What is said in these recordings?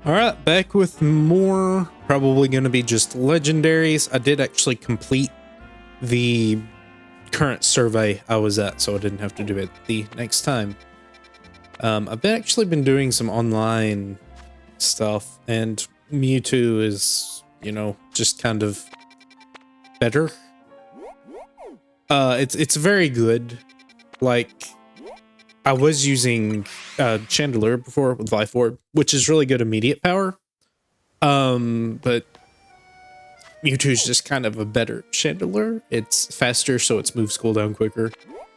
All right, back with more. Probably going to be just legendaries. I did actually complete the current survey I was at, so I didn't have to do it the next time. I've actually been doing some online stuff, and Mewtwo is, just kind of better. It's very good. Like, I was using Chandelure before with Life Orb, which is really good immediate power. But Mewtwo's just kind of a better Chandelure. It's faster, so its moves cool down quicker.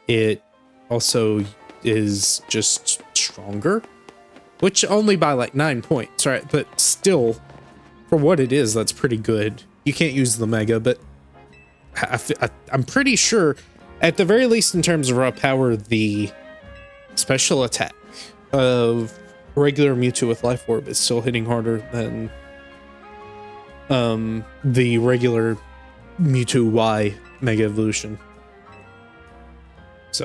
It also is just stronger, which only by like 9 points, right? But still, for what it is, that's pretty good. You can't use the Mega, but I'm pretty sure, at the very least in terms of raw power, the special attack of regular Mewtwo with Life Orb is still hitting harder than the regular Mewtwo Y Mega Evolution. So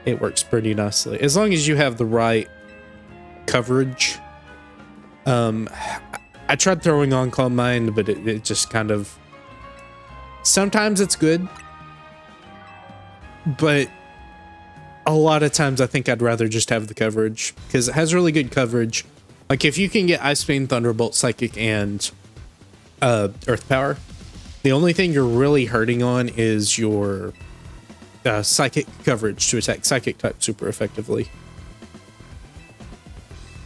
it works pretty nicely as long as you have the right coverage. I tried throwing on Calm Mind, but it just kind of, sometimes it's good, but a lot of times I think I'd rather just have the coverage because it has really good coverage. Like if you can get Ice Beam, Thunderbolt, Psychic, and Earth Power, the only thing you're really hurting on is your Psychic coverage to attack Psychic type super effectively.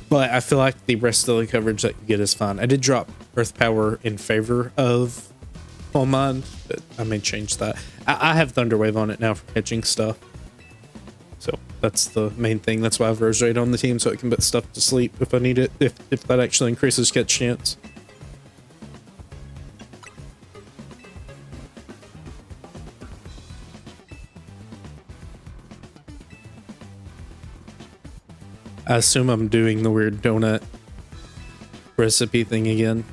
But I feel like the rest of the coverage that you get is fine. I did drop Earth Power in favor of Calm Mind, but I may change that. I have Thunder Wave on it now for catching stuff. So that's the main thing. That's why I have Rose Raid on the team, so it can put stuff to sleep if I need it, if that actually increases catch chance. I assume I'm doing the weird donut recipe thing again.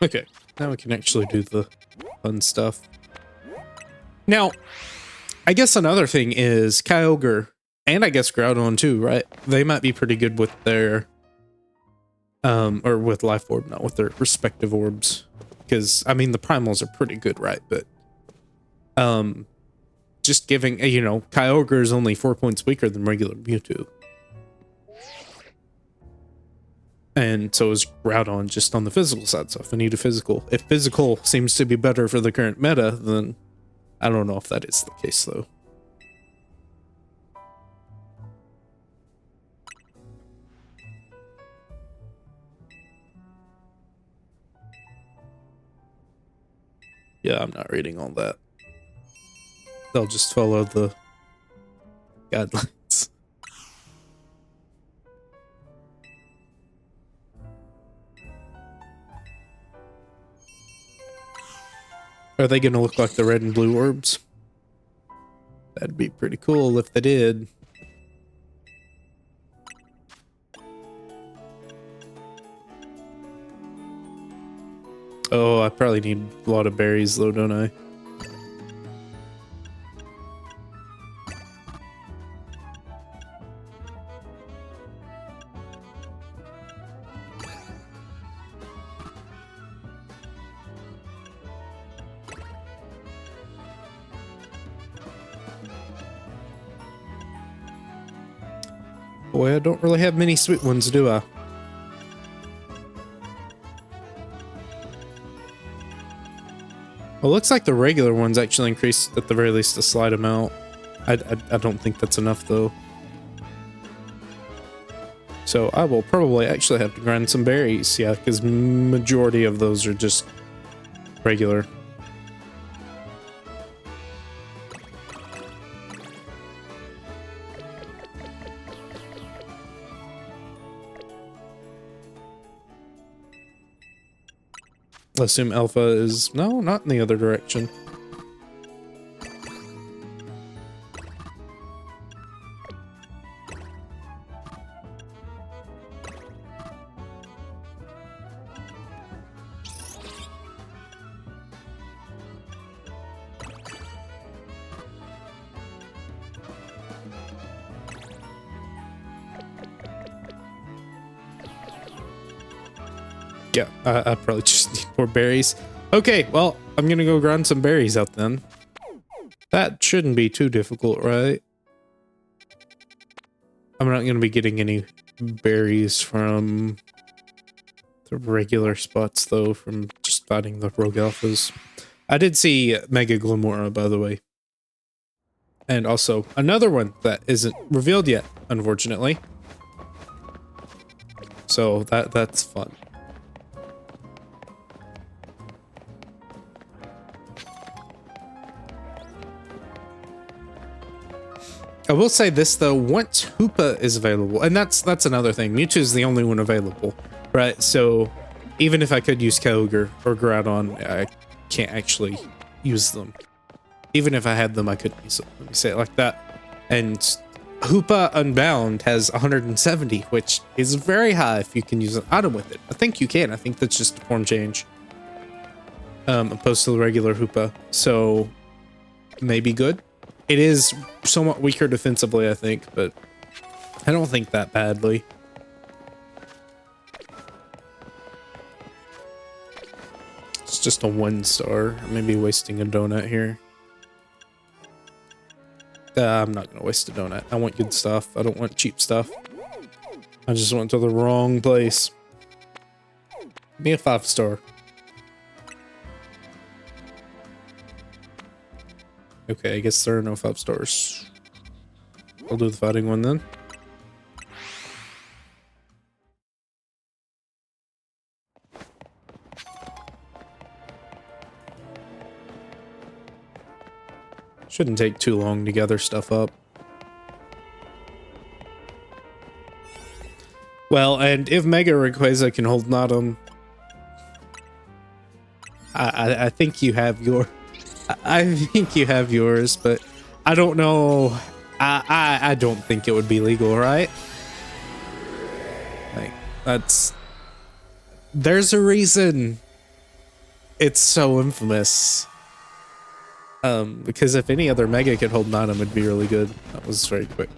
Okay, now we can actually do the fun stuff. Now, I guess another thing is Kyogre, and I guess Groudon too, right? They might be pretty good with their, or with Life Orb, not with their respective orbs. Because, I mean, the primals are pretty good, right? But, just giving, Kyogre is only 4 points weaker than regular Mewtwo. And so is Groudon just on the physical side. So if I need a physical, if physical seems to be better for the current meta, then I don't know if that is the case though. Yeah, I'm not reading all that. They'll just follow the guidelines. Are they going to look like the red and blue orbs? That'd be pretty cool if they did. Oh, I probably need a lot of berries though, don't I? Boy, I don't really have many sweet ones, do I? Well, it looks like the regular ones actually increased at the very least a slight amount. I don't think that's enough though. So I will probably actually have to grind some berries, yeah, because majority of those are just regular. I assume Alpha is... no, not in the other direction. Yeah, I probably just need more berries. Okay, well, I'm gonna go grind some berries out then. That shouldn't be too difficult, right? I'm not gonna be getting any berries from the regular spots, though, from just fighting the rogue alphas. I did see Mega Glamora, by the way. And also, another one that isn't revealed yet, unfortunately. So, that's fun. I will say this though, once Hoopa is available, and that's another thing, Mewtwo is the only one available, right? So even if I could use Kyogre or Groudon, I can't actually use them. Even if I had them, I couldn't use them. Let me say it like that. And Hoopa Unbound has 170, which is very high if you can use an item with it. I think you can. I think that's just a form change. Opposed to the regular Hoopa. So maybe good. It is somewhat weaker defensively, I think, but I don't think that badly. It's just a 1-star. I may be wasting a donut here. I'm not going to waste a donut. I want good stuff. I don't want cheap stuff. I just went to the wrong place. Give me a 5-star. Okay, I guess there are no 5 stars. I'll do the fighting one then. Shouldn't take too long to gather stuff up. Well, and if Mega Rayquaza can hold Natum, I think you have your... I think you have yours, but I don't know. I don't think it would be legal, right? Like, that's... There's a reason it's so infamous. Because if any other Mega could hold Natum, it'd be really good. That was very quick.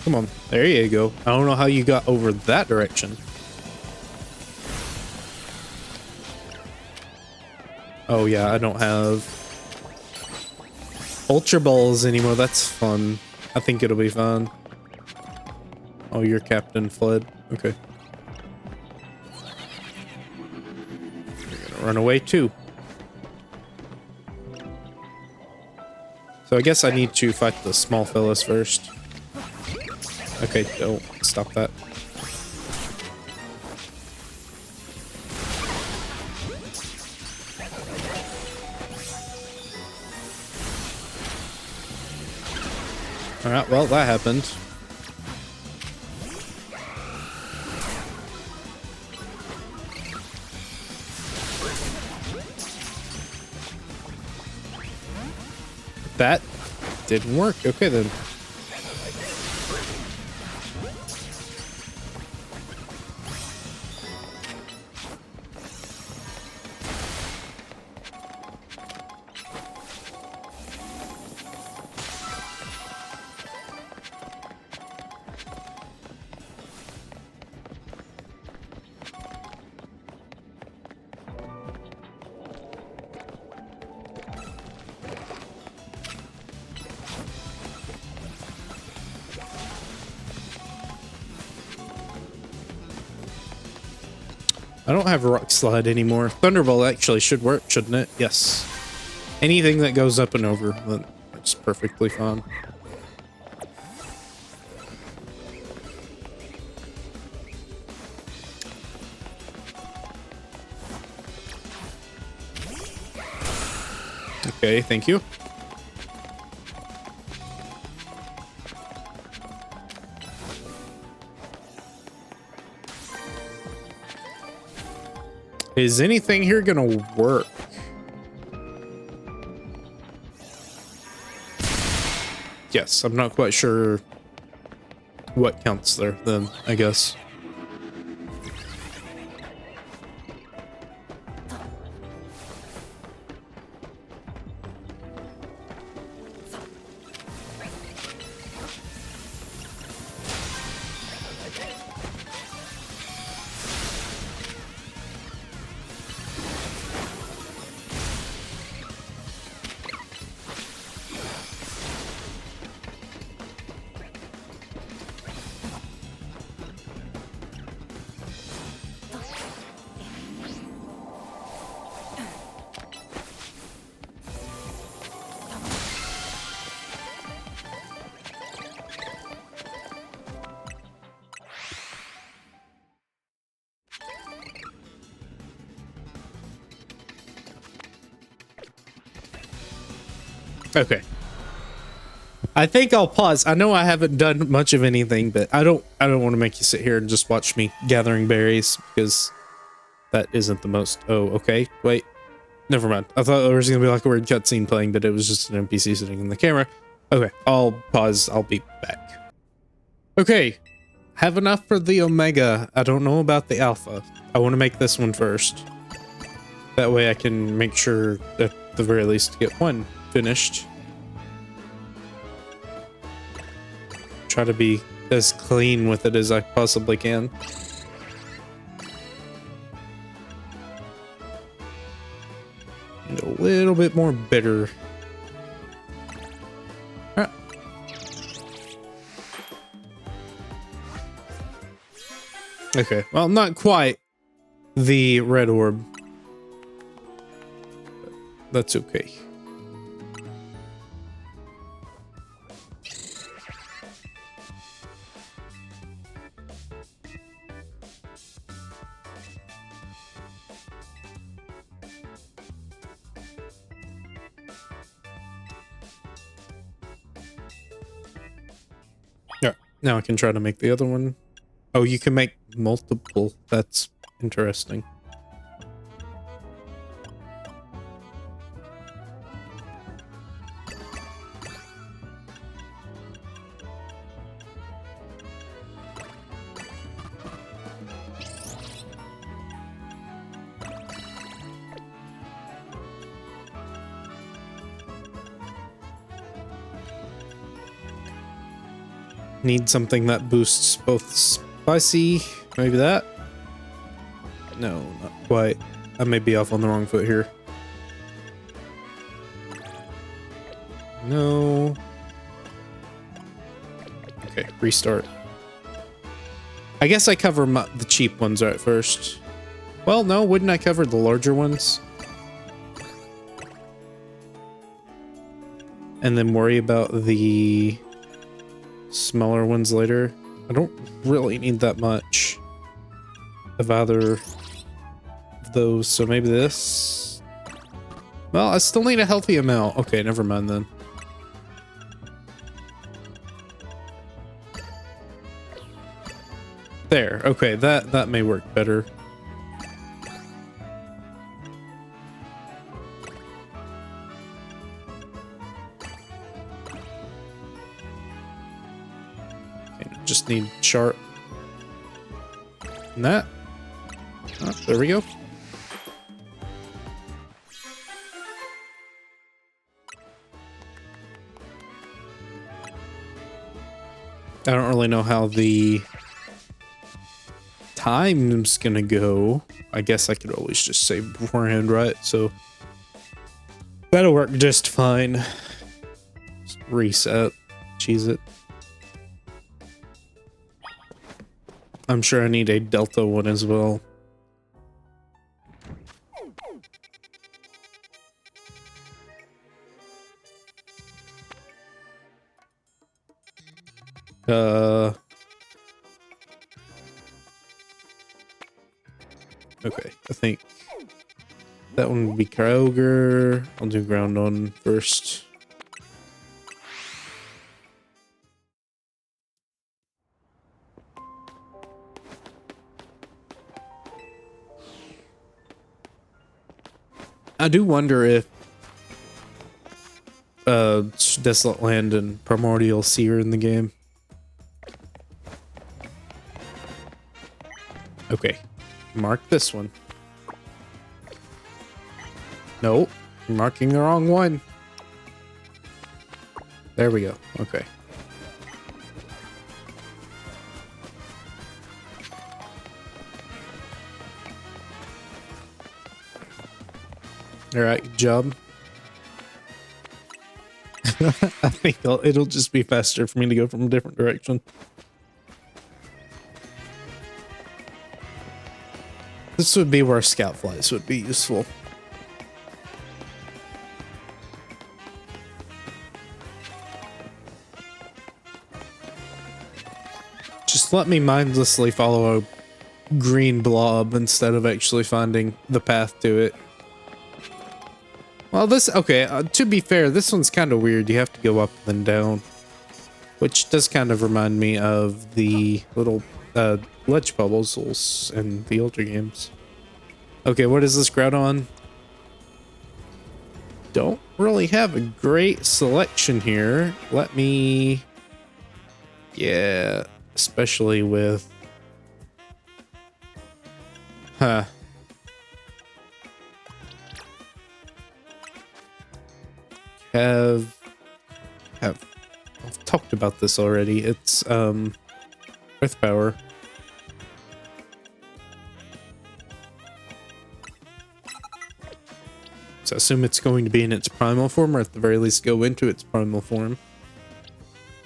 Come on, there you go. I don't know how you got over that direction. Oh yeah, I don't have Ultra Balls anymore. That's fun. I think it'll be fun. Oh, your captain fled. Okay. You're gonna run away too. So I guess I need to fight the small fellas first. Okay, don't stop that. Alright, well, that happened. That didn't work. Okay, then. I don't have a rock slide anymore. Thunderbolt actually should work, shouldn't it? Yes. Anything that goes up and over, that's perfectly fine. Okay, thank you. Is anything here gonna work? Yes, I'm not quite sure what counts there then, I guess. Okay. I think I'll pause. I know I haven't done much of anything, but I don't want to make you sit here and just watch me gathering berries because that isn't the most. Oh, okay. Wait. Never mind. I thought there was going to be like a weird cutscene playing, but it was just an NPC sitting in the camera. Okay. I'll pause. I'll be back. Okay. Have enough for the Omega. I don't know about the Alpha. I want to make this one first. That way I can make sure at the very least to get one finished. Try to be as clean with it as I possibly can. And a little bit more bitter. Ah. Okay, well, not quite the red orb. That's okay. Now I can try to make the other one. Oh, you can make multiple. That's interesting. Need something that boosts both spicy. Maybe that? No, not quite. I may be off on the wrong foot here. No. Okay, restart. I guess I cover the cheap ones right first. Well, no, wouldn't I cover the larger ones? And then worry about the smaller ones later. I don't really need that much of either of those, so maybe this. Well, I still need a healthy amount. Okay, never mind then. There. Okay, that may work better. Just need sharp. And that. Oh, there we go. I don't really know how the time's gonna go. I guess I could always just save beforehand, right? So that'll work just fine. Just reset. Cheese it. I'm sure I need a Delta one as well. Okay, I think that one would be Kyogre. I'll do Groudon first. I do wonder if Desolate Land and Primordial Sea are in the game. Okay, mark this one. Nope, you're marking the wrong one. There we go. Okay. All right, good job. I think it'll just be faster for me to go from a different direction. This would be where scout flies would be useful. Just let me mindlessly follow a green blob instead of actually finding the path to it. Well, okay, to be fair, this one's kind of weird. You have to go up and down, which does kind of remind me of the little ledge puzzles in the older games. Okay, what is this Groudon? Don't really have a great selection here. Let me... Yeah, especially with... Huh. I've talked about this already. It's Earth Power. So I assume it's going to be in its primal form, or at the very least go into its primal form.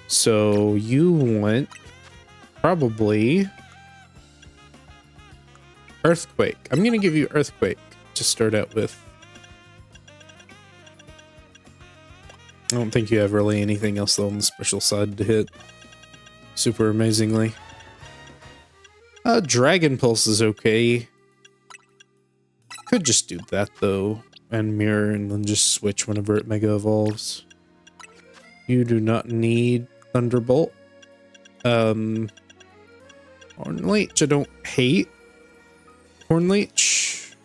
So you want probably Earthquake. I'm gonna give you Earthquake to start out with. I don't think you have really anything else though on the special side to hit super amazingly. Dragon Pulse is okay. Could just do that though, and Mirror, and then just switch whenever it Mega Evolves. You do not need Thunderbolt. Hornleech, I don't hate Hornleech.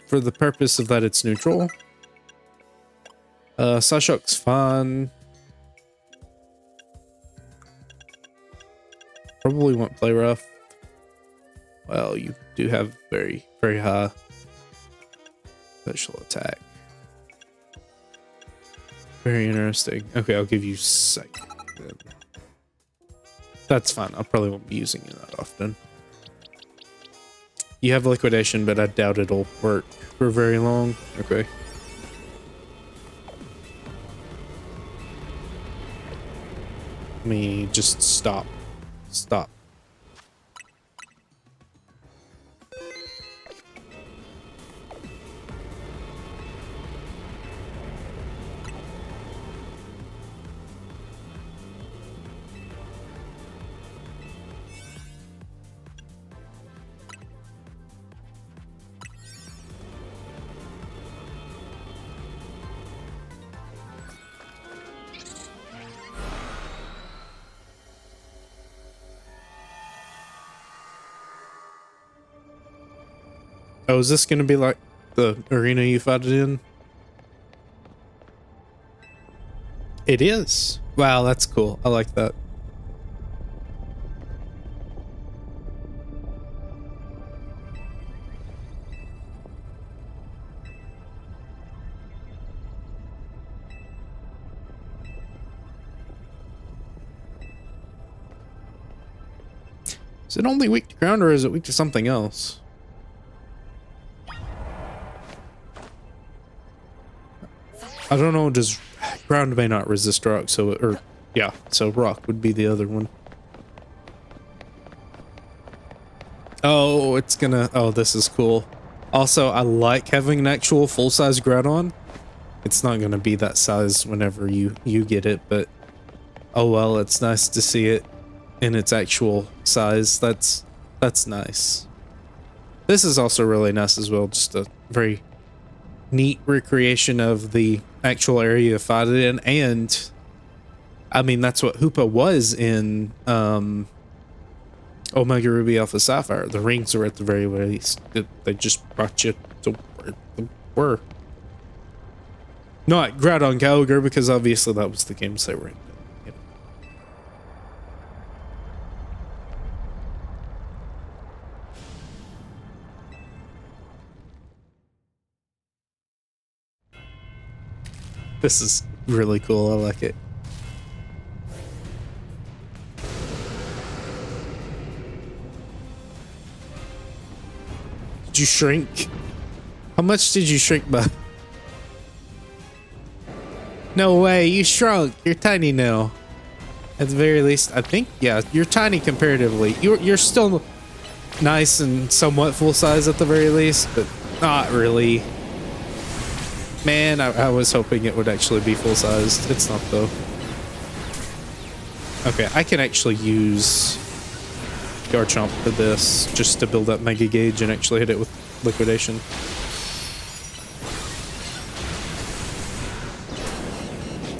For the purpose of that, it's neutral. Psyshock's fun. Probably want Play Rough. Well, you do have very, very high special attack. Very interesting. Okay, I'll give you Psychic. That's fine. I probably won't be using it that often. You have Liquidation, but I doubt it'll work for very long. Okay. Let me just stop. Stop. Oh, is this going to be like the arena you fought it in? It is. Wow, that's cool. I like that. Is it only weak to ground, or is it weak to something else? I don't know, does ground may not resist rock, so, or, yeah, so rock would be the other one. Oh, it's gonna, oh, this is cool. Also, I like having an actual full-size Groudon. It's not gonna be that size whenever you get it, but Oh well, it's nice to see it in its actual size. That's nice. This is also really nice as well. Just a very neat recreation of the actual area you fought it in, and I mean that's what Hoopa was in Omega Ruby Alpha Sapphire. The rings were at the very least. They just brought you to where they were. Not Groudon Gallagher, because obviously that was the games they were in. You know. This is really cool. I like it. Did you shrink? How much did you shrink by? No way, you shrunk. You're tiny now. At the very least, I think, yeah, you're tiny comparatively. You're still nice and somewhat full size at the very least, but not really. Man, I was hoping it would actually be full sized. It's not though. Okay, I can actually use Garchomp for this just to build up Mega Gauge and actually hit it with Liquidation.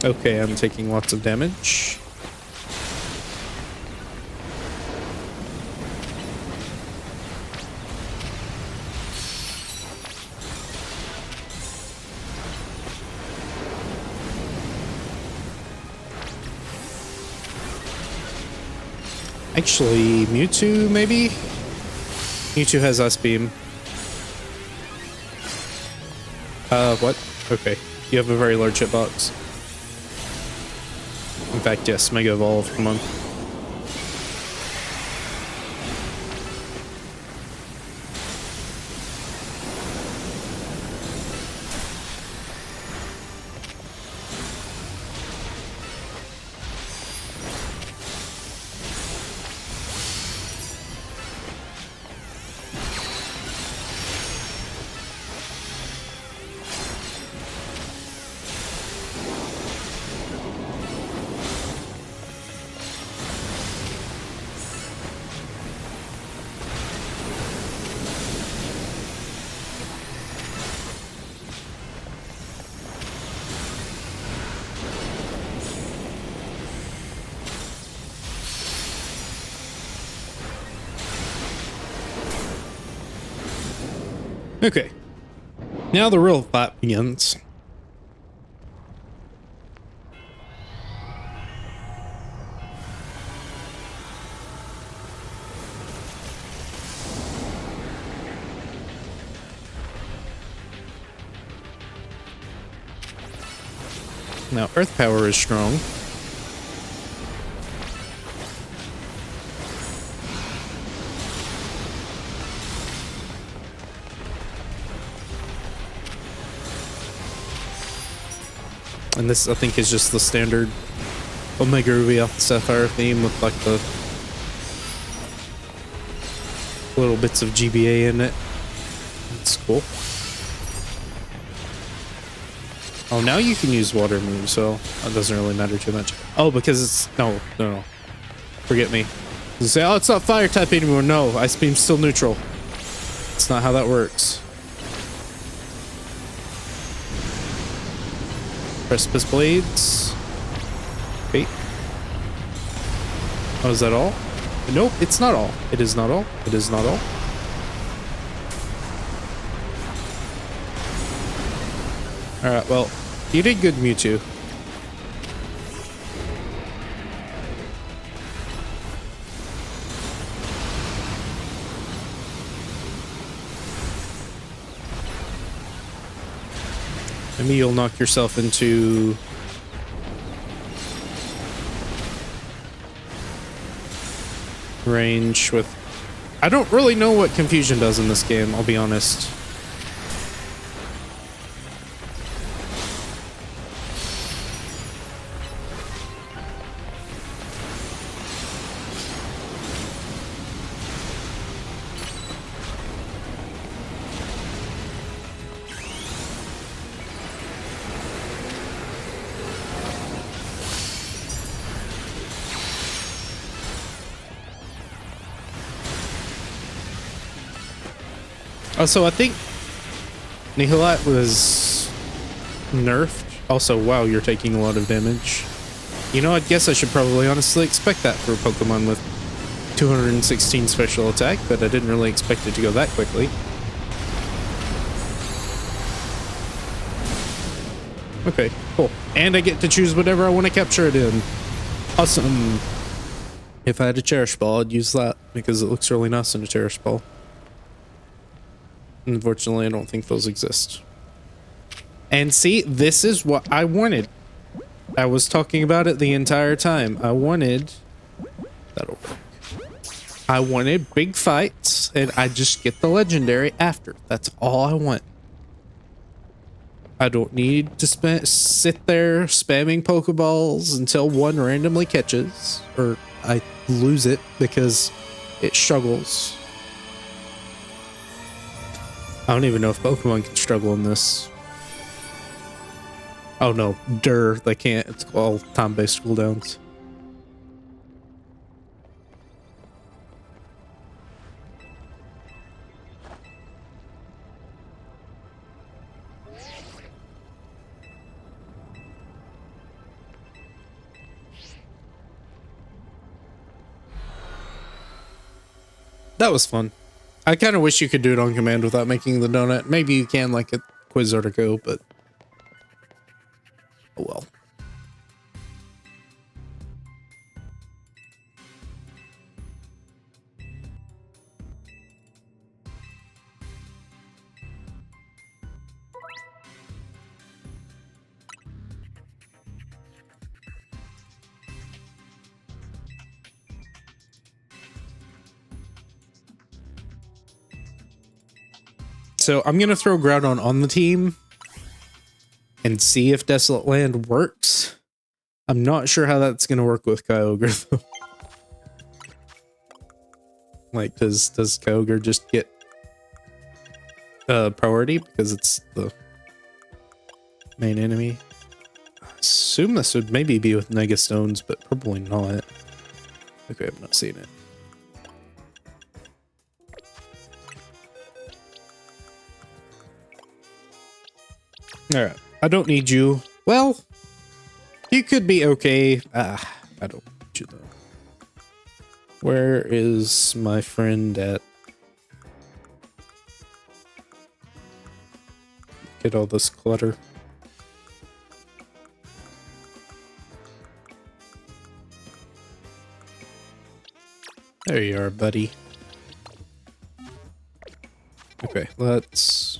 Okay, I'm taking lots of damage. Actually, Mewtwo, maybe? Mewtwo has Ice Beam. What? Okay. You have a very large hitbox. In fact, yes, Mega Evolve, come on. Okay. Now the real fight begins. Now, Earth Power is strong. And this, I think, is just the standard Omega Ruby Alpha Sapphire theme with like the little bits of GBA in it. It's cool. Oh, now you can use water moves, so that doesn't really matter too much. Oh, because it's... No. Forget me. You say, oh, it's not fire type anymore. No, Ice Beam's still neutral. It's not how that works. Precipice Blades. Okay. Oh, is that all? Nope, it's not all. It is not all. It is not all. Alright, well, you did good, Mewtwo. Maybe you'll knock yourself into... range with... I don't really know what Confusion does in this game, I'll be honest. Also, I think Nihilat was nerfed. Also, wow, you're taking a lot of damage. You know, I guess I should probably honestly expect that for a Pokemon with 216 special attack, but I didn't really expect it to go that quickly. Okay, cool. And I get to choose whatever I want to capture it in. Awesome. If I had a Cherish Ball, I'd use that because it looks really nice in a Cherish Ball. Unfortunately, I don't think those exist. And see, this is what I wanted. I was talking about it the entire time. I wanted... That'll work. I wanted big fights, and I just get the legendary after. That's all I want. I don't need to sit there spamming Pokeballs until one randomly catches, or I lose it because it struggles. I don't even know if Pokemon can struggle in this. Oh no, they can't. It's all time-based cooldowns. That was fun. I kind of wish you could do it on command without making the donut. Maybe you can like a Quizart or Go, but oh well. So I'm going to throw Groudon on the team and see if Desolate Land works. I'm not sure how that's going to work with Kyogre, though. Like, does Kyogre just get priority because it's the main enemy? I assume this would maybe be with Mega Stones, but probably not. Okay, I'm not seeing it. Alright, I don't need you. Well, you could be okay. I don't need you, though. Where is my friend at? Get all this clutter. There you are, buddy. Okay, let's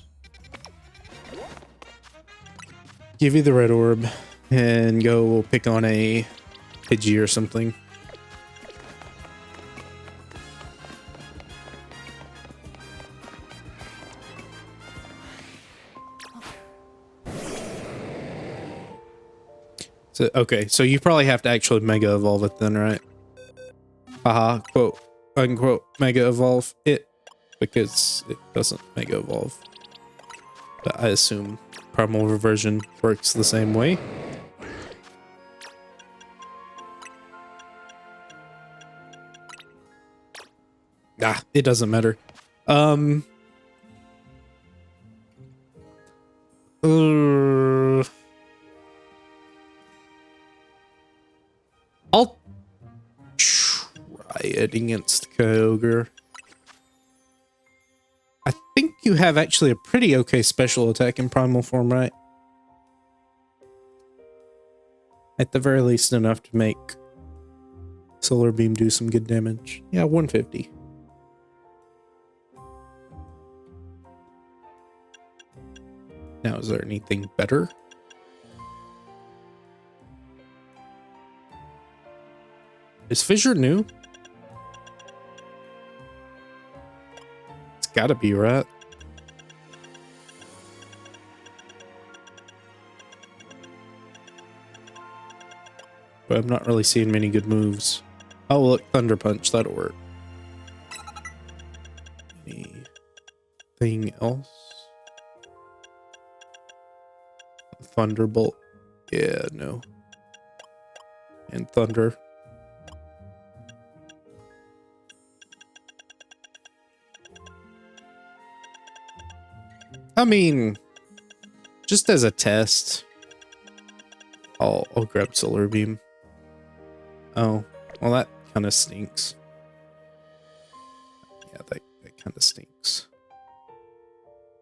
give you the red orb and go pick on a Pidgey or something. So, okay, so you probably have to actually Mega Evolve it then, right? Haha, quote, unquote, Mega Evolve it, because it doesn't Mega Evolve. But I assume Primal Reversion works the same way. Ah, it doesn't matter. I'll try it against Kyogre. I think you have actually a pretty okay special attack in primal form, right? At the very least enough to make Solar Beam do some good damage. Yeah, 150. Now, is there anything better? Is Fissure new? It's gotta be, right? But I'm not really seeing many good moves. Oh, look, Thunder Punch, that'll work. Anything else? Thunderbolt. Yeah, no. And Thunder. I mean, just as a test, I'll grab Solar Beam. Oh, well, that kind of stinks. Yeah, that kind of stinks.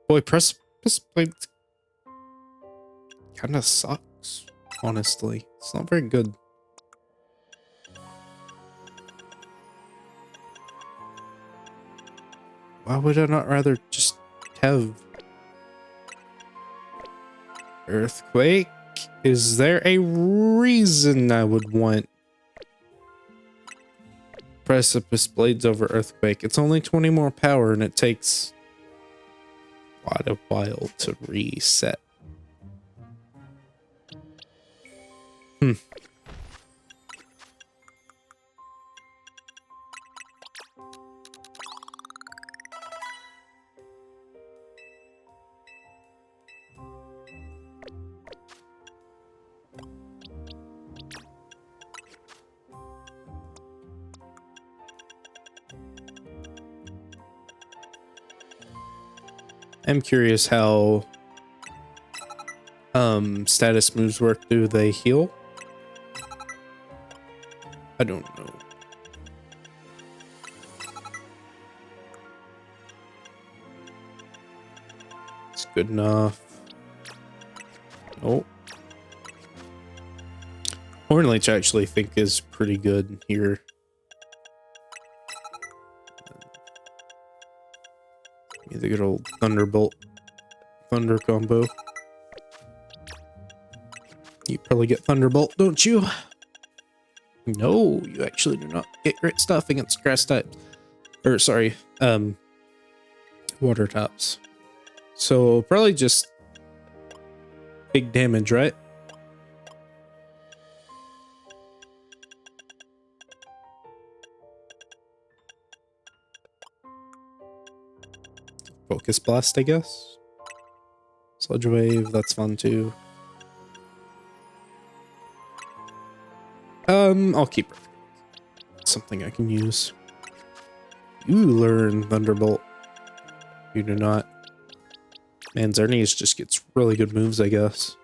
Boy, Precipice Blade kind of sucks, honestly. It's not very good. Why would I not rather just have Earthquake? Is there a reason I would want Precipice Blades over Earthquake? It's only 20 more power and it takes quite a while to reset. I'm curious how status moves work. Do they heal? I don't know. It's good enough. Oh. Hornleech I actually think is pretty good here. Yeah, the good old Thunderbolt Thunder combo. You probably get Thunderbolt, don't you? No, you actually do not get great stuff against grass types. Or sorry, water types. So probably just big damage, right? Focus Blast, I guess. Sludge Wave, that's fun too. I'll keep it. Something I can use. You learn Thunderbolt. You do not. Man, Xerneas just gets really good moves, I guess.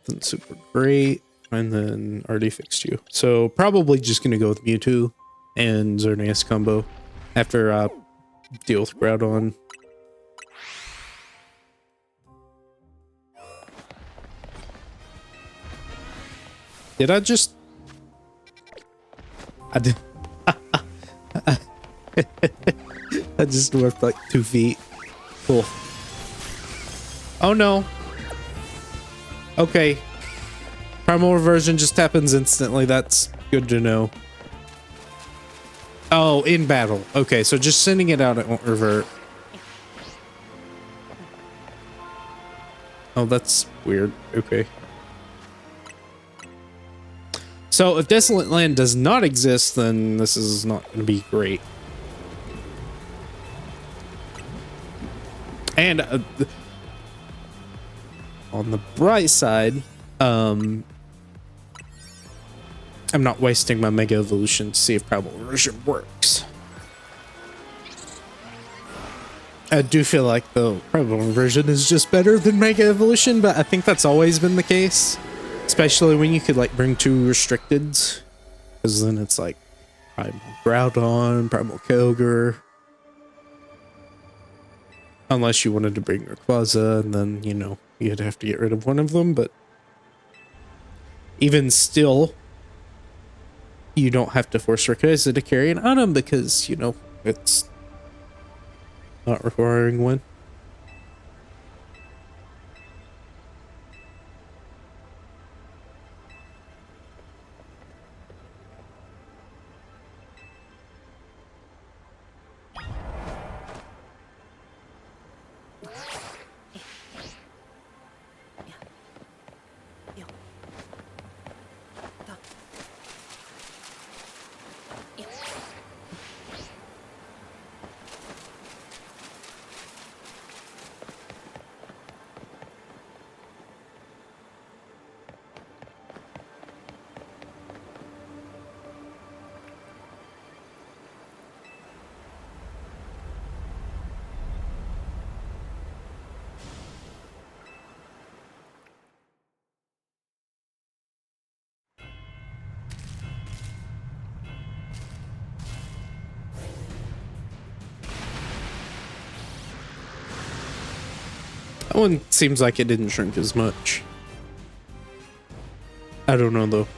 Nothing super great. And then already fixed you. So probably just gonna go with Mewtwo and Xerneas combo after deal with Groudon. Did I just... I did... I just worked like 2 feet. Cool. Oh no. Okay. Primal Reversion just happens instantly. That's good to know. Oh, in battle. Okay, so just sending it out, it won't revert. Oh, that's weird. Okay. So if Desolate Land does not exist, then this is not going to be great. And on the bright side, I'm not wasting my Mega Evolution to see if Primal Reversion works. I do feel like the Primal Reversion is just better than Mega Evolution, but I think that's always been the case. Especially when you could like bring 2 restricteds. Because then it's like Primal Groudon, Primal Kyogre. Unless you wanted to bring Rayquaza, and then, you know, you'd have to get rid of one of them, but even still, you don't have to force Rayquaza to carry an item because, you know, it's not requiring one. That one seems like it didn't shrink as much. I don't know though.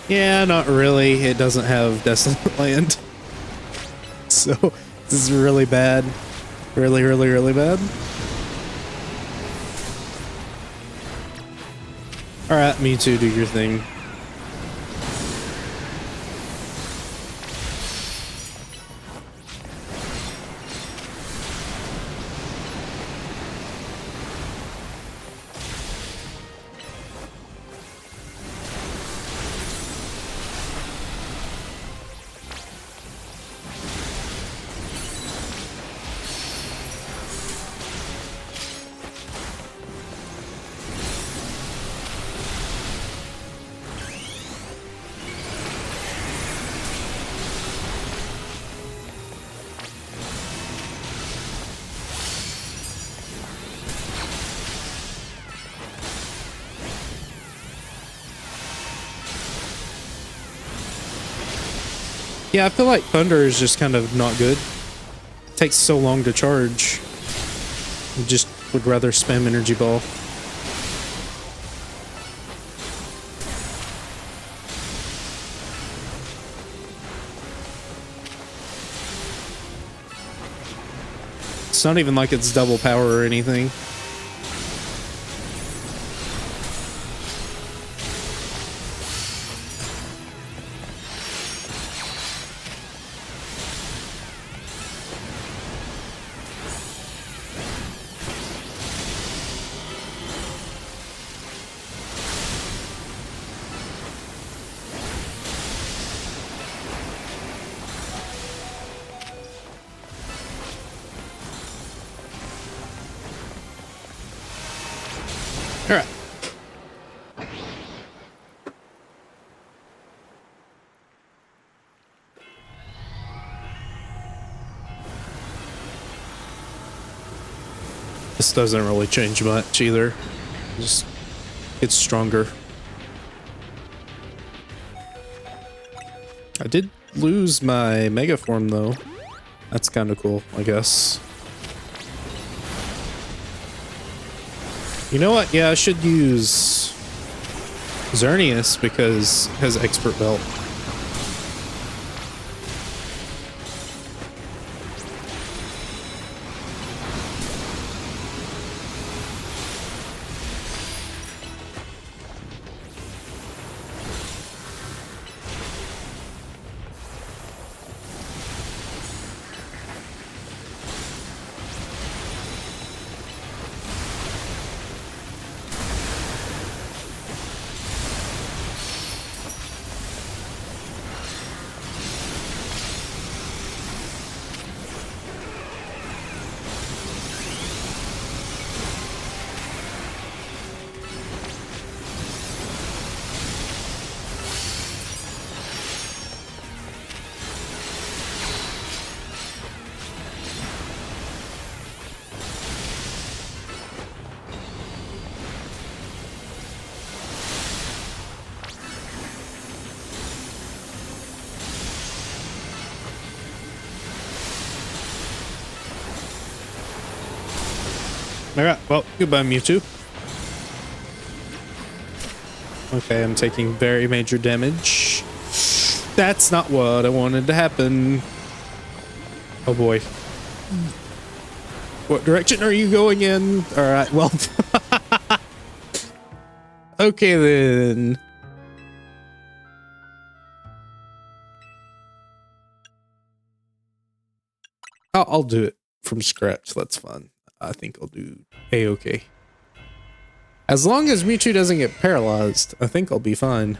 Yeah, not really. It doesn't have Desolate Land. So, this is really bad. Really, really, really bad. Alright, Mewtwo, do your thing. Yeah, I feel like Thunder is just kind of not good. It takes so long to charge. I just would rather spam Energy Ball. It's not even like it's double power or anything. All right. This doesn't really change much either. Just gets stronger. I did lose my Mega Form though. That's kind of cool, I guess. You know what? Yeah, I should use Xerneas because it has Expert Belt. Alright, well, goodbye, Mewtwo. Okay, I'm taking very major damage. That's not what I wanted to happen. Oh boy. What direction are you going in? Alright, well. Okay then. I'll do it from scratch. That's fun. I think I'll do A-okay. As long as Mewtwo doesn't get paralyzed, I think I'll be fine.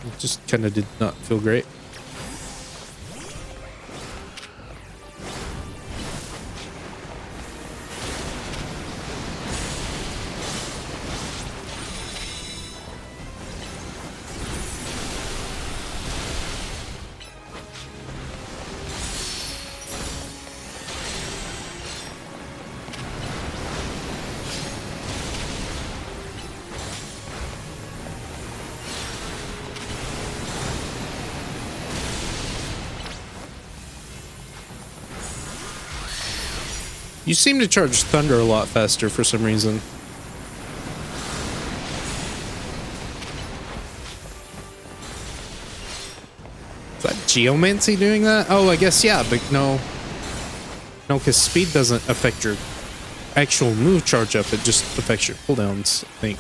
It just kind of did not feel great. You seem to charge thunder a lot faster for some reason. Is that Geomancy doing that? Oh, I guess, yeah, but no. No, because speed doesn't affect your actual move charge up. It just affects your cooldowns, I think.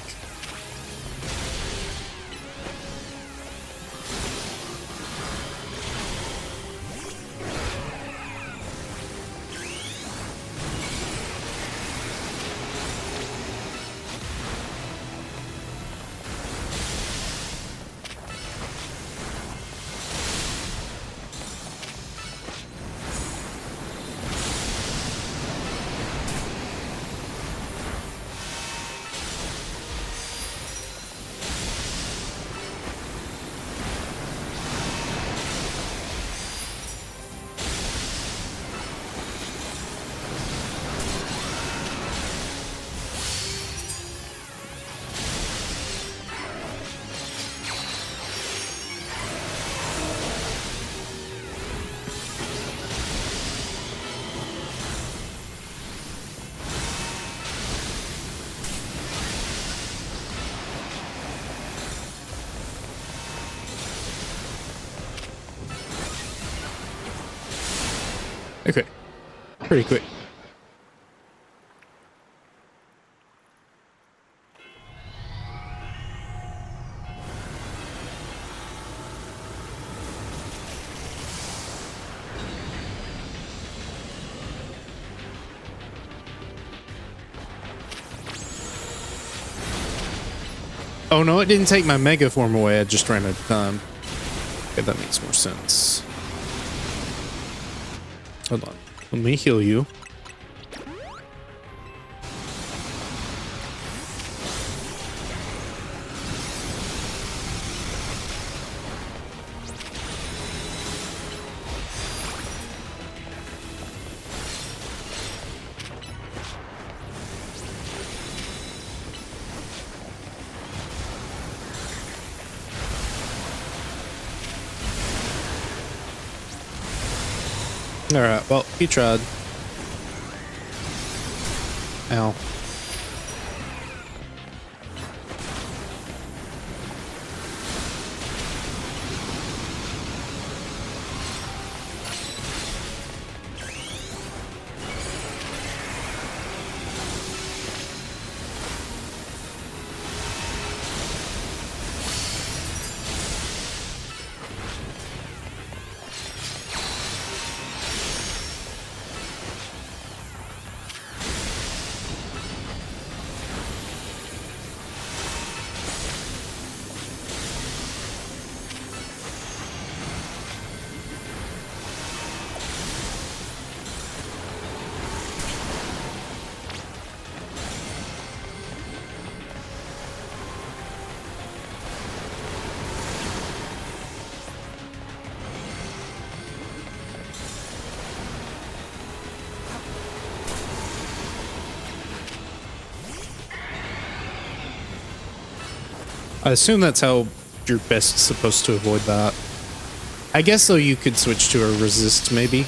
Okay, pretty quick. Oh no, it didn't take my mega form away. I just ran out of time. Okay, that makes more sense. Hold on. Let me heal you. Alright, well, he tried. Ow. I assume that's how you're best supposed to avoid that. I guess, though, you could switch to a resist, maybe.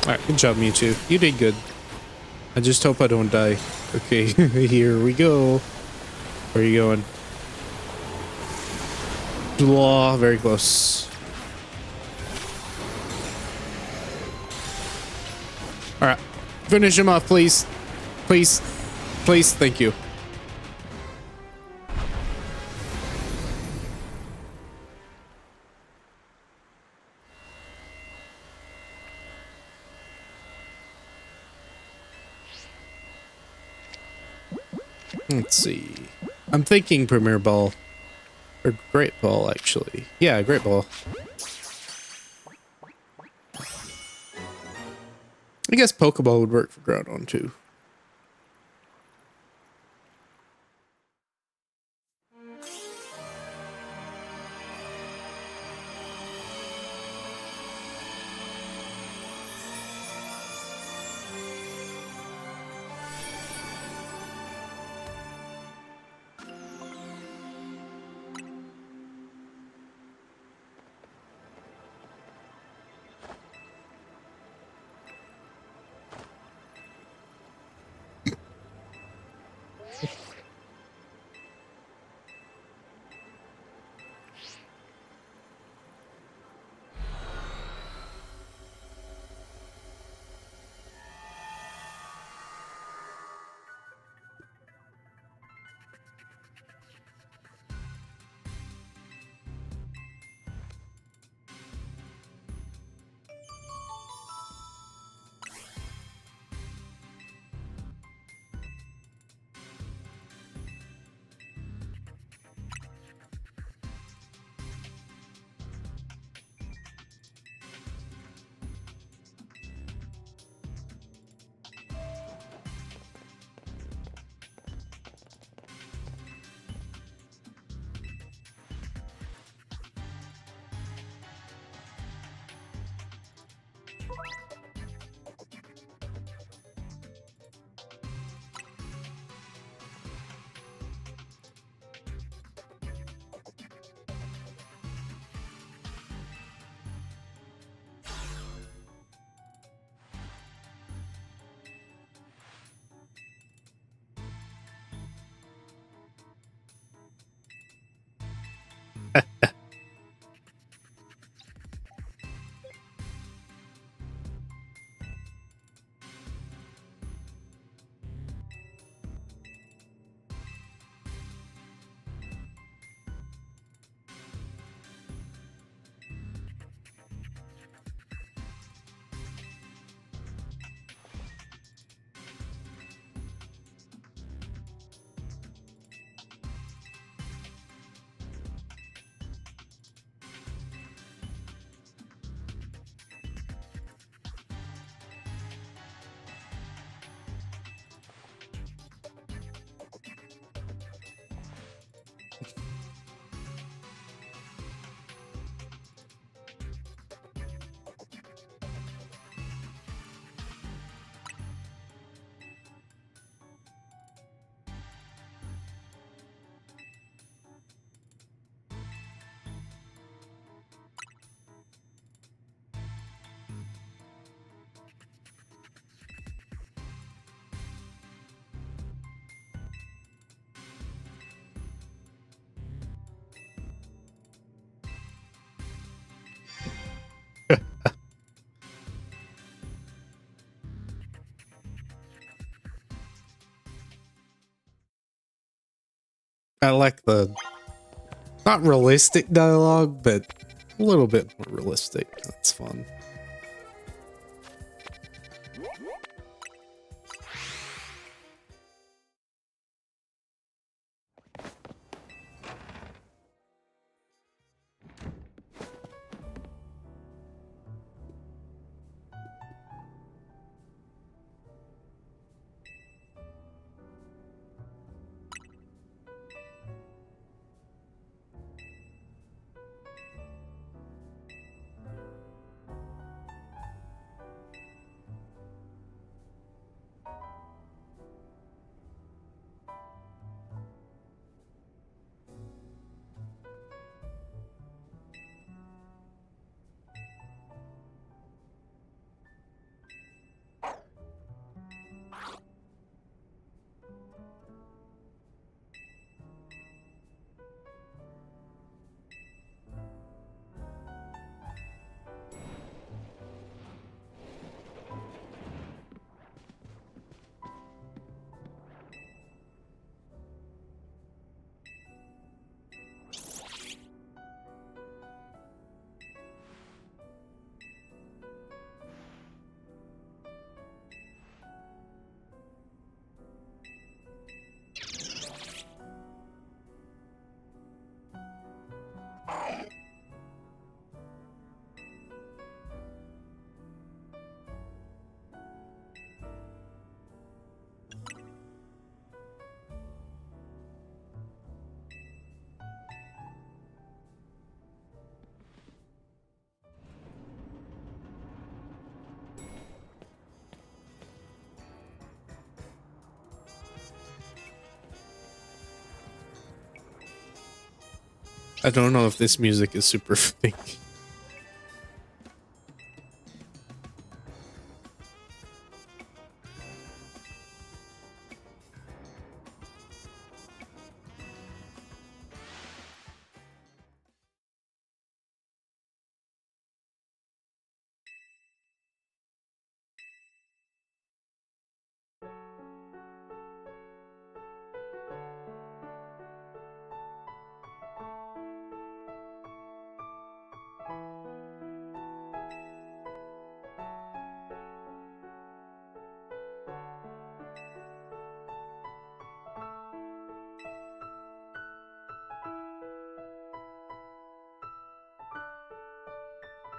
Alright, good job, Mewtwo. You did good. I just hope I don't die. Okay, here we go. Where are you going? Blah, very close. Alright, finish him off, please. Please. Please, thank you. Let's see. I'm thinking Premier Ball. Or Great Ball, actually. Yeah, Great Ball. I guess Pokeball would work for Groudon, too. I like the not realistic dialogue, but a little bit more realistic. That's fun. I don't know if this music is super fake.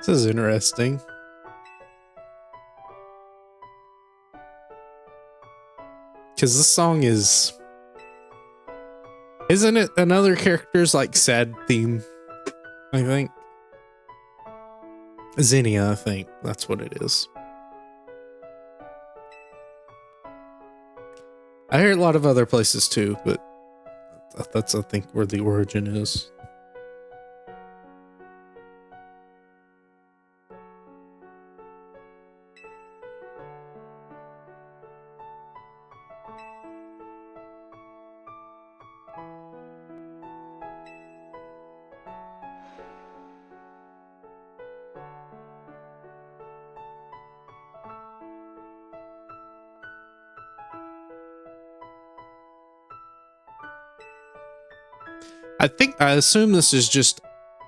This is interesting. Because this song is... Isn't it another character's, like, sad theme? I think. Zinnia, I think. That's what it is. I hear a lot of other places too, but that's, I think, where the origin is. I assume this is just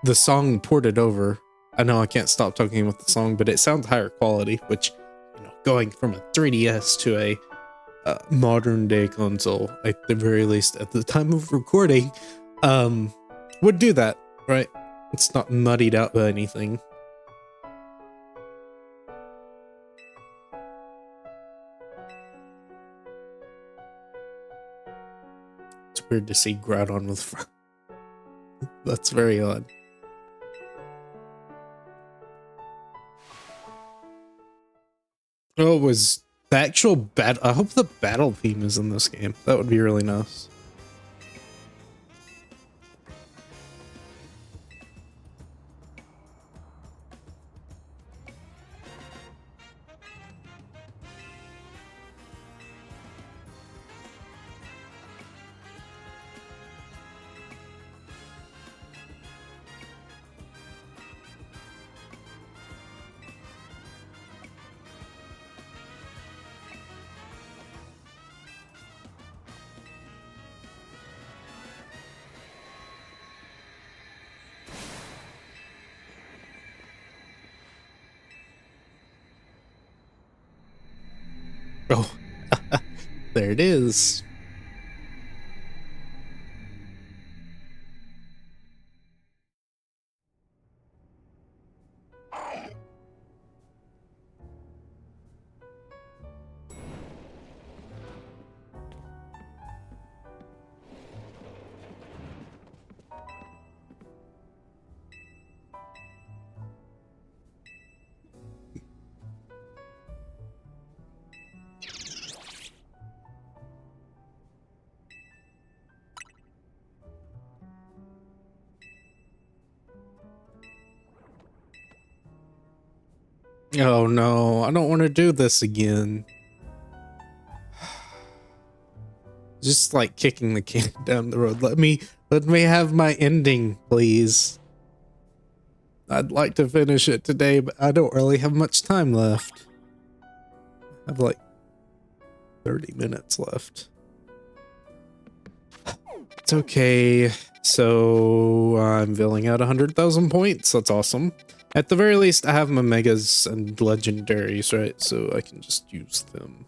the song ported over. I know I can't stop talking about the song, but it sounds higher quality, which, you know, going from a 3DS to a modern day console, at the very least at the time of recording, would do that, right? It's not muddied out by anything. It's weird to see Groudon with that's very odd. Oh, it was the actual battle. I hope the battle theme is in this game. That would be really nice. Oh, there it is. Oh no, I don't want to do this again. Just like kicking the can down the road. Let me have my ending, please. I'd like to finish it today, but I don't really have much time left. I have like 30 minutes left. It's okay. So I'm filling out 100,000 points. That's awesome. At the very least, I have my megas and legendaries, right? So I can just use them.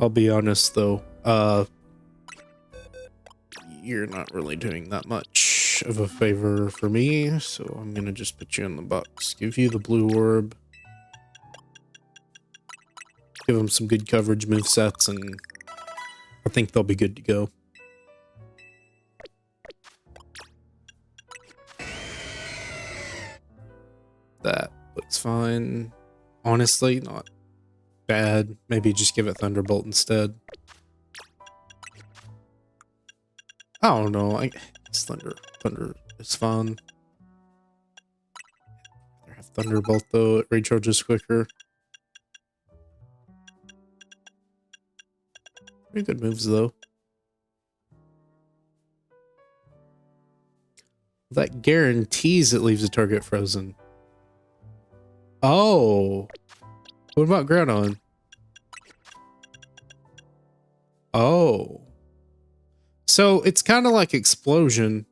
I'll be honest though, you're not really doing that much of a favor for me, so I'm gonna just put you in the box. Give you the blue orb. Give them some good coverage movesets, and I think they'll be good to go. That looks fine. Honestly, not bad. Maybe just give it Thunderbolt instead. I don't know. It's Thunder is fun. I have Thunderbolt though, it recharges quicker. Pretty good moves though. That guarantees it leaves the target frozen. Oh. What about Groudon? Oh. So it's kind of like Explosion.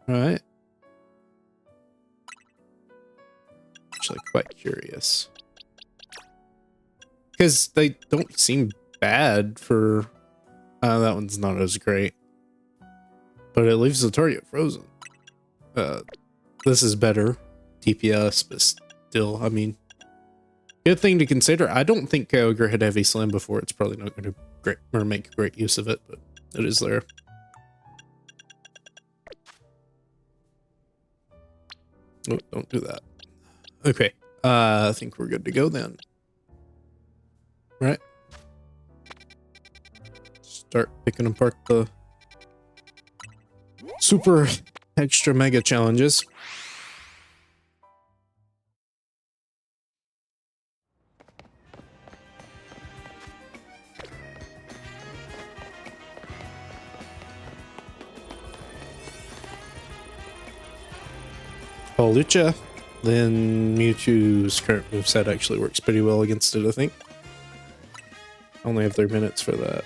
Right? Actually quite curious. Because they don't seem bad for... that one's not as great. But it leaves the target frozen. This is better. DPS, but still, I mean... Good thing to consider. I don't think Kyogre had Heavy Slam before. It's probably not going to make great use of it, but it is there. Oh, don't do that. Okay. I think we're good to go then. Right? Start picking apart the super extra mega challenges. Lucha, then Mewtwo's current moveset actually works pretty well against it, I think. I only have 3 minutes for that.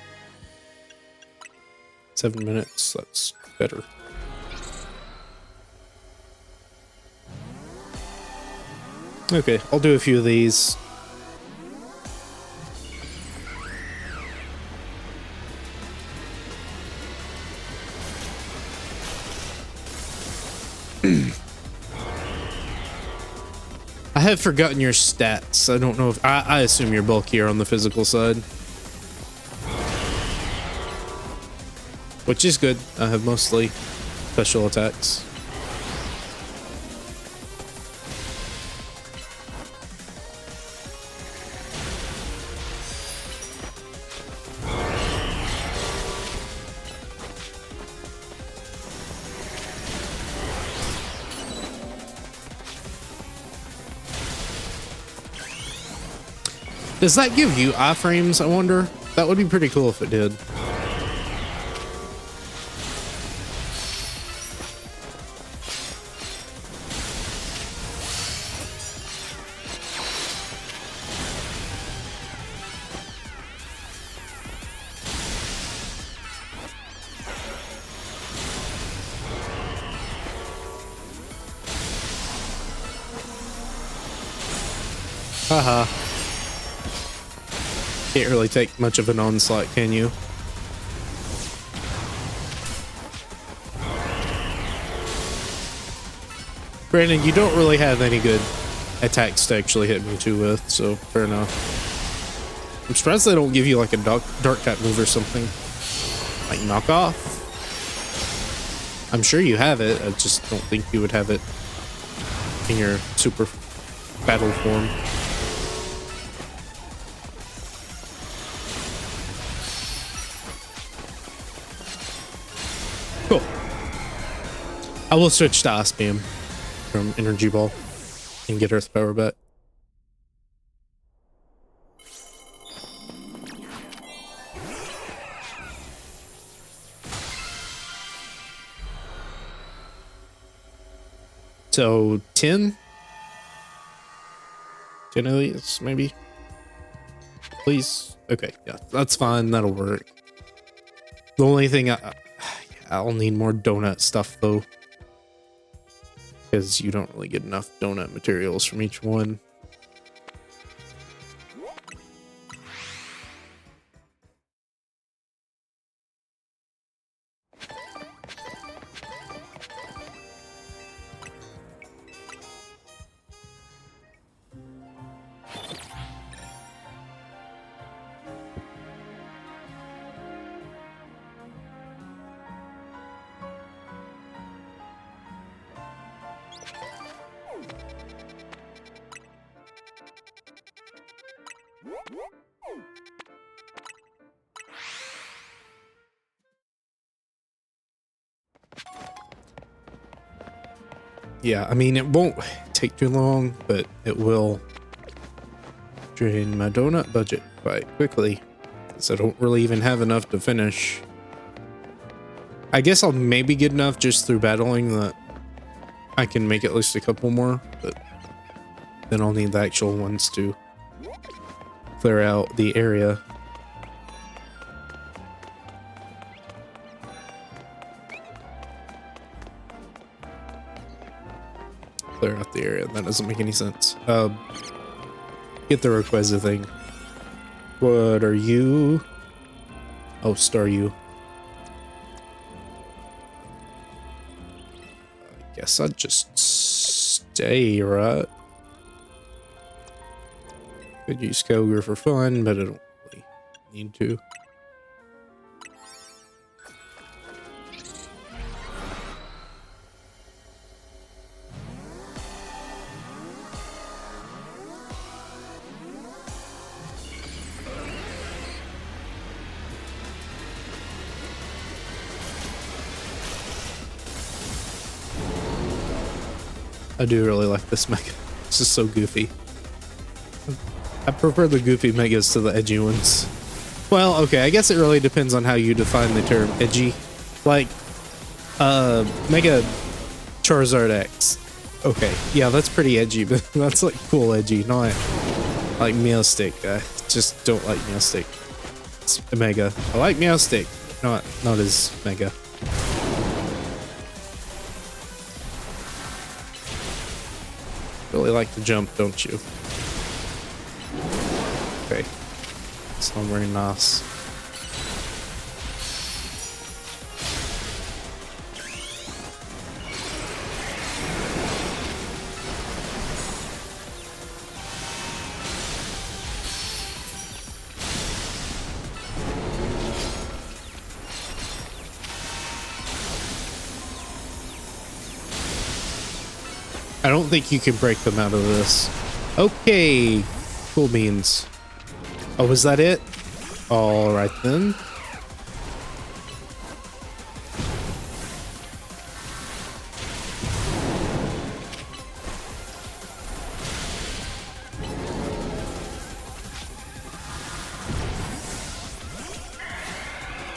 7 minutes, that's better. Okay, I'll do a few of these. I have forgotten your stats. I don't know if... I assume you're bulkier on the physical side. Which is good. I have mostly special attacks. Does that give you iframes, I wonder? That would be pretty cool if it did. Haha. Can't really take much of an onslaught, can you? Brandon, you don't really have any good attacks to actually hit Mewtwo with, so fair enough. I'm surprised they don't give you like a dark type move or something. Like knockoff? I'm sure you have it, I just don't think you would have it in your super battle form. Cool. I will switch to Ice Beam from Energy Ball and get Earth Power back. So 10 of these, maybe? Please? Okay, yeah, that's fine. That'll work. The only thing I'll need more donut stuff though, because you don't really get enough donut materials from each one. yeah, I mean, it won't take too long, but it will drain my donut budget quite quickly, so I don't really even have enough to finish. I guess I'll maybe get enough just through battling that I can make at least a couple more, but then I'll need the actual ones to clear out the area. Clear out the area. That doesn't make any sense. Get the Rayquaza thing. What are you? Oh, Staryu. I guess I'd just stay, right? Could use Kyogre for fun, but I don't really need to. I do really like this mega. This is so goofy. I prefer the goofy megas to the edgy ones. Well, okay, I guess it really depends on how you define the term edgy. Like, Mega Charizard X. Okay, yeah, that's pretty edgy, but that's like cool edgy, not like Meowstic. I just don't like Meowstic. It's a Mega. I like Meowstic, not as Mega. Really like to jump, don't you? Okay. It's not very nice. I don't think you can break them out of this. Okay. Cool beans. Oh, was that it? All right then.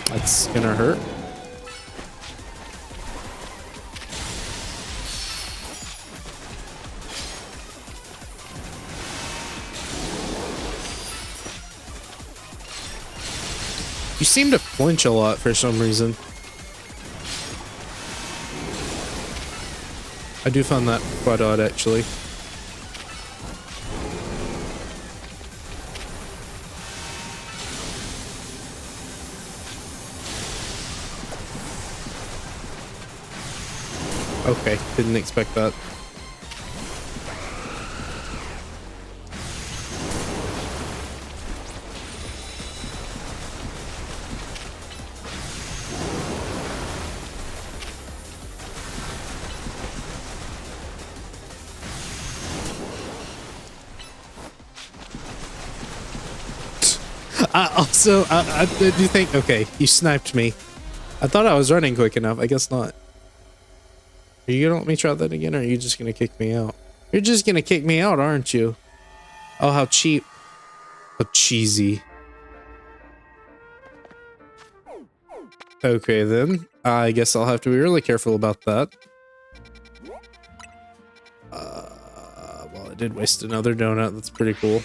That's gonna hurt. You seem to flinch a lot for some reason. I do find that quite odd, actually. Okay, didn't expect that. I do think, okay, you sniped me. I thought I was running quick enough. I guess not. Are you gonna let me try that again, or are you just gonna kick me out? You're just gonna kick me out, aren't you? Oh, how cheap. How cheesy. Okay, then. I guess I'll have to be really careful about that. Well, I did waste another donut. That's pretty cool.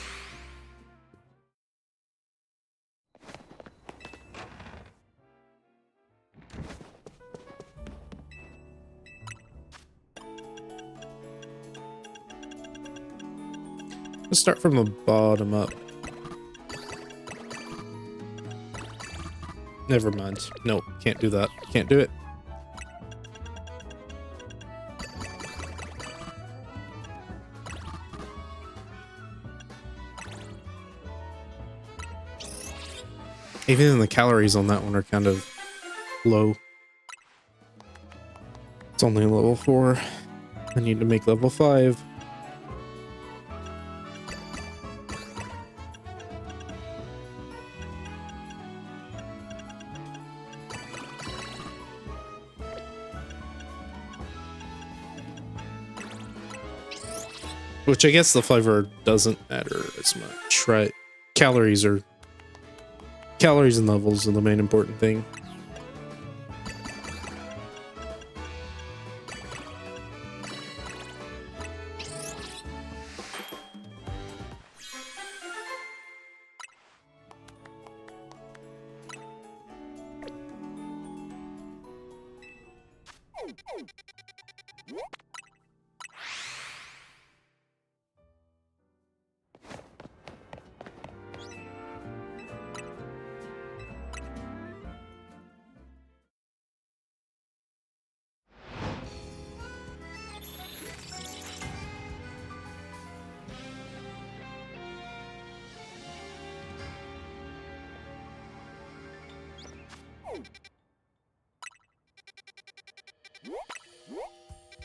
Let's start from the bottom up. Never mind. Nope, can't do that. Can't do it. Even the calories on that one are kind of low. It's only level 4. I need to make level 5. Which I guess the flavor doesn't matter as much, right? Calories and levels are the main important thing.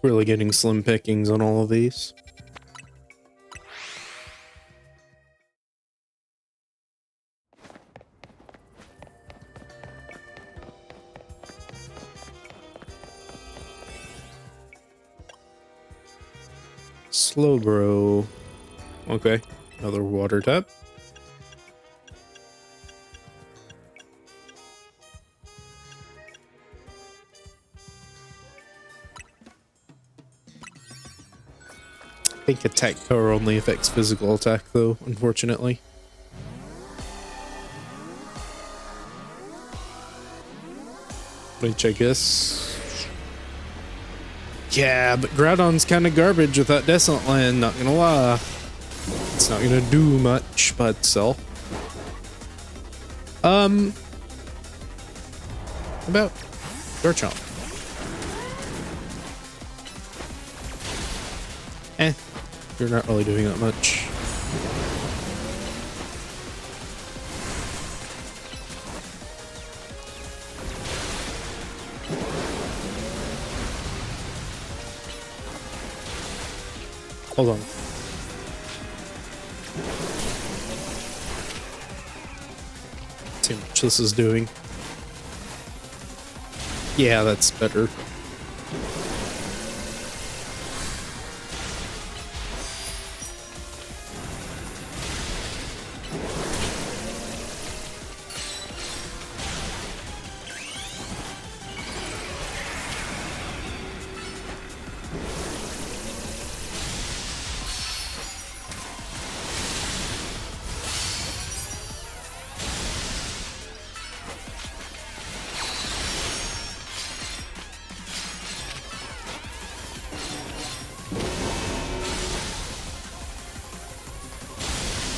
Really getting slim pickings on all of these. Slowbro. Okay, another water tap. I think attack power only affects physical attack though, unfortunately. Which I guess... Yeah, but Groudon's kind of garbage with that Descent Land, not gonna lie. It's not gonna do much by itself. How about Garchomp? You're not really doing that much. Hold on. See how much this is doing. Yeah, that's better.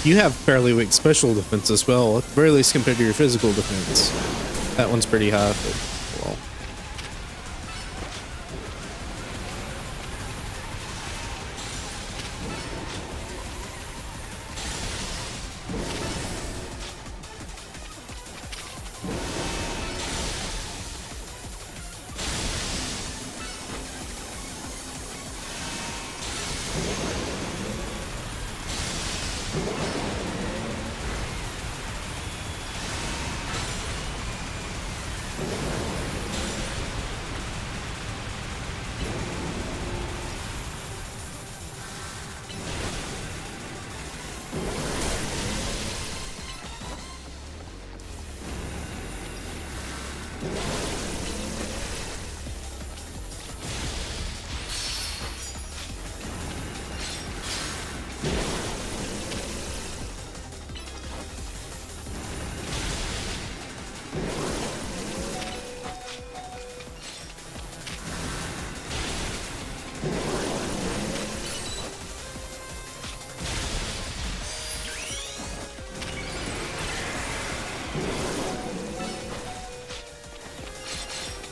You have fairly weak special defense as well, at the very least compared to your physical defense. That one's pretty high, but well.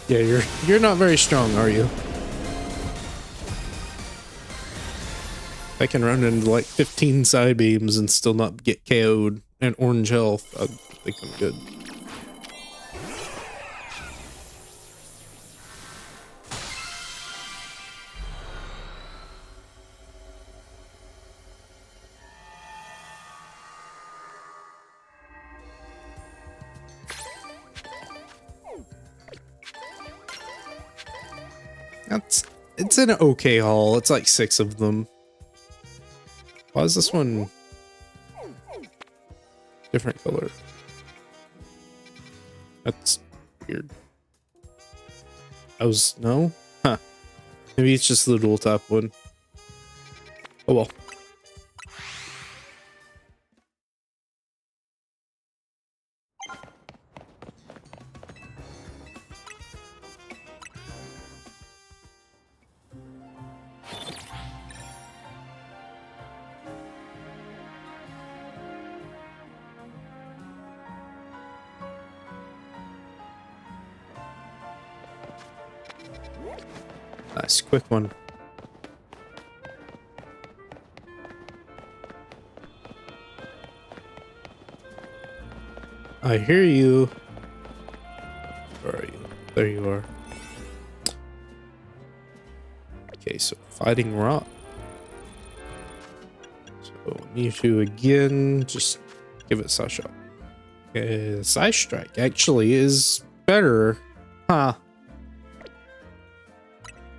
Yeah, you're not very strong, are you? I can run into like 15 side beams and still not get KO'd and orange health. I think I'm good. It's an okay haul. It's like 6 of them. Why is this one different color? That's weird. No? Huh. Maybe it's just the dual tap one. Oh well. Nice, quick one. I hear you. Where are you? There you are. Okay, so fighting rock. So Mewtwo again. Just give it Psy Shock. Okay, Psy Strike actually is better. Huh.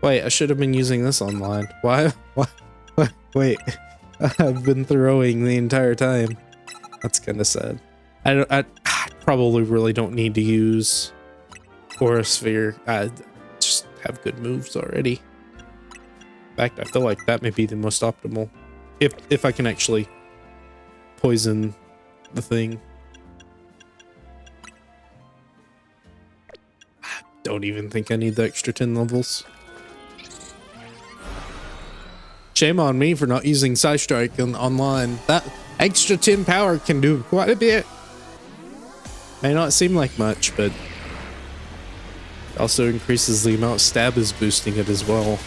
Wait, I should have been using this online. Why? Wait, I've been throwing the entire time. That's kind of sad. I probably really don't need to use Aura Sphere. I just have good moves already. In fact, I feel like that may be the most optimal. If I can actually poison the thing. I don't even think I need the extra 10 levels. Shame on me for not using Psy Strike online. That extra 10 power can do quite a bit. May not seem like much, but it also increases the amount Stab is boosting it as well.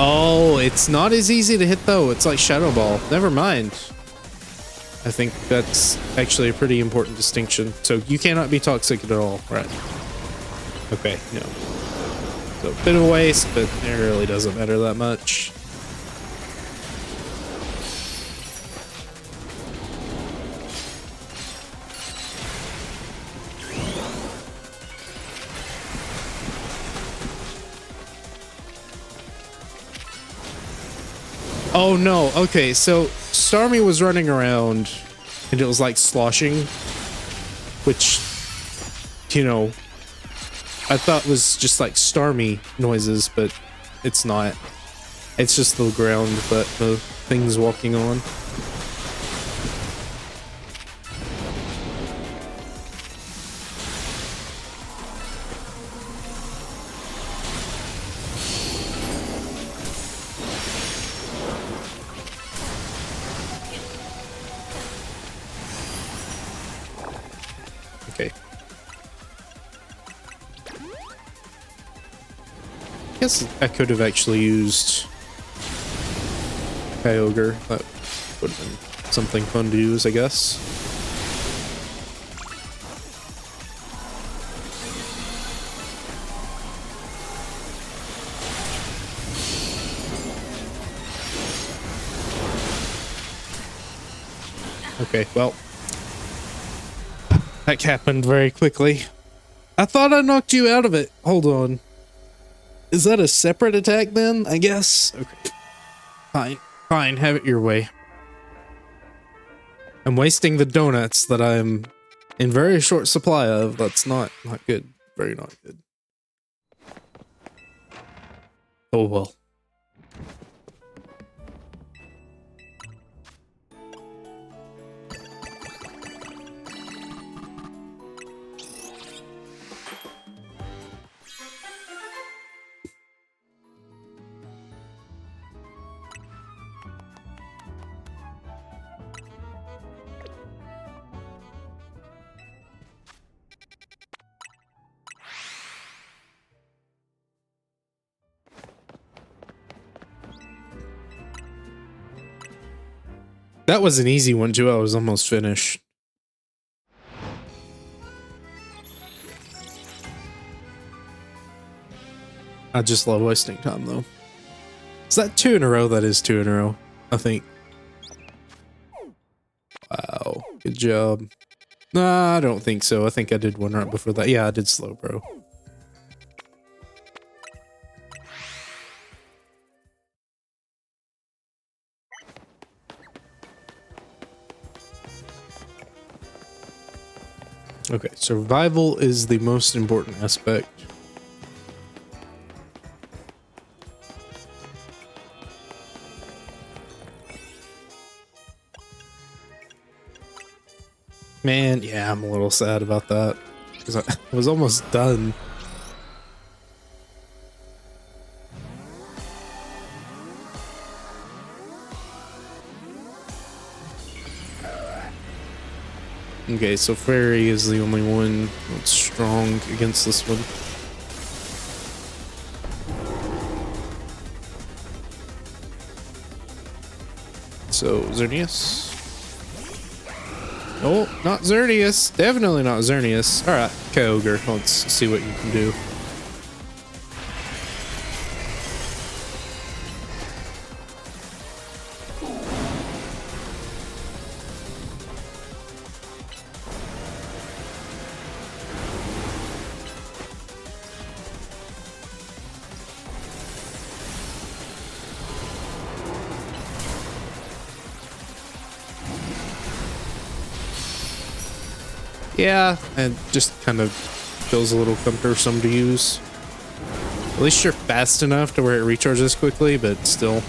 Oh, it's not as easy to hit though. It's like Shadow Ball. Never mind. I think that's actually a pretty important distinction. So you cannot be toxic at all, right? Okay, no. So a bit of a waste, but it really doesn't matter that much. Oh no, okay, so Starmie was running around and it was like sloshing, which, you know, I thought was just like Starmie noises, but it's not. It's just the ground that the thing's walking on. Okay. I guess I could have actually used Kyogre. That would have been something fun to use, I guess. Okay, well, that happened very quickly. I thought I knocked you out of it. Hold on. Is that a separate attack then, I guess? Okay. Fine. Fine, have it your way. I'm wasting the donuts that I'm in very short supply of. That's not good. Very not good. Oh well. That was an easy one too. I was almost finished. I just love wasting time though. Is that 2 in a row? That is 2 in a row. I think. Wow, good job. Nah, I don't think so. I think I did one right before that. Yeah, I did Slowbro. Okay, survival is the most important aspect. Man, yeah, I'm a little sad about that because I was almost done. Okay, so Fairy is the only one that's strong against this one. So, Xerneas. Oh, not Xerneas. Definitely not Xerneas. Alright, Kyogre. Let's see what you can do. Yeah, it just kind of feels a little cumbersome to use. At least you're fast enough to where it recharges quickly, but still.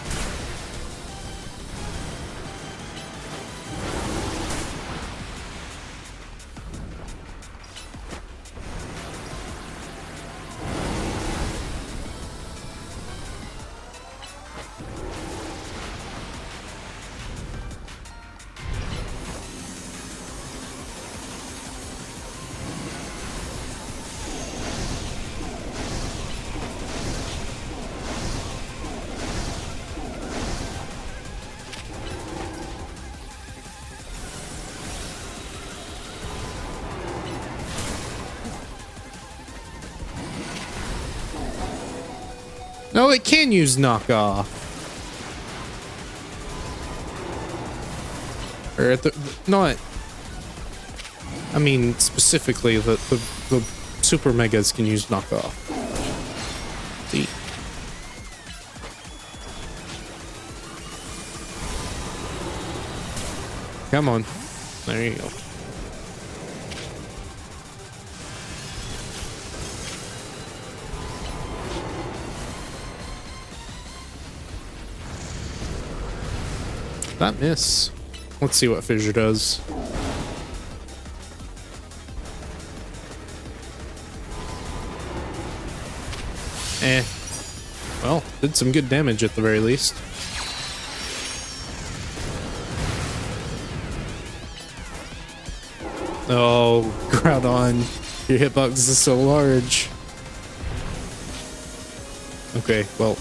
No, it can use knockoff. Or at the not. I mean, specifically the super megas can use knockoff. See. Come on. There you go. That miss. Let's see what Fissure does. Eh. Well, did some good damage at the very least. Oh, Groudon. Your hitbox is so large. Okay, well.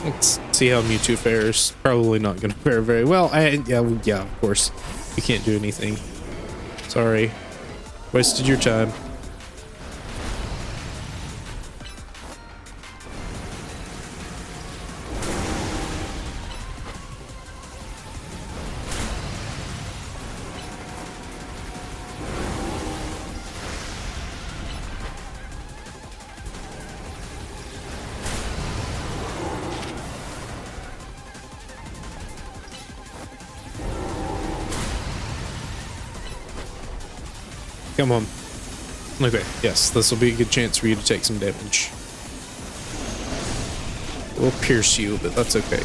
Let's see how Mewtwo fares. Probably not going to fare very well. Yeah, of course. You can't do anything. Sorry. Wasted your time. Come on. Okay, yes, this will be a good chance for you to take some damage. We'll pierce you, but that's okay.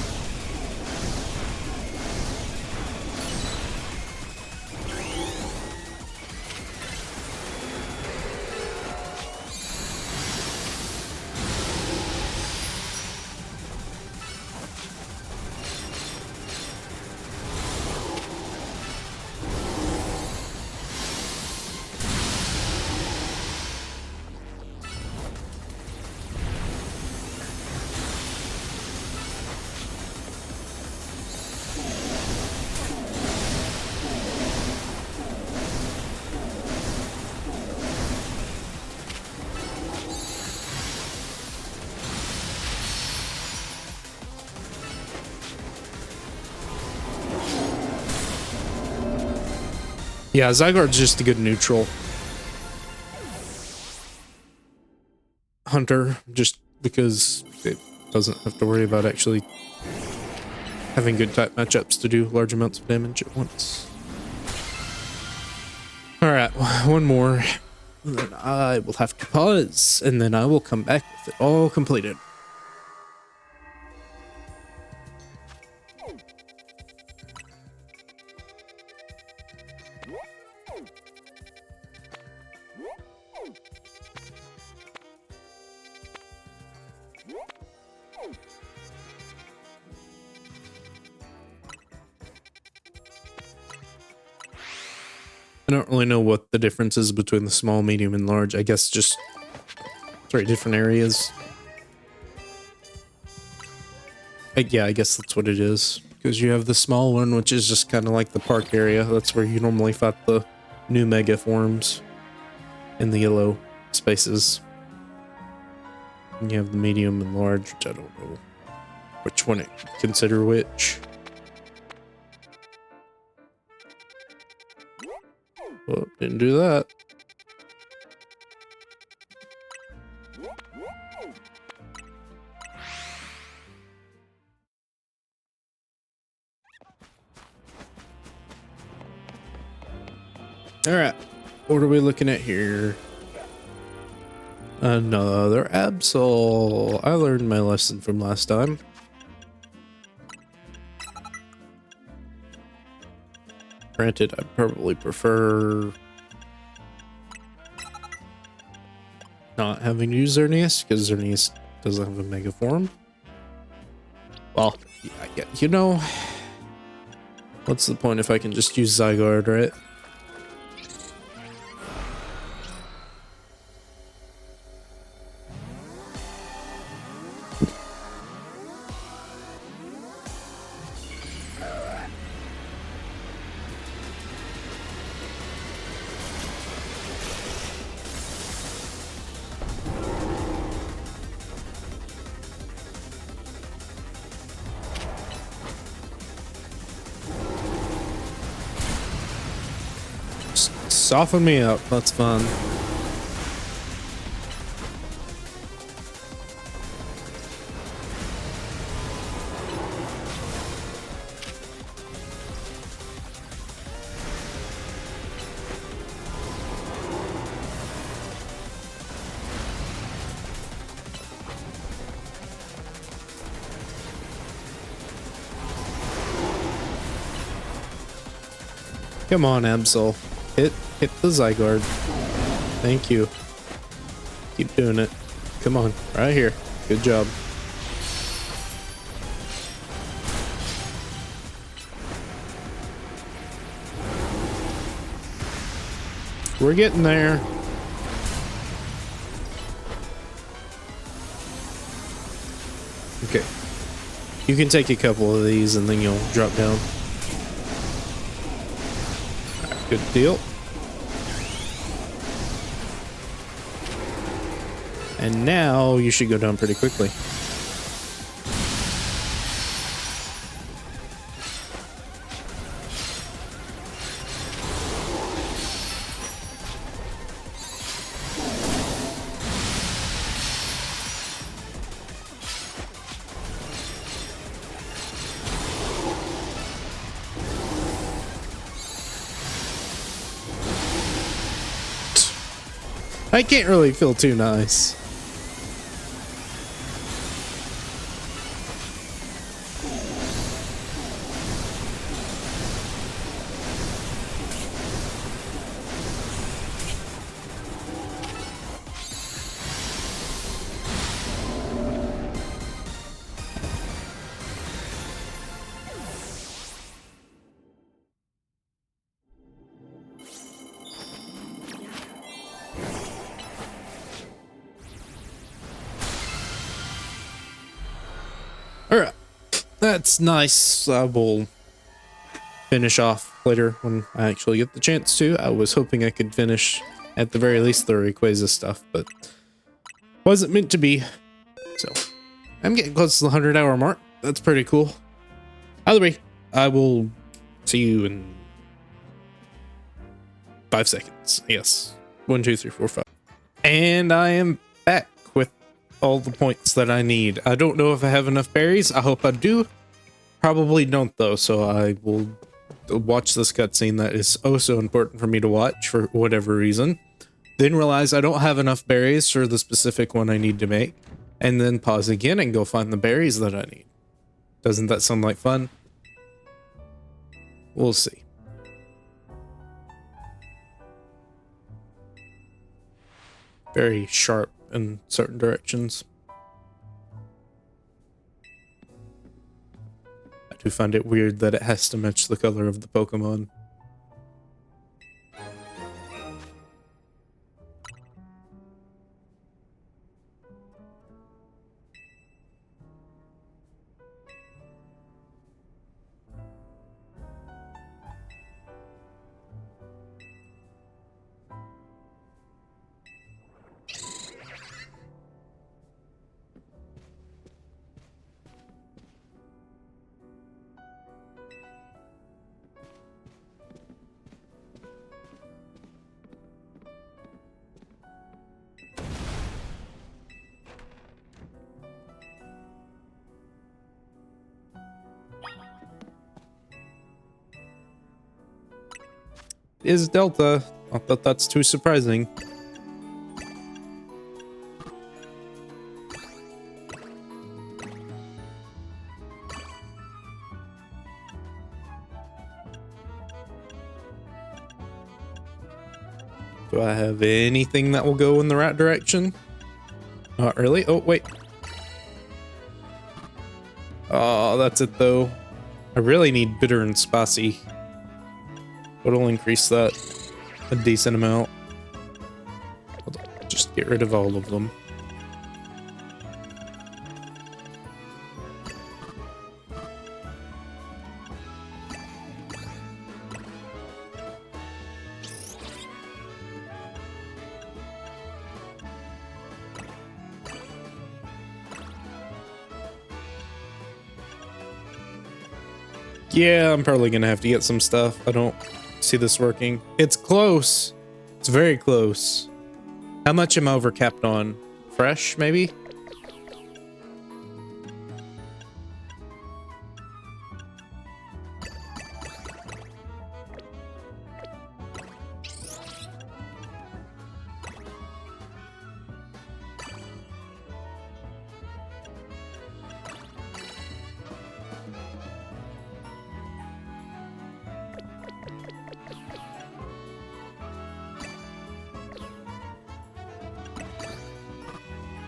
Yeah, Zygarde's just a good neutral hunter, just because it doesn't have to worry about actually having good type matchups to do large amounts of damage at once. Alright, one more. And then I will have to pause, and then I will come back with it all completed. I don't really know what the difference is between the small, medium, and large. I guess just 3 different areas. Yeah, I guess that's what it is. Because you have the small one, which is just kind of like the park area. That's where you normally fight the new mega forms in the yellow spaces. And you have the medium and large, which I don't know which one it consider which. Oh, didn't do that. Alright, what are we looking at here? Another Absol. I learned my lesson from last time. Granted, I'd probably prefer not having to use Xerneas, because Xerneas doesn't have a mega form. Well, yeah, you know, what's the point if I can just use Zygarde, right? Soften me up, that's fun. Come on, Absol. Hit the Zygarde. Thank you. Keep doing it. Come on, right here. Good job. We're getting there. Okay. You can take a couple of these and then you'll drop down. Good deal. And now you should go down pretty quickly. I can't really feel too nice. Alright, that's nice. I will finish off later when I actually get the chance to. I was hoping I could finish at the very least the Rayquaza stuff, but wasn't meant to be. So I'm getting close to the 100-hour mark. That's pretty cool. Either way, I will see you in 5 seconds. Yes. 1, 2, 3, 4, 5. And I am back with all the points that I need. I don't know if I have enough berries. I hope I do. Probably don't though, so I will watch this cutscene that is oh so important for me to watch for whatever reason. Then realize I don't have enough berries for the specific one I need to make. And then pause again and go find the berries that I need. Doesn't that sound like fun? We'll see. Very sharp in certain directions. I do find it weird that it has to match the color of the Pokemon. Is Delta. Not that that's too surprising. Do I have anything that will go in the right direction? Not really. Oh, wait. Oh, that's it though. I really need bitter and spicy. What'll increase that a decent amount? Hold on, just get rid of all of them. Yeah, I'm probably gonna have to get some stuff. I don't see this working. It's close. It's very close. How much am I overcapped on? Fresh, maybe?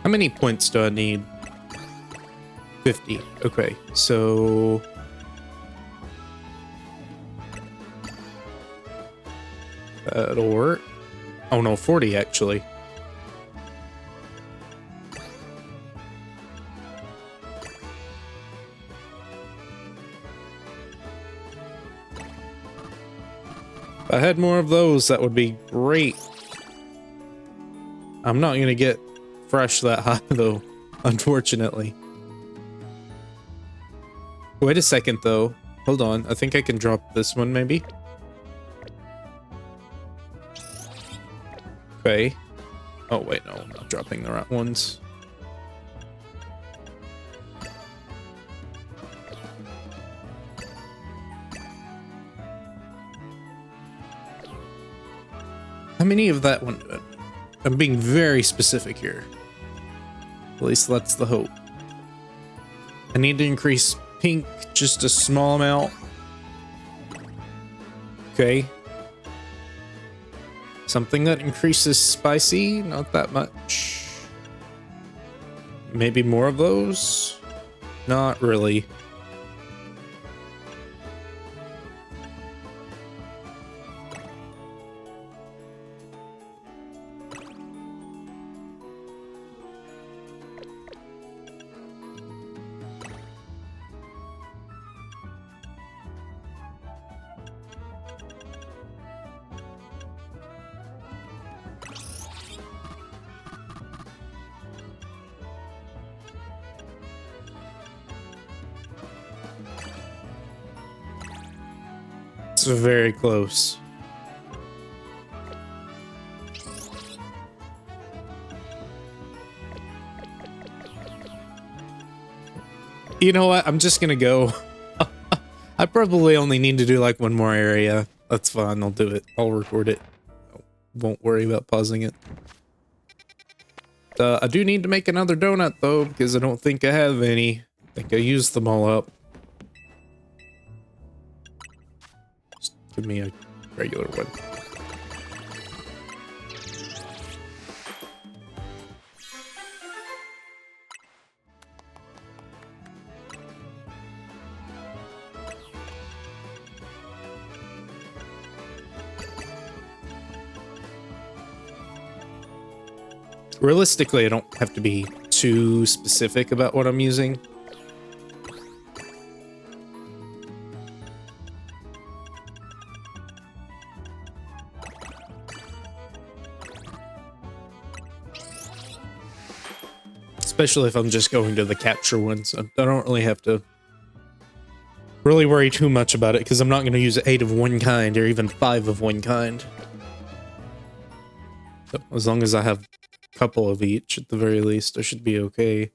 How many points do I need? 50. Okay, so... that'll work. Oh no, 40 actually. If I had more of those, that would be great. I'm not gonna get fresh that high though, unfortunately. Wait a second though. Hold on. I think I can drop this one maybe. Okay. Oh wait, no, I'm not dropping the right ones. How many of that one? I'm being very specific here. At least that's the hope. I need to increase pink just a small amount. Okay. Something that increases spicy, not that much. Maybe more of those? Not really. It's very close. You know what? I'm just gonna go. I probably only need to do like one more area. That's fine. I'll do it. I'll record it. Won't worry about pausing it. I do need to make another donut though, because I don't think I have any. I think I used them all up. Just give me a regular one. Realistically, I don't have to be too specific about what I'm using. Especially if I'm just going to the capture ones. I don't really have to really worry too much about it because I'm not going to use 8 of one kind or even 5 of one kind. So as long as I have couple of each at the very least, I should be okay.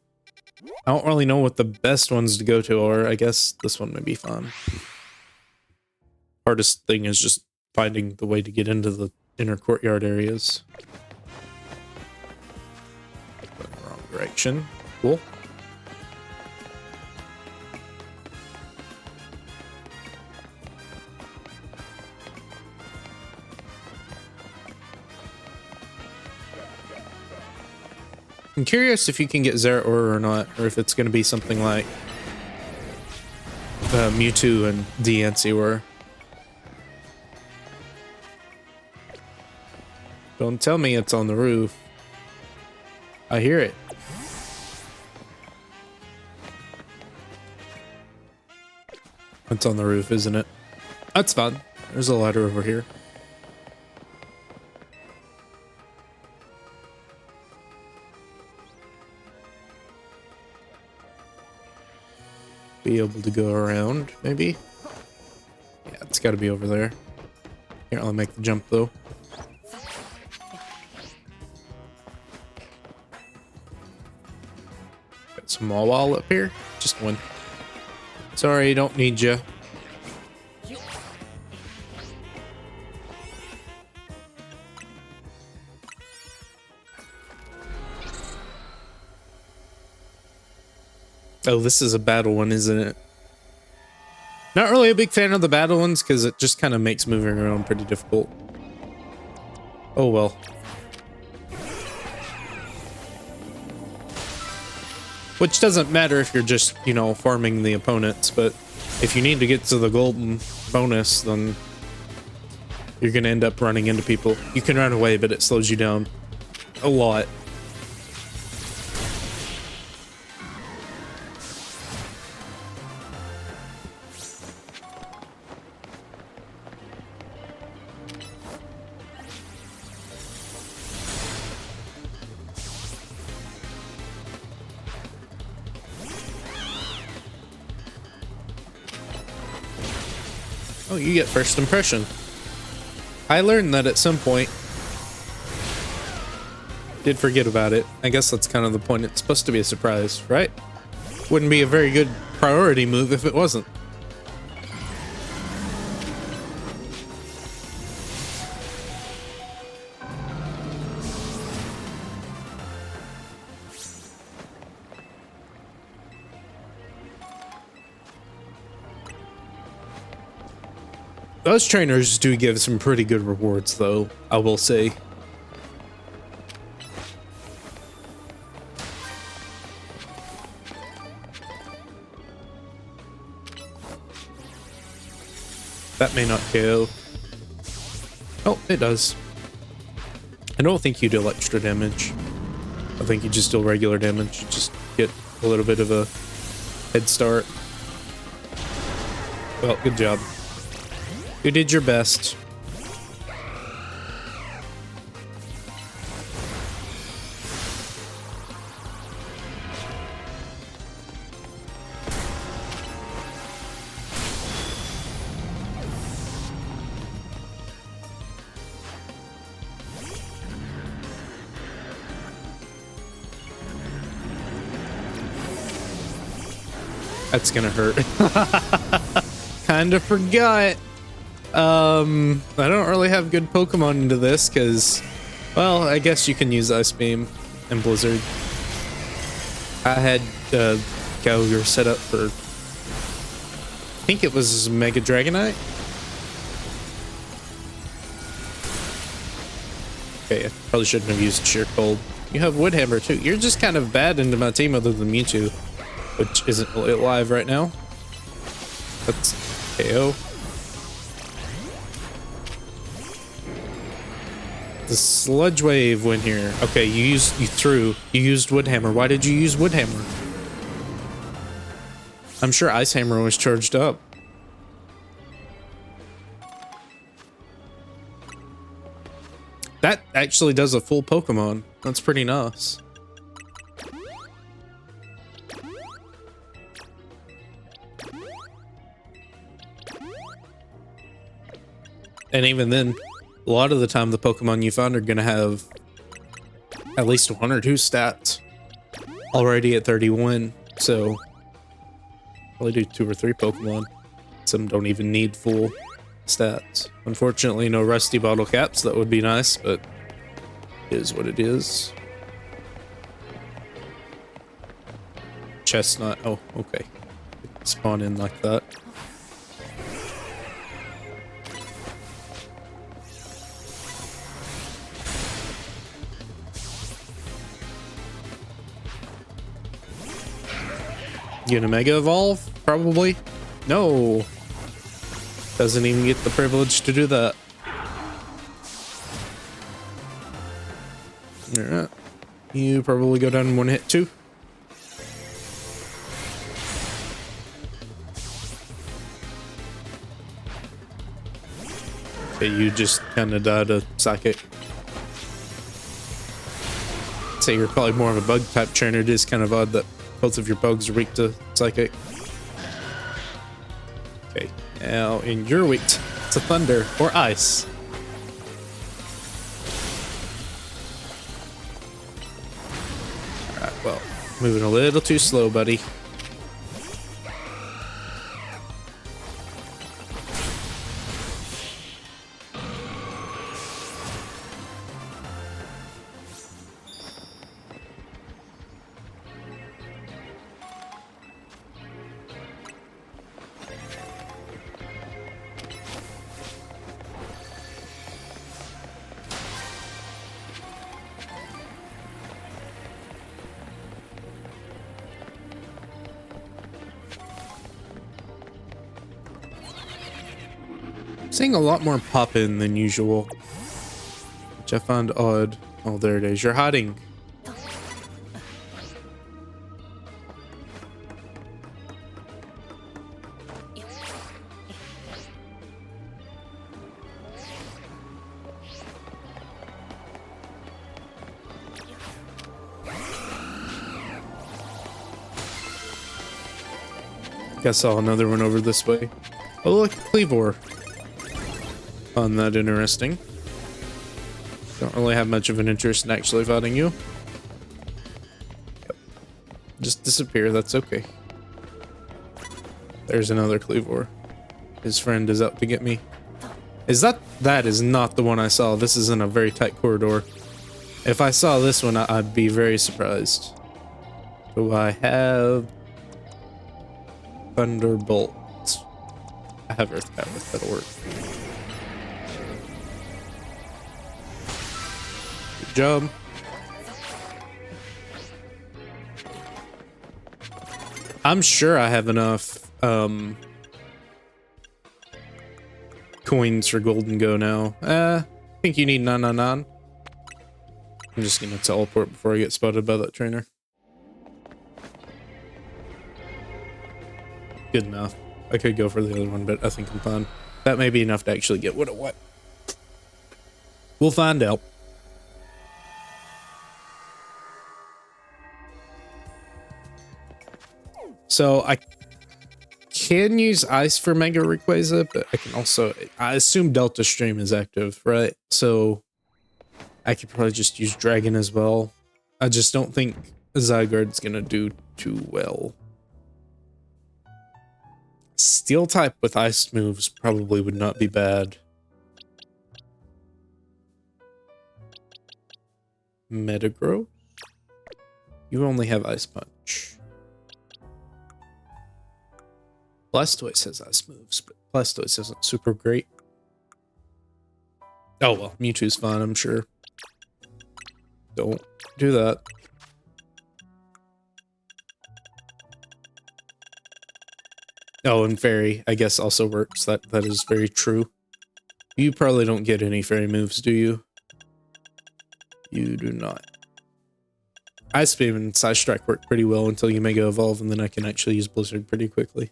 I don't really know what the best ones to go to are. I guess this one may be fun. Hardest thing is just finding the way to get into the inner courtyard areas. Wrong direction. Cool. I'm curious if you can get Zeraora or not, or if it's going to be something like Mewtwo and Diancie were. Don't tell me it's on the roof. I hear it. It's on the roof, isn't it? That's fun. There's a ladder over here. Be able to go around, maybe? Yeah, it's got to be over there. Here, I'll make the jump, though. Got some Mawile up here. Just one. Sorry, don't need you. Oh, this is a battle one, isn't it? Not really a big fan of the battle ones because it just kind of makes moving around pretty difficult. Oh well. Which doesn't matter if you're just, you know, farming the opponents, but if you need to get to the golden bonus, then you're going to end up running into people. You can run away, but it slows you down a lot. Oh, you get first impression. I learned that at some point. Did forget about it. I guess that's kind of the point. It's supposed to be a surprise, right? Wouldn't be a very good priority move if it wasn't. Those trainers do give some pretty good rewards, though, I will say. That may not go. Oh, it does. I don't think you deal extra damage. I think you just deal regular damage. You just get a little bit of a head start. Well, good job. You did your best. That's gonna hurt. Kinda forgot. I don't really have good Pokemon into this because, well, I guess you can use Ice Beam and Blizzard. I had Gallagher set up for, I think it was Mega Dragonite. Okay, I probably shouldn't have used Sheer Cold. You have Woodhammer too. You're just kind of bad into my team other than Mewtwo, which isn't really alive right now. That's KO. The Sludge Wave went here. Okay, you used Woodhammer. Why did you use Woodhammer? I'm sure Ice Hammer was charged up. That actually does a full Pokemon. That's pretty nice. And even then, a lot of the time the Pokemon you find are going to have at least 1 or 2 stats already at 31. So probably do 2 or 3 Pokemon. Some don't even need full stats. Unfortunately, no rusty bottle caps. That would be nice, but it is what it is. Chestnut. Oh, okay. Spawn in like that. Get a Mega Evolve? Probably. No. Doesn't even get the privilege to do that. Alright. You probably go down in 1 hit too. Okay, you just kind of died a Psychic. I'd say you're probably more of a bug type trainer. It is kind of odd that both of your bugs are weak to Psychic. Okay, now and you're weak to Thunder or Ice. Alright, well, moving a little too slow, buddy. Seeing a lot more pop in than usual, which I find odd. Oh, there it is. You're hiding. I saw another one over this way. Oh, look, Cleavor. Found that interesting. Don't really have much of an interest in actually fighting you. Yep. Just disappear, that's okay. There's another Cleavor. His friend is out to get me. That is not the one I saw. This is in a very tight corridor. If I saw this one, I'd be very surprised. Do I have Thunderbolt? I have Earth Power, that'll work. Good job. I'm sure I have enough coins for Golden Go now. I think you need 999. I'm just gonna teleport before I get spotted by that trainer. Good enough. I could go for the other one, but I think I'm fine. That may be enough to actually get what I want. We'll find out. So I can use Ice for Mega Rayquaza, but I can also, I assume Delta Stream is active, right? So I could probably just use Dragon as well. I just don't think Zygarde's gonna do too well. Steel type with ice moves probably would not be bad. Metagross? You only have Ice Punch. Blastoise has ice moves, but Blastoise isn't super great. Oh well, Mewtwo's fine, I'm sure. Don't do that. Oh, and Fairy, I guess, also works. That is very true. You probably don't get any Fairy moves, do you? You do not. Ice Beam and Side Strike work pretty well until you Mega Evolve, and then I can actually use Blizzard pretty quickly.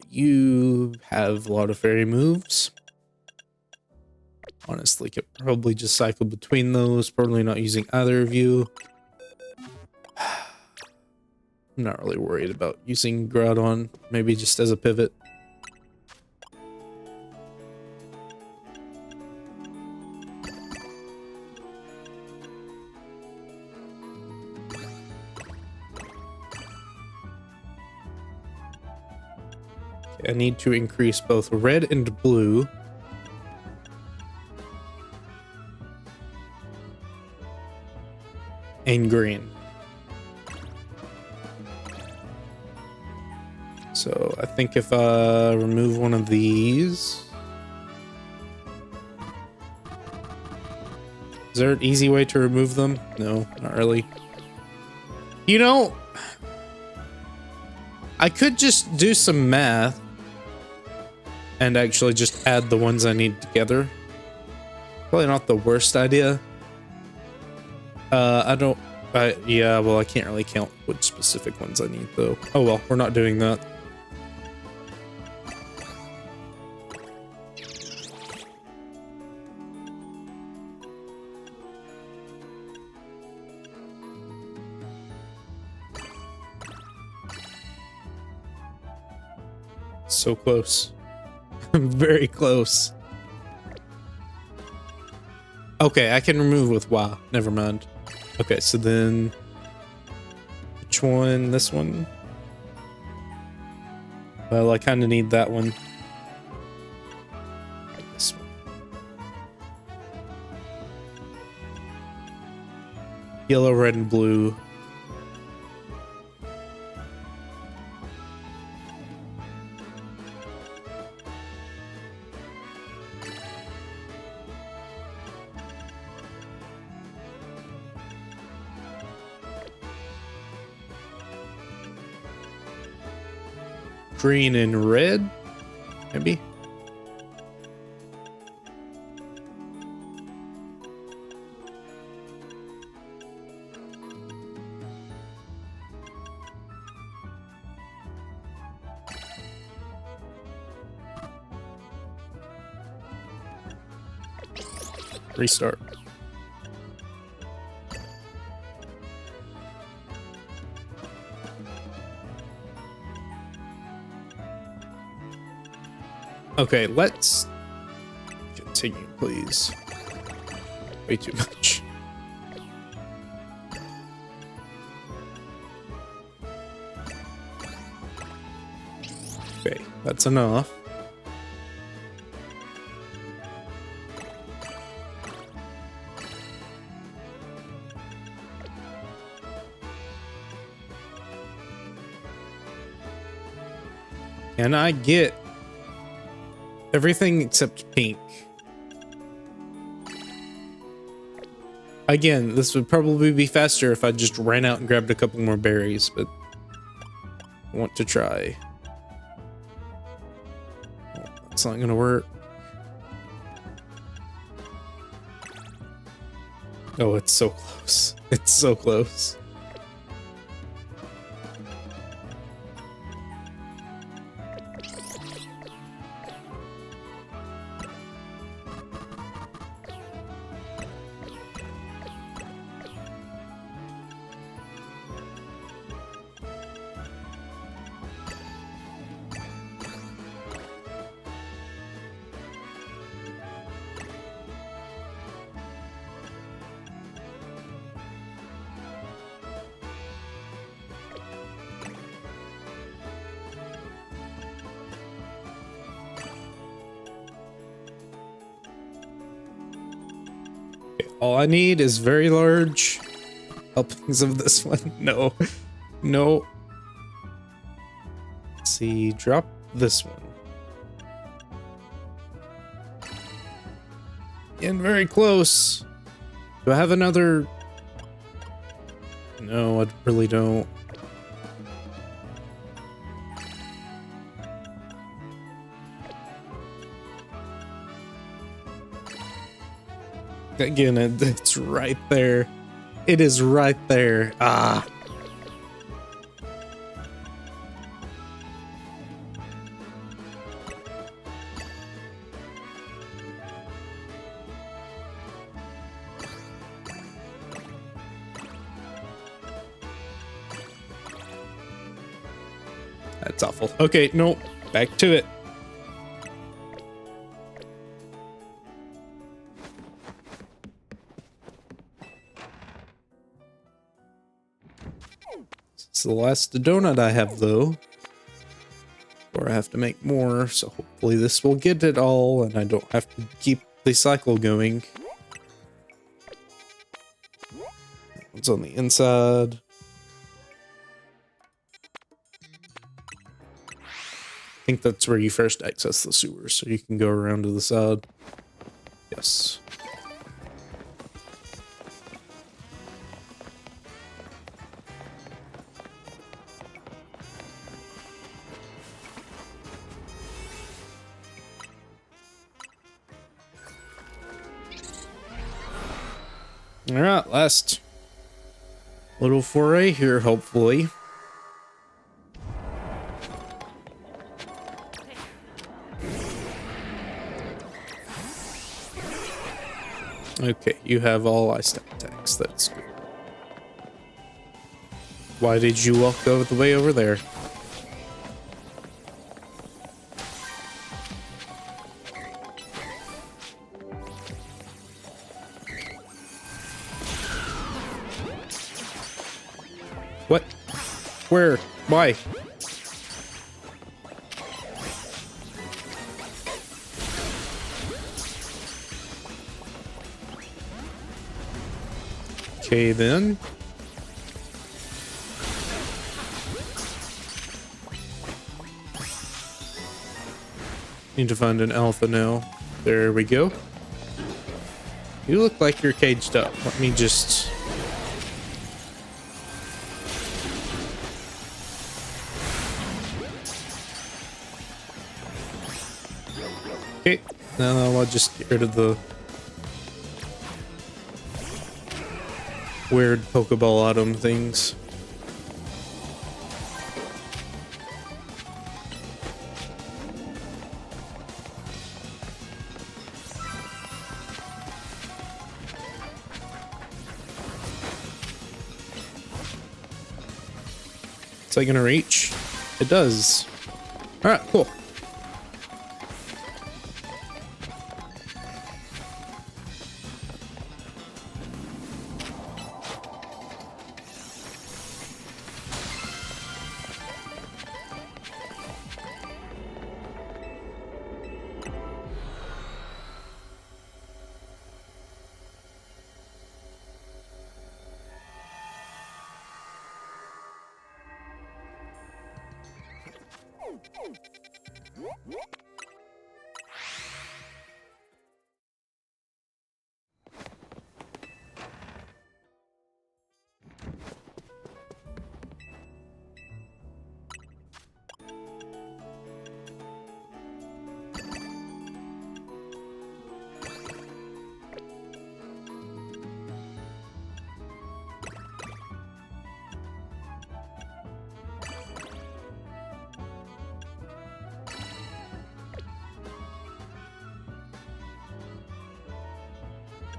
You have a lot of Fairy moves. Honestly, could probably just cycle between those. Probably not using either of you. I'm not really worried about using Groudon. Maybe just as a pivot. I need to increase both red and blue. And green. So I think if I remove one of these... Is there an easy way to remove them? No, not really. You know, I could just do some math and actually just add the ones I need together. Probably not the worst idea. Yeah, well, I can't really count which specific ones I need, though. Oh well, we're not doing that. So close. Very close. Okay, I can remove with Y. Never mind. Okay, so then... Which one? This one? Well, I kind of need that one. This one. Yellow, red, and blue. Green and red, maybe. Restart. Okay, let's continue, please. Way too much. Okay, that's enough. Can I get everything except pink? Again, this would probably be faster if I just ran out and grabbed a couple more berries, but I want to try. Oh, that's not gonna work. Oh, it's so close. It's so close. All I need is very large helpings of this one. No, no. Let's see, drop this one. Getting very close. Do I have another? No, I really don't. Again, it's right there. It is right there. Ah. That's awful. Okay, no, back to it. It's the last donut I have, though. Or I have to make more, so hopefully this will get it all, and I don't have to keep the cycle going. What's on the inside? I think that's where you first access the sewers, so you can go around to the side. Yes. All right, last little foray here, hopefully. Okay, you have all ice attacks. That's good. Why did you walk over the way over there? What? Where? Why? Okay, then. Need to find an alpha now. There we go. You look like you're caged up. Let me just... Okay, now I'll just get rid of the weird Pokeball item things. Is that gonna reach? It does. Alright, cool.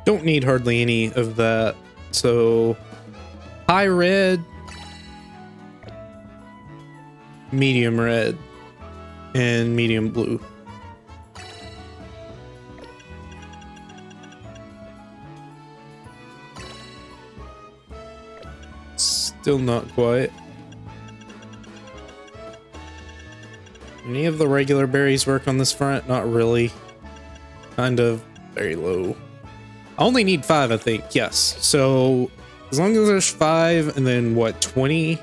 Don't need hardly any of that. So high red, medium red, and medium blue. Still not quite. Any of the regular berries work on this front? Not really. Kind of very low. I only need 5, I think. Yes. So as long as there's 5 and then what, 20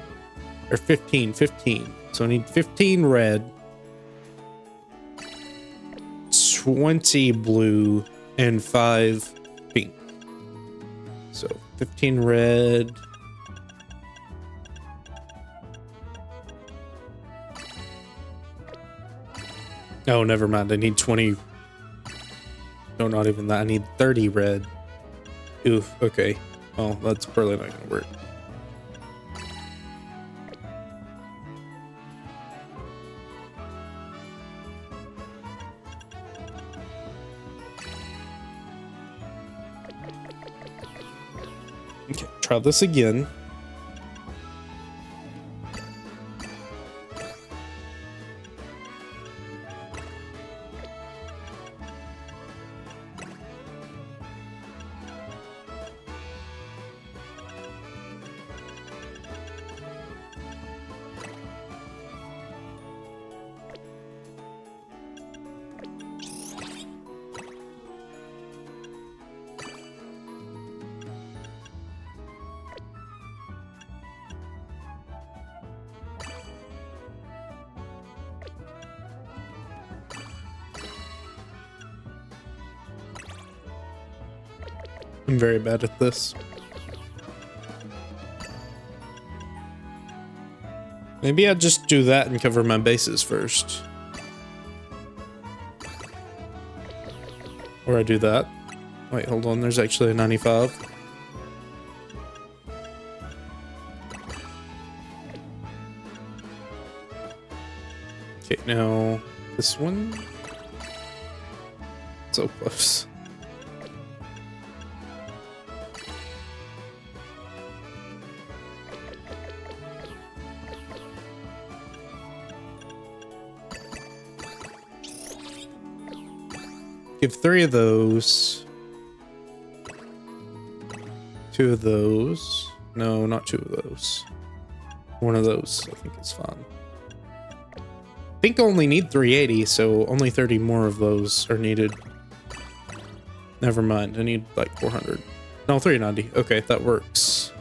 or 15? 15. So I need 15 red, 20 blue, and 5 pink. So 15 red. Oh, never mind. I need 20. No, not even that. I need 30 red. Oof. Okay. Well, that's probably not gonna work. Okay, try this again. I'm very bad at this. Maybe I'll just do that and cover my bases first. Or I do that. Wait, hold on. There's actually a 95. Okay, now this one. So close. Give 3 of those. 2 of those. No, not 2 of those. 1 of those. I think it's fine. I think I only need 380, so only 30 more of those are needed. Never mind. I need like 400. No, 390. Okay, that works.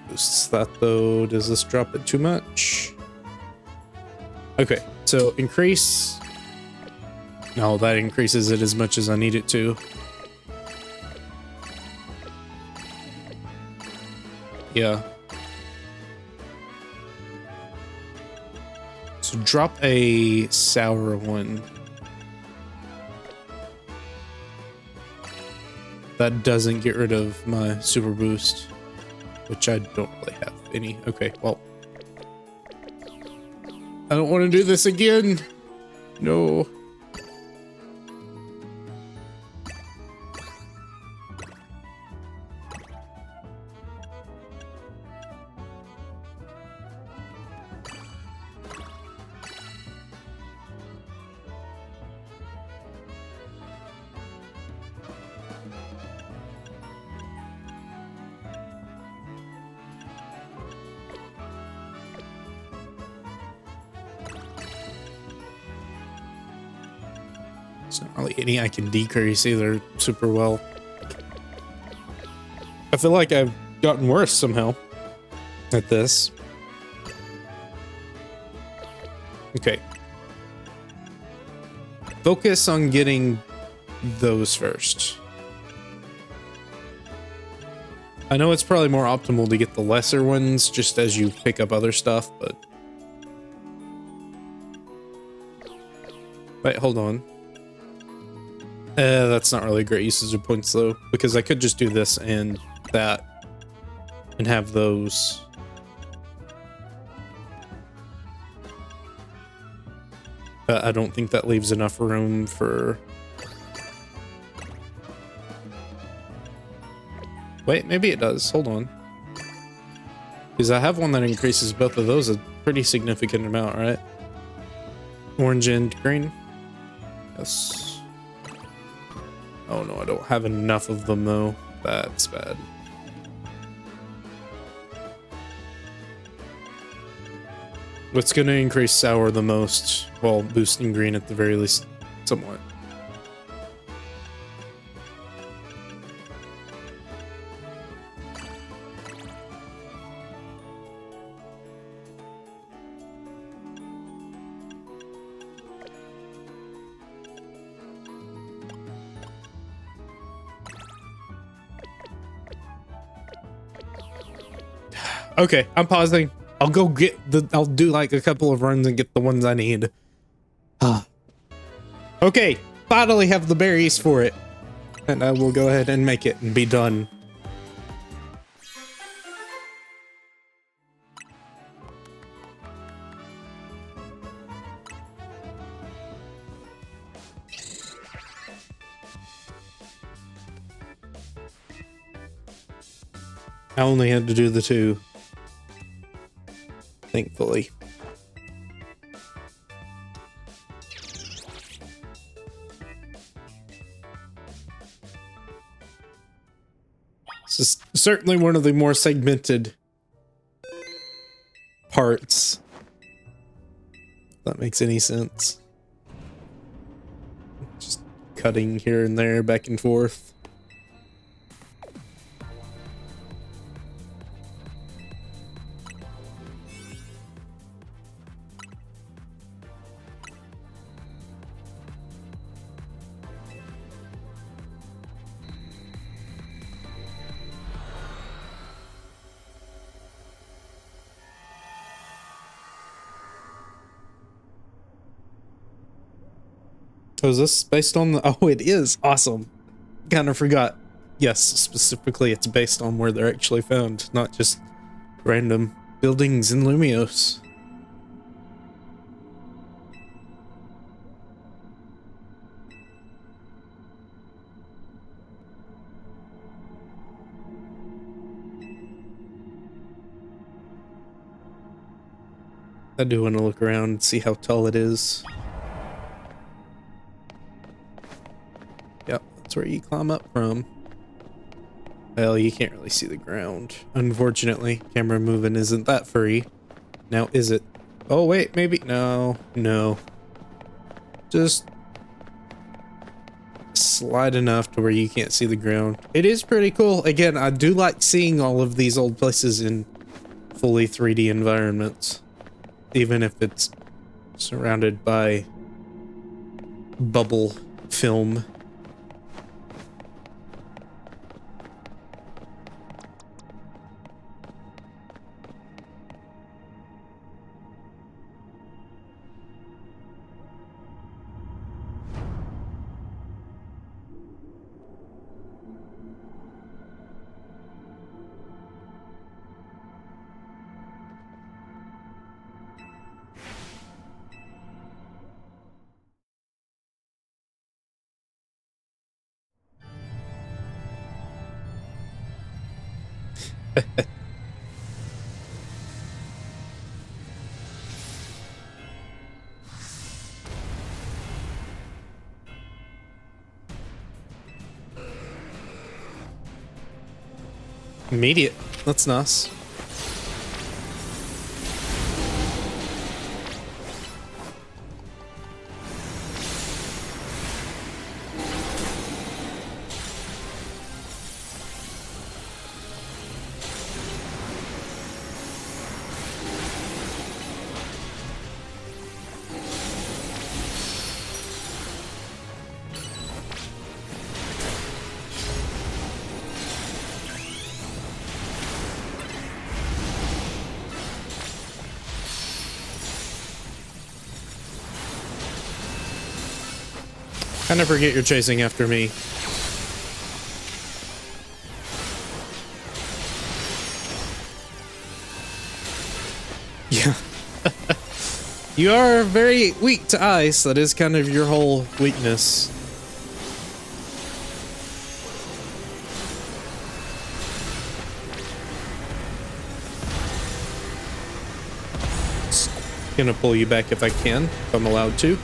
Boosts that though. Does this drop it too much? Okay, so increase. No, that increases it as much as I need it to. Yeah. So drop a sour one. That doesn't get rid of my super boost, which I don't really have any. Okay, well. I don't want to do this again. No. It's not really any I can decrease either super well. I feel like I've gotten worse somehow at this. Okay. Focus on getting those first. I know it's probably more optimal to get the lesser ones just as you pick up other stuff, but... Wait, hold on. That's not really great usage of points though, because I could just do this and that and have those. But I don't think that leaves enough room for... Wait, maybe it does. Hold on. Because I have one that increases both of those a pretty significant amount, right? Orange and green. Yes. Oh no, I don't have enough of them though. That's bad. What's going to increase sour the most? Well, boosting green at the very least. somewhat. Okay, I'm pausing. I'll go get I'll do like a couple of runs and get the ones I need. Okay, finally have the berries for it. And I will go ahead and make it and be done. I only had to do the 2. Thankfully. This is certainly one of the more segmented parts. If that makes any sense. Just cutting here and there, back and forth. So is this based on the... Oh, it is. Awesome. Kind of forgot. Yes, specifically it's based on where they're actually found, not just random buildings in Lumios. I do want to look around and see how tall it is. Yep, that's where you climb up from. Well, you can't really see the ground. Unfortunately, camera moving isn't that free. Now, is it? Oh, wait, maybe. No, no. Just slide enough to where you can't see the ground. It is pretty cool. Again, I do like seeing all of these old places in fully 3D environments. Even if it's surrounded by bubble film. Immediate. That's nice. I never forget you're chasing after me. Yeah. You are very weak to ice. That is kind of your whole weakness. Just gonna pull you back if I can, if I'm allowed to.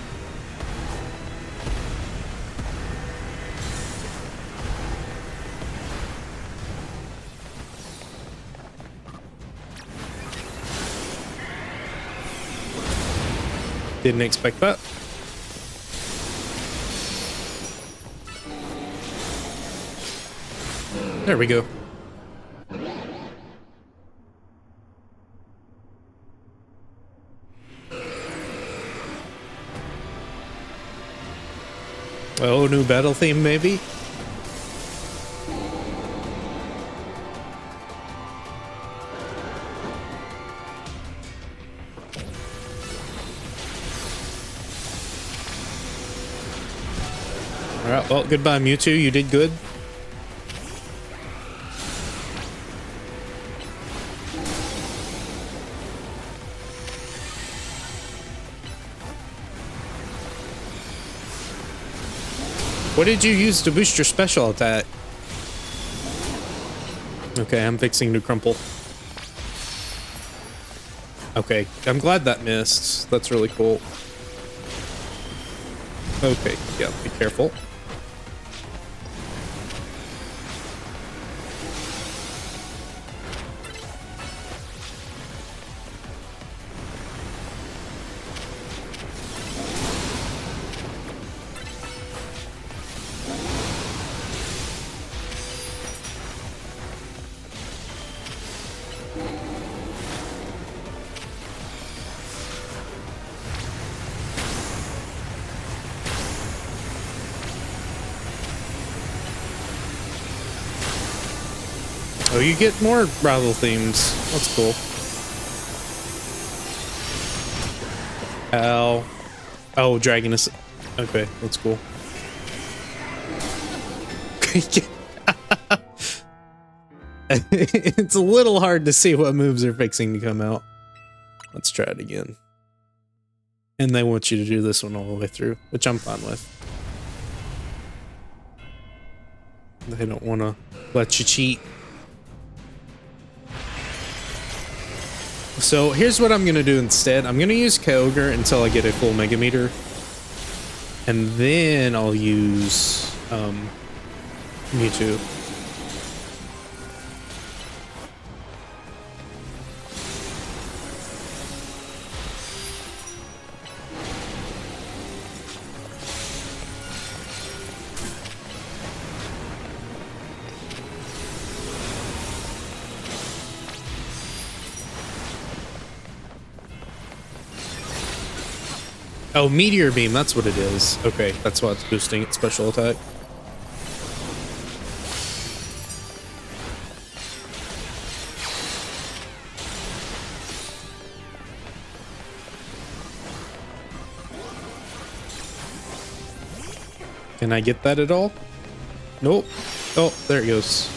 Didn't expect that. There we go. Oh, new battle theme, maybe? Alright, well, goodbye, Mewtwo. You did good. What did you use to boost your special attack? Okay, I'm fixing to crumple. Okay, I'm glad that missed. That's really cool. Okay, yeah, be careful. Oh, you get more rival themes. That's cool. Ow. Oh, dragon is... Okay, that's cool. It's a little hard to see what moves are fixing to come out. Let's try it again. And they want you to do this one all the way through, which I'm fine with. They don't want to let you cheat. So here's what I'm going to do instead. I'm going to use Kyogre until I get a full Mega Meter. And then I'll use Mewtwo. Oh, Meteor Beam, that's what it is. Okay, that's why it's boosting its special attack. Can I get that at all? Nope. Oh, there it goes.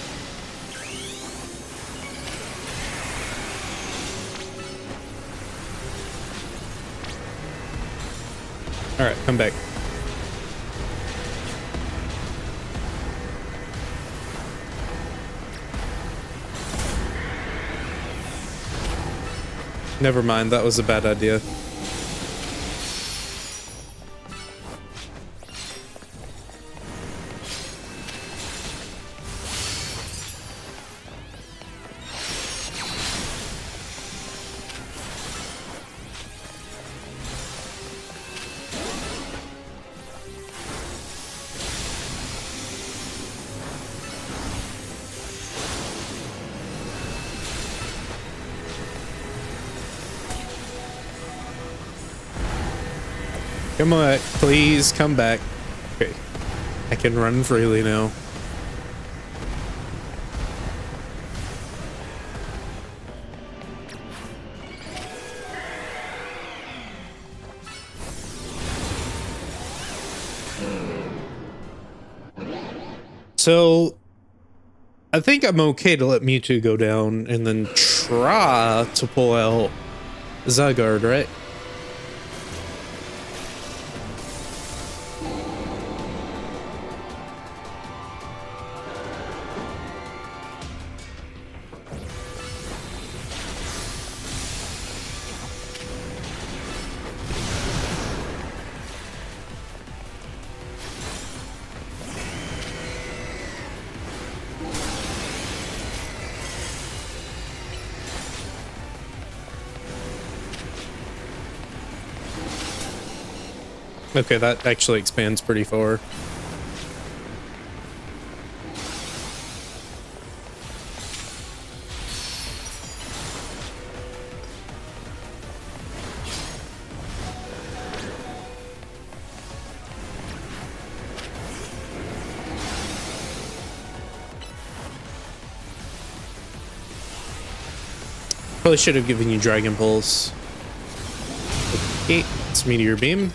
Alright, come back. Never mind, that was a bad idea. Come on, please come back. Okay, I can run freely now. So, I think I'm okay to let Mewtwo go down and then try to pull out Zygarde, right? Okay, that actually expands pretty far. Probably should have given you Dragon Pulse. Okay, it's Meteor Beam.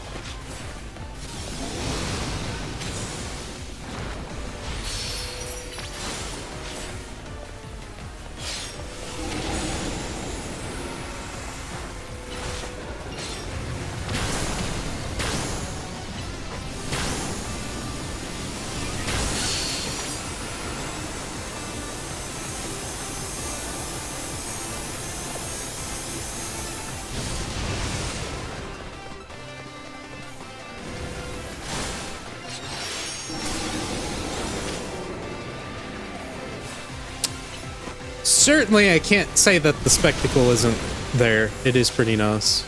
Certainly, I can't say that the spectacle isn't there. It is pretty nice.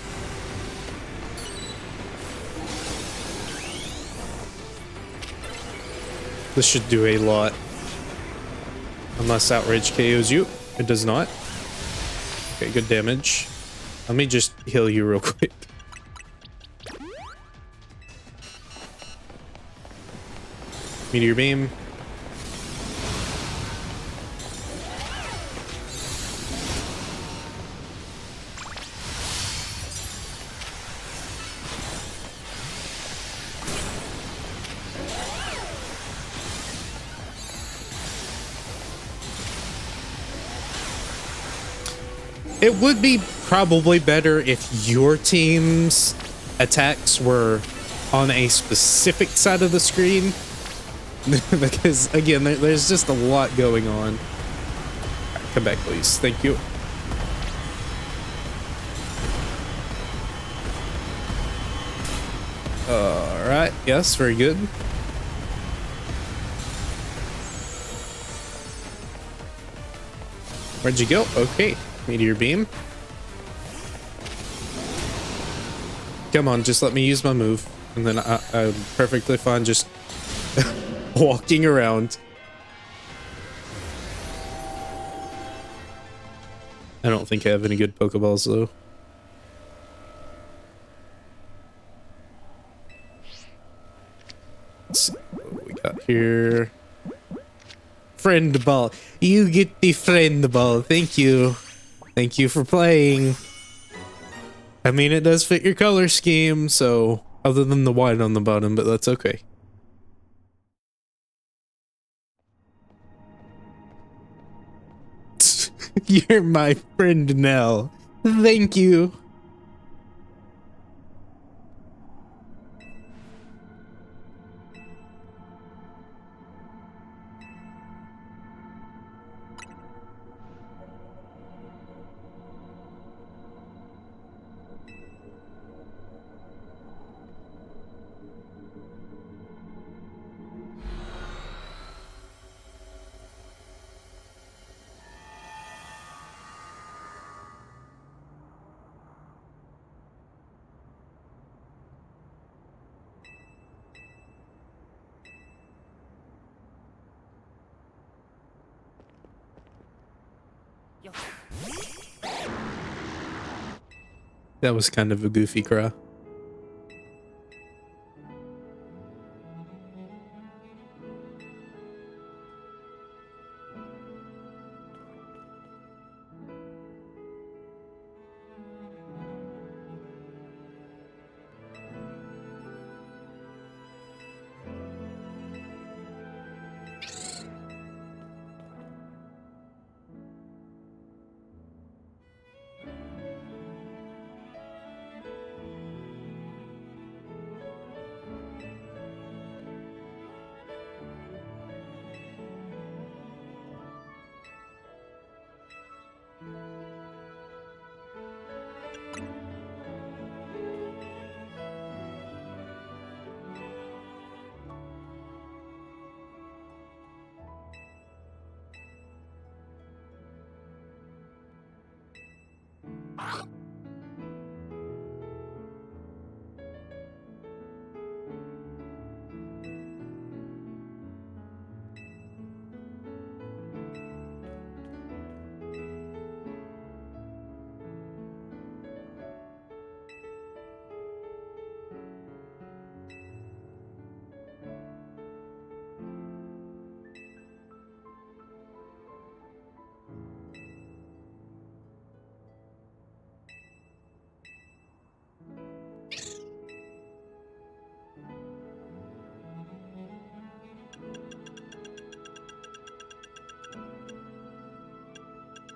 This should do a lot. Unless Outrage KOs you. It does not. Okay, good damage. Let me just heal you real quick. Meteor Beam. It would be probably better if your team's attacks were on a specific side of the screen. Because, again, there's just a lot going on. Right, come back, please. Thank you. Alright, yes, very good. Where'd you go? Okay. Meteor Beam. Come on, just let me use my move. And then I'm perfectly fine just walking around. I don't think I have any good Pokeballs, though. Let's see what we got here. Friend ball. You get the friend ball. Thank you. Thank you for playing. I mean, it does fit your color scheme, so other than the white on the bottom, but that's okay. You're my friend now. Thank you. That was kind of a goofy cry.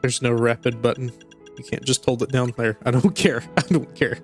There's no rapid button. You can't just hold it down there. I don't care. I don't care.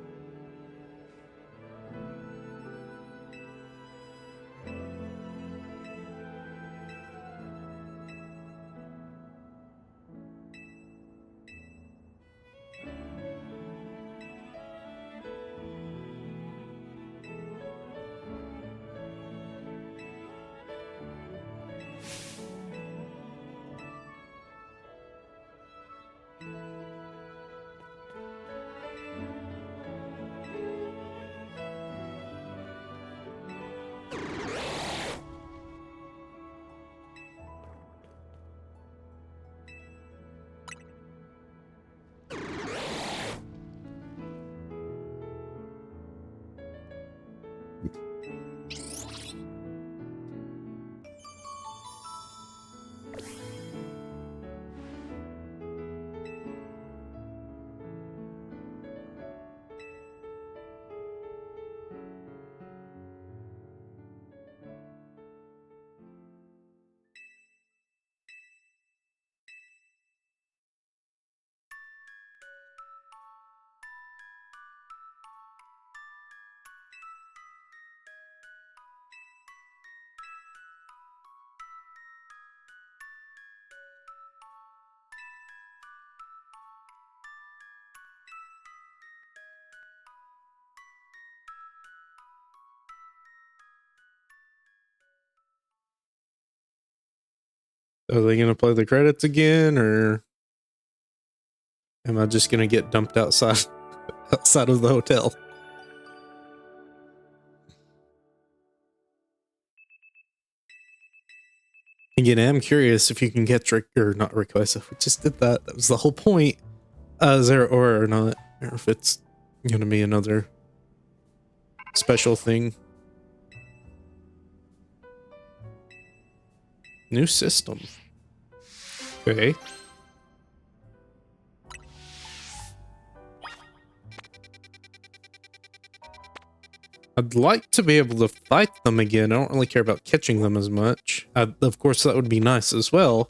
Are they going to play the credits again, or am I just going to get dumped outside outside of the hotel? Again, I'm curious if you can get or not Rayquaza. We just did that. That was the whole point. Is there or not? Or if it's going to be another special thing. New system. Okay. I'd like to be able to fight them again. I don't really care about catching them as much. Of course, that would be nice as well.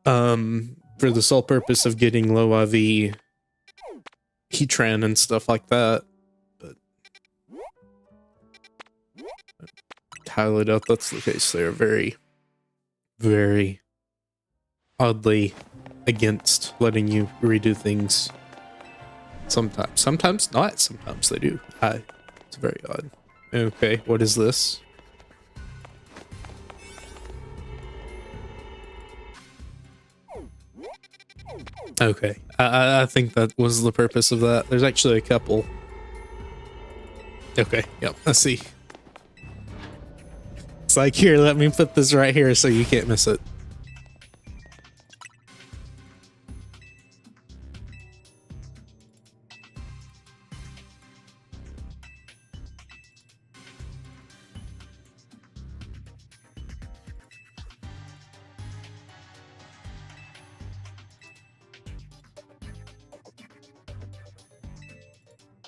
For the sole purpose of getting low IV Heatran and stuff like that. But I highly doubt that's the case. They're very, very oddly against letting you redo things. Sometimes not. Sometimes they do. It's very odd. Okay, what is this? Okay, I think that was the purpose of that. There's actually a couple. Okay, yep, I see. It's like, here, let me put this right here so you can't miss it.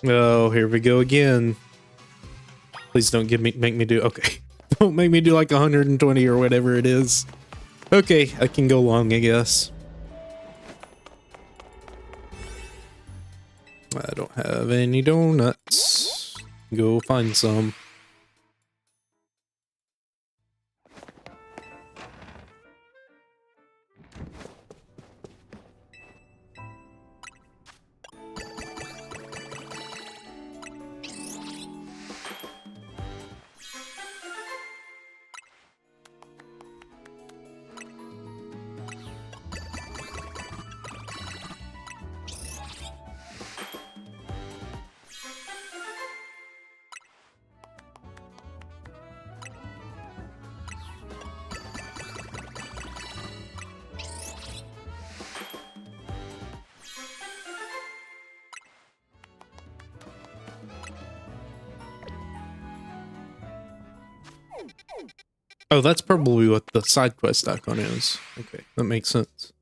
Oh, here we go again. Please don't make me do, okay. Don't make me do like 120 or whatever it is. Okay, I can go long, I guess. I don't have any donuts. Go find some. Oh, that's probably what the side quest icon is. Okay, that makes sense.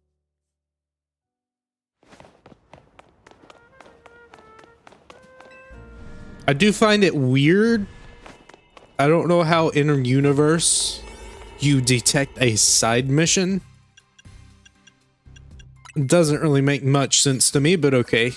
I do find it weird. I don't know how in universe you detect a side mission Doesn't really make much sense to me, but okay.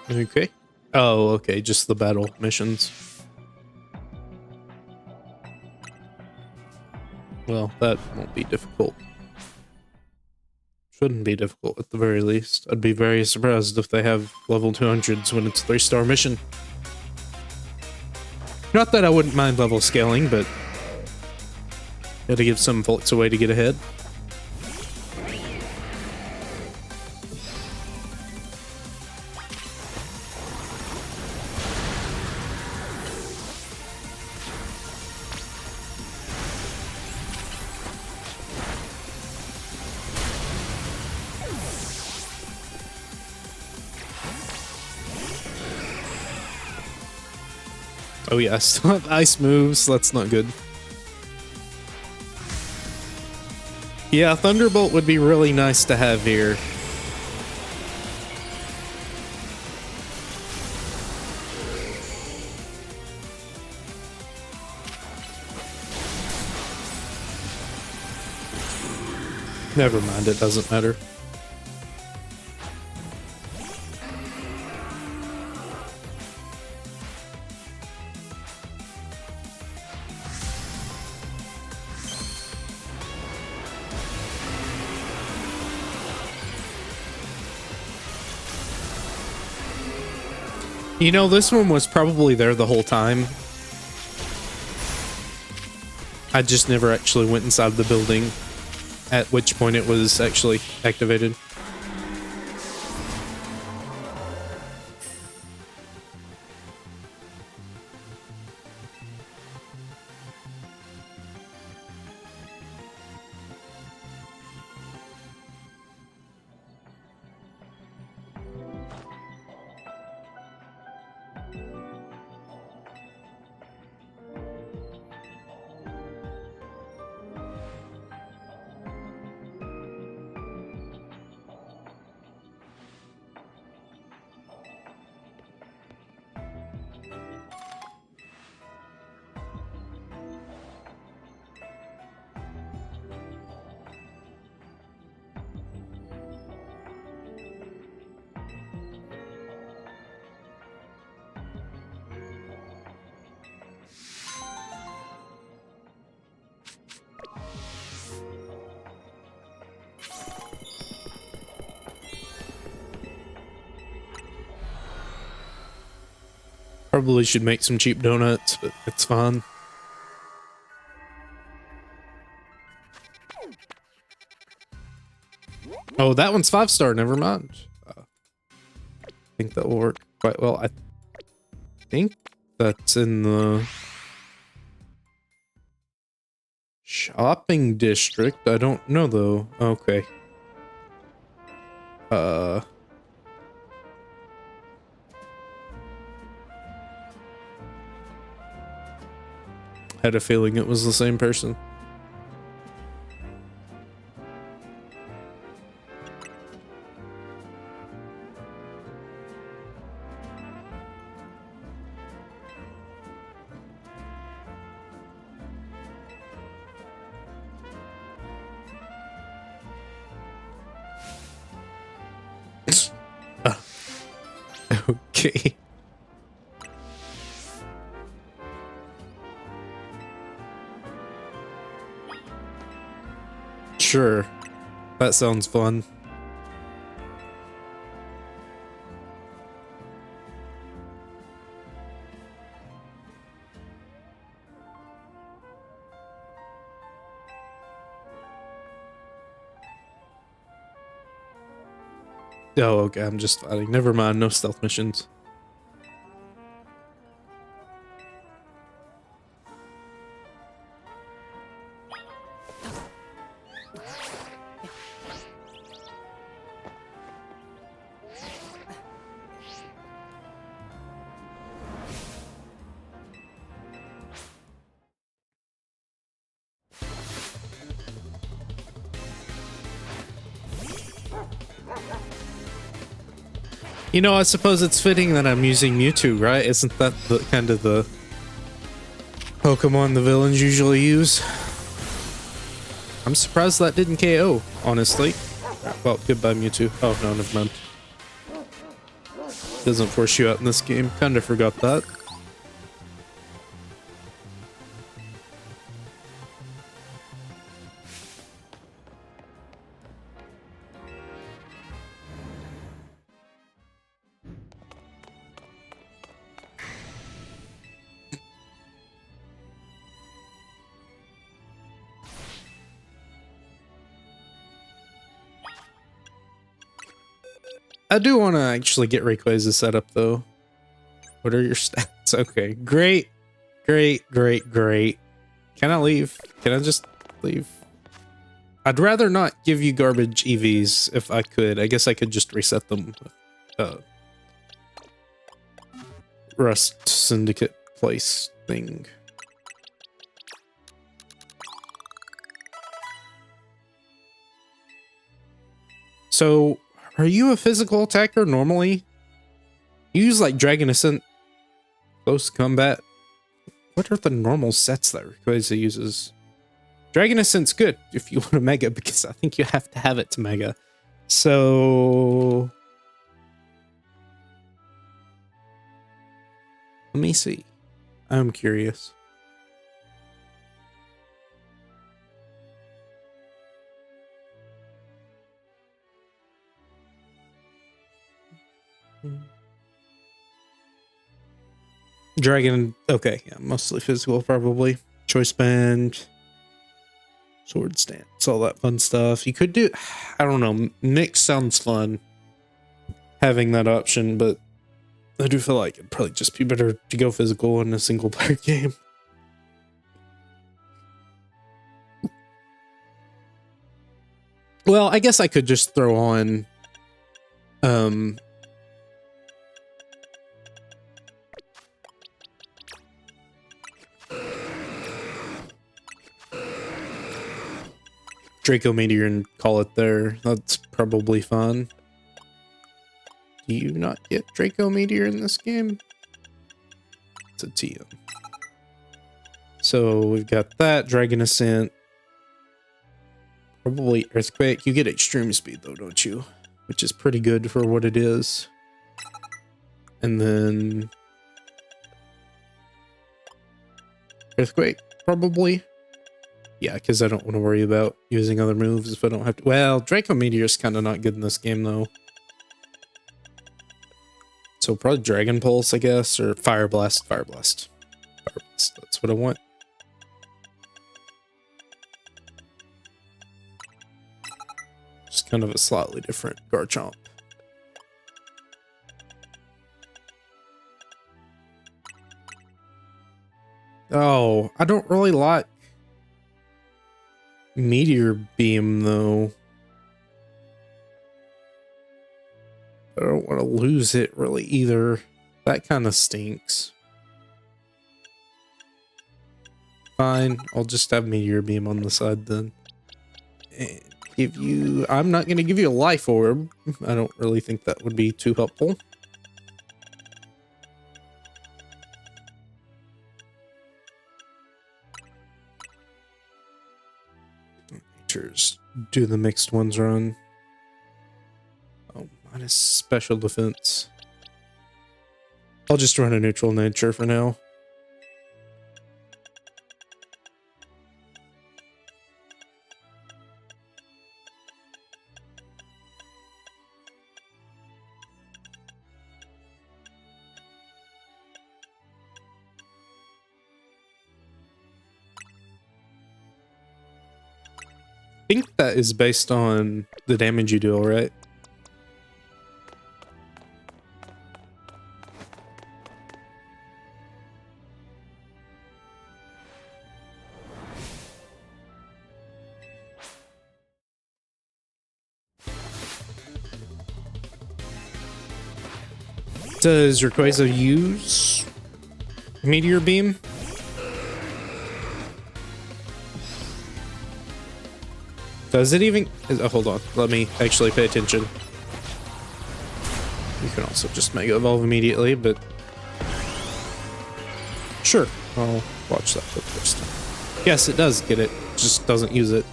Okay. Oh, okay, just the battle missions. Well, that won't be difficult. Shouldn't be difficult at the very least. I'd be very surprised if they have level 200s when it's a 3-star mission. Not that I wouldn't mind level scaling, but gotta give some folks a way to get ahead. Oh yeah, I still have ice moves, that's not good. Yeah, Thunderbolt would be really nice to have here. Never mind, it doesn't matter. You know, this one was probably there the whole time. I just never actually went inside the building, at which point it was actually activated. Probably should make some cheap donuts, but it's fine. Oh, that one's 5-star, never mind. I think that will work quite well. I think that's in the shopping district. I don't know though. Okay. Had a feeling it was the same person. Okay. Sure. That sounds fun. Oh, okay, I'm just fighting. Never mind, no stealth missions. You know, I suppose it's fitting that I'm using Mewtwo, right? Isn't that the kind of the Pokemon the villains usually use? I'm surprised that didn't KO, honestly. Well, goodbye Mewtwo. Oh, no, never mind. Doesn't force you out in this game. Kinda forgot that. I do want to actually get Rayquaza set up, though. What are your stats? Okay, great. Great, great, great. Can I leave? Can I just leave? I'd rather not give you garbage EVs if I could. I guess I could just reset them with Rust Syndicate place thing. So, are you a physical attacker normally? You use like Dragon Ascent, close combat. What are the normal sets that Rayquaza uses? Dragon Ascent's good if you want to mega, because I think you have to have it to mega. So let me see. I'm curious. Dragon, okay, yeah, mostly physical probably. Choice band, sword stance, all that fun stuff. You could do, I don't know, mix sounds fun having that option, but I do feel like it'd probably just be better to go physical in a single player game. Well, I guess I could just throw on Draco Meteor and call it there. That's probably fun. Do you not get Draco Meteor in this game? It's a TM. So we've got that, Dragon Ascent. Probably Earthquake. You get extreme speed though, don't you? Which is pretty good for what it is. And then Earthquake, probably. Yeah, because I don't want to worry about using other moves if I don't have to. Well, Draco Meteor is kind of not good in this game, though. So probably Dragon Pulse, I guess, or Fire Blast. Fire Blast. Fire Blast, that's what I want. Just kind of a slightly different Garchomp. Oh, I don't really like Meteor Beam, though. I don't want to lose it really either. That kind of stinks. Fine, I'll just have Meteor Beam on the side then. And give you... I'm not going to give you a Life Orb. I don't really think that would be too helpful. Do the mixed ones run? Oh, minus special defense. I'll just run a neutral nature for now. I think that is based on the damage you deal, right? Does Rayquaza use Meteor Beam? Does it even... Oh, hold on. Let me actually pay attention. can also just Mega Evolve immediately, but sure, I'll watch that for the first time. Yes, it does get it, just doesn't use it.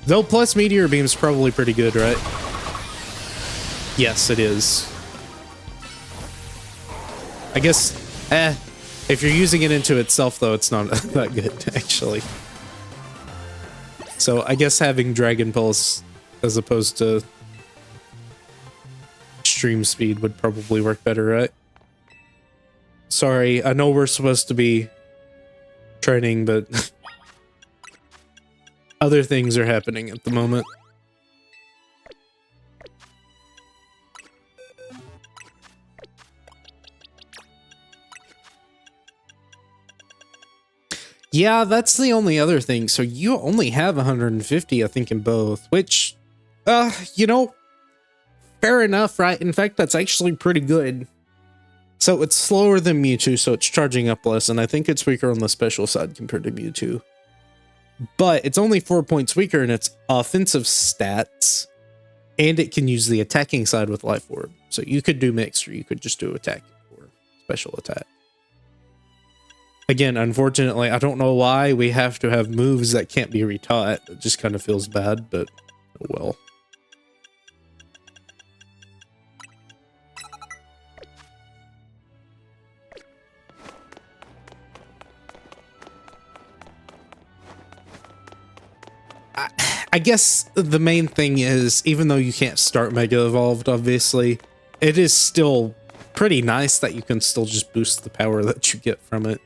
Though plus Meteor Beam's probably pretty good, right? Yes, it is. I guess, if you're using it into itself, though, it's not that good, actually. So I guess having Dragon Pulse as opposed to Extreme Speed would probably work better, right? Sorry, I know we're supposed to be training, but other things are happening at the moment. Yeah, that's the only other thing. So you only have 150, I think, in both, which, you know, fair enough, right? In fact, that's actually pretty good. So it's slower than Mewtwo, so it's charging up less, and I think it's weaker on the special side compared to Mewtwo. But it's only 4 points weaker in its offensive stats, and it can use the attacking side with Life Orb. So you could do mixed, or you could just do attack or special attack. Again, unfortunately, I don't know why we have to have moves that can't be retaught. It just kind of feels bad, but oh well. I guess the main thing is, even though you can't start Mega Evolved, obviously, it is still pretty nice that you can still just boost the power that you get from it.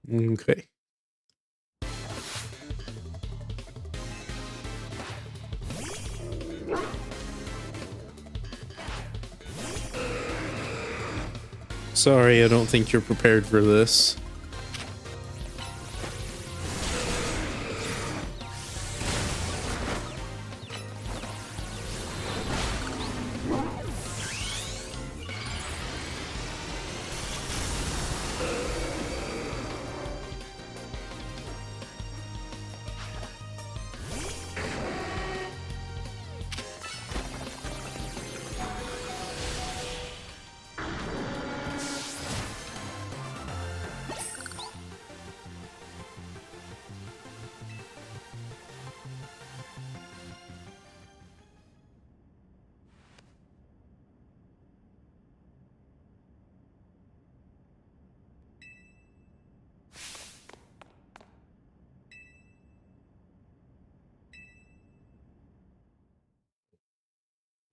Okay. Sorry, I don't think you're prepared for this.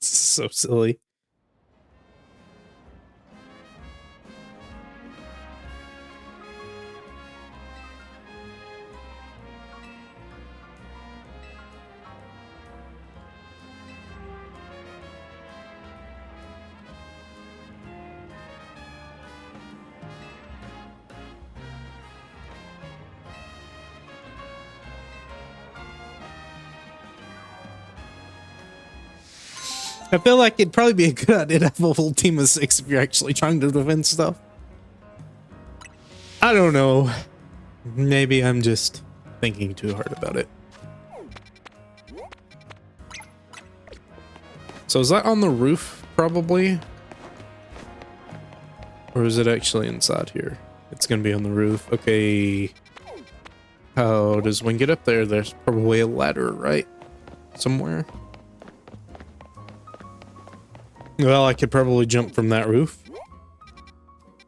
So silly. I feel like it'd probably be a good idea to have a full team of 6 if you're actually trying to defend stuff. I don't know. Maybe I'm just thinking too hard about it. So is that on the roof, probably? Or is it actually inside here? It's gonna be on the roof. Okay. How does one get up there? There's probably a ladder, right? Somewhere. Well, I could probably jump from that roof,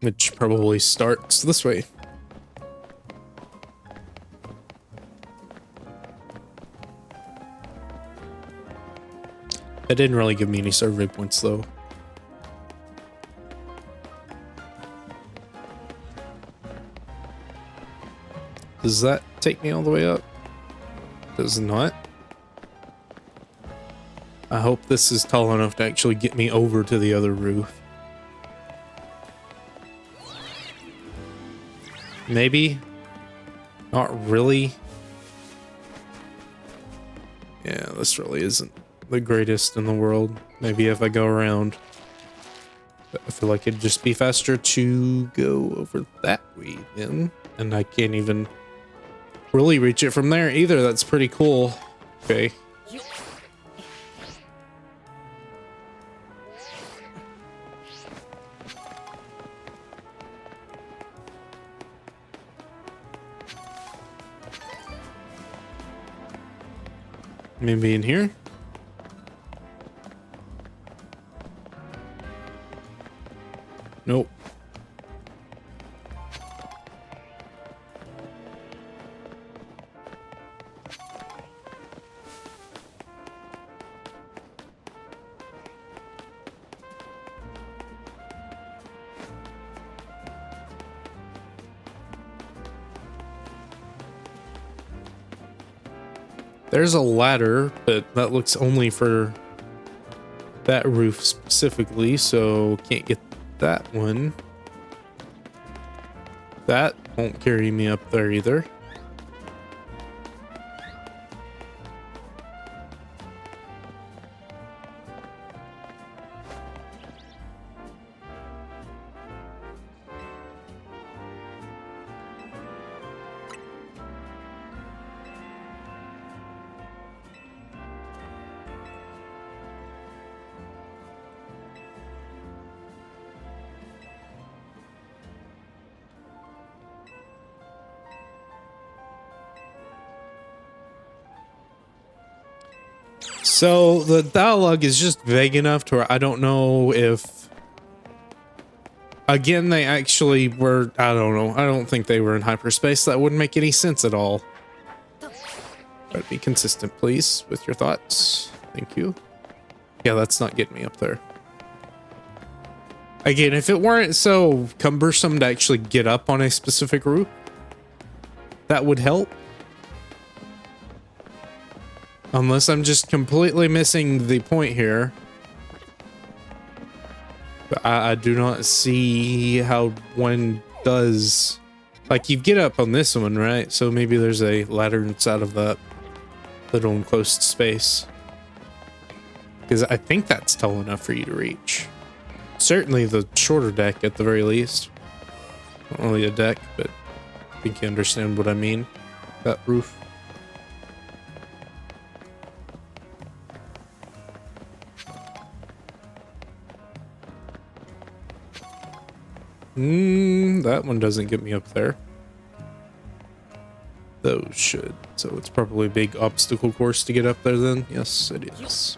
which probably starts this way. That didn't really give me any survey points, though. Does that take me all the way up? Does not. I hope this is tall enough to actually get me over to the other roof. Maybe. Not really. Yeah, this really isn't the greatest in the world. Maybe if I go around. But I feel like it'd just be faster to go over that way then. And I can't even really reach it from there either. That's pretty cool. Okay. Maybe in here? Nope. There's a ladder, but that looks only for that roof specifically, so can't get that one. That won't carry me up there either. So the dialogue is just vague enough to where I don't know if, again, they actually were, I don't know. I don't think they were in hyperspace. That wouldn't make any sense at all. Try to be consistent, please, with your thoughts. Thank you. Yeah, that's not getting me up there. Again, if it weren't so cumbersome to actually get up on a specific route, that would help. Unless I'm just completely missing the point here. But I do not see how one does... Like, you get up on this one, right? So maybe there's a ladder inside of that little enclosed space. Because I think that's tall enough for you to reach. Certainly the shorter deck at the very least. Not only a deck, but I think you understand what I mean. That roof. That one doesn't get me up there. Those should. So it's probably a big obstacle course to get up there then. Yes, it is.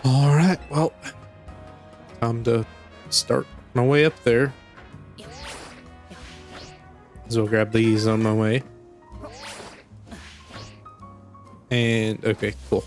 All right, well, time to start my way up there. So I'll grab these on my way. And, okay, cool.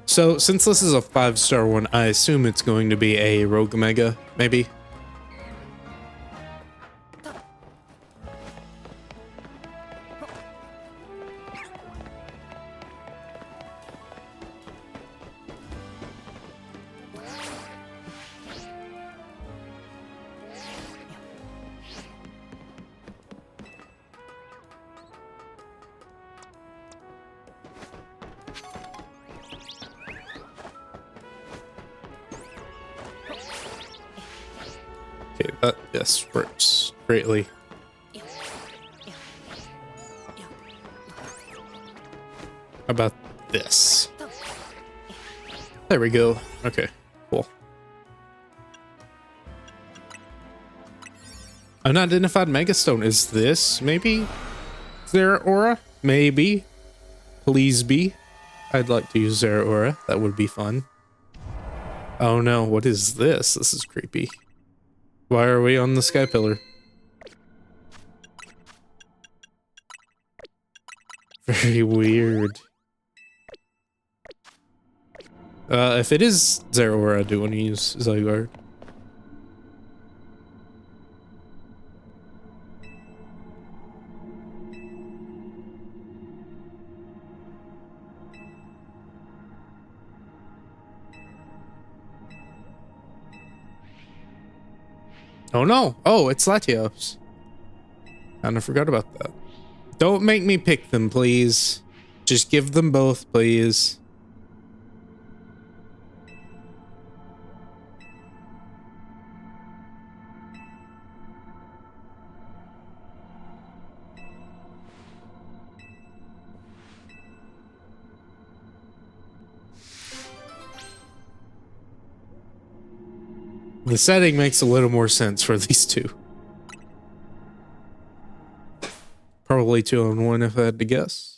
So, since this is a 5-star one, I assume it's going to be a Rogue Mega, maybe? Okay, that, yes, works greatly. How about this? There we go. Okay, cool. Unidentified Megastone. Is this maybe Zeraora? Maybe. Please be. I'd like to use Zeraora. That would be fun. Oh no, what is this? This is creepy. Why are we on the sky pillar? Very weird. If it is Zeraora, I do want to use Zygarde. Oh no. Oh, it's Latios. Kinda forgot about that. Don't make me pick them, please. Just give them both, please. The setting makes a little more sense for these two. Probably 2-on-1 if I had to guess.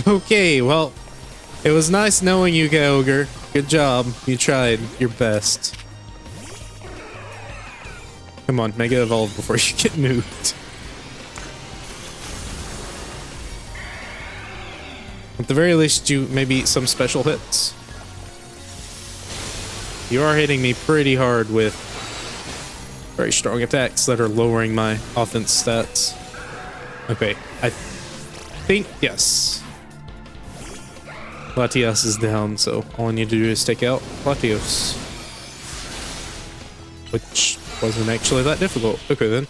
Okay, well, it was nice knowing you, Kyogre. Good job. You tried your best. Come on, Mega Evolve before you get moved. At the very least, you maybe eat some special hits. You are hitting me pretty hard with very strong attacks that are lowering my offense stats. Okay, I think, yes. Latios is down, so all I need to do is take out Latios. Which wasn't actually that difficult. Okay then.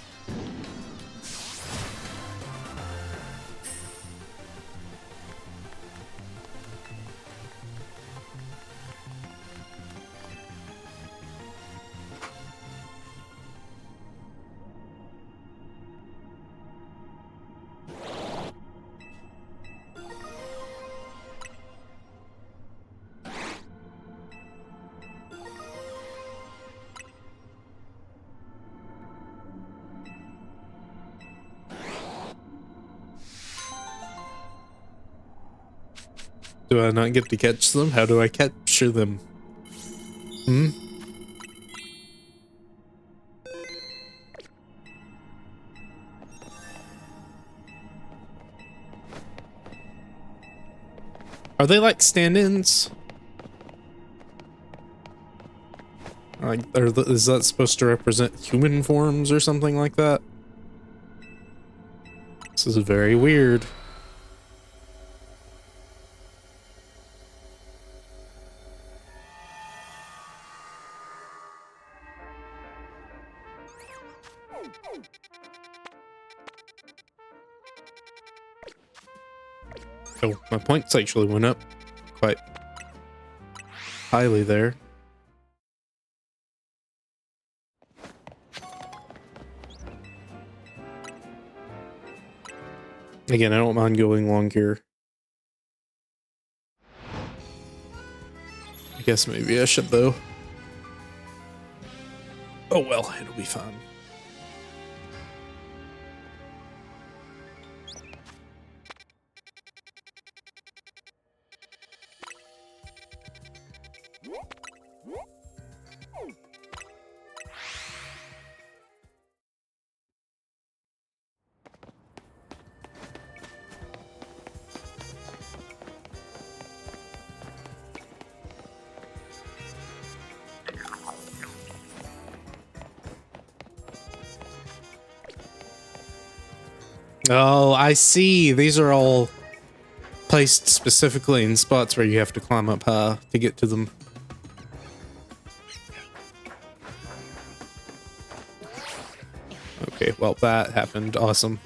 Do I not get to catch them? How do I capture them? Hmm? Are they like stand-ins? Like, is that supposed to represent human forms or something like that? This is very weird. Oh, my points actually went up quite highly there. Again, I don't mind going long here. I guess maybe I should though. Oh well, it'll be fine. Oh, I see. These are all placed specifically in spots where you have to climb up high to get to them. Okay, well, that happened. Awesome.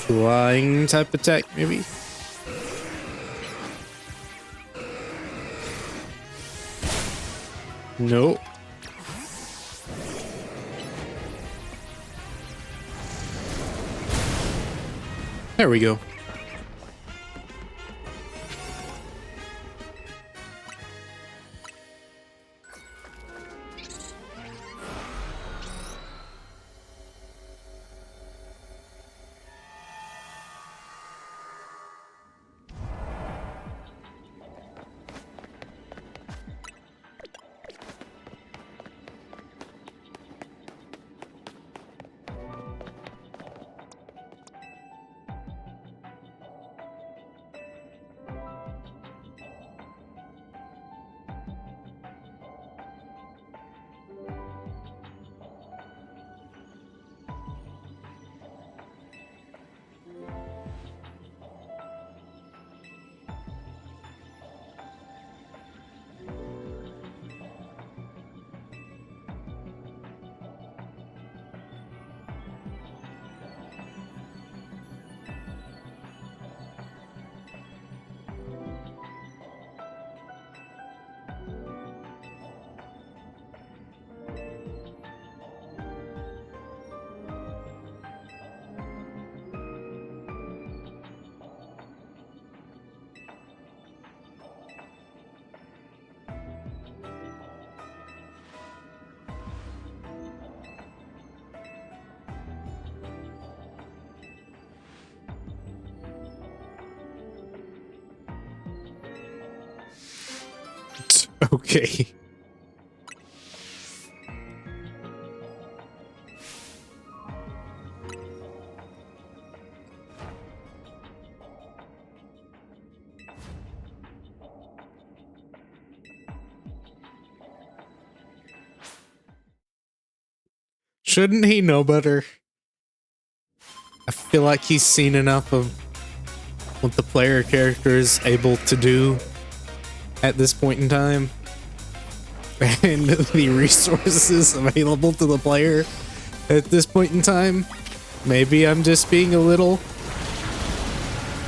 Flying type attack, maybe? Nope. There we go. Okay. Shouldn't he know better? I feel like he's seen enough of what the player character is able to do at this point in time. And the resources available to the player at this point in time. Maybe I'm just being a little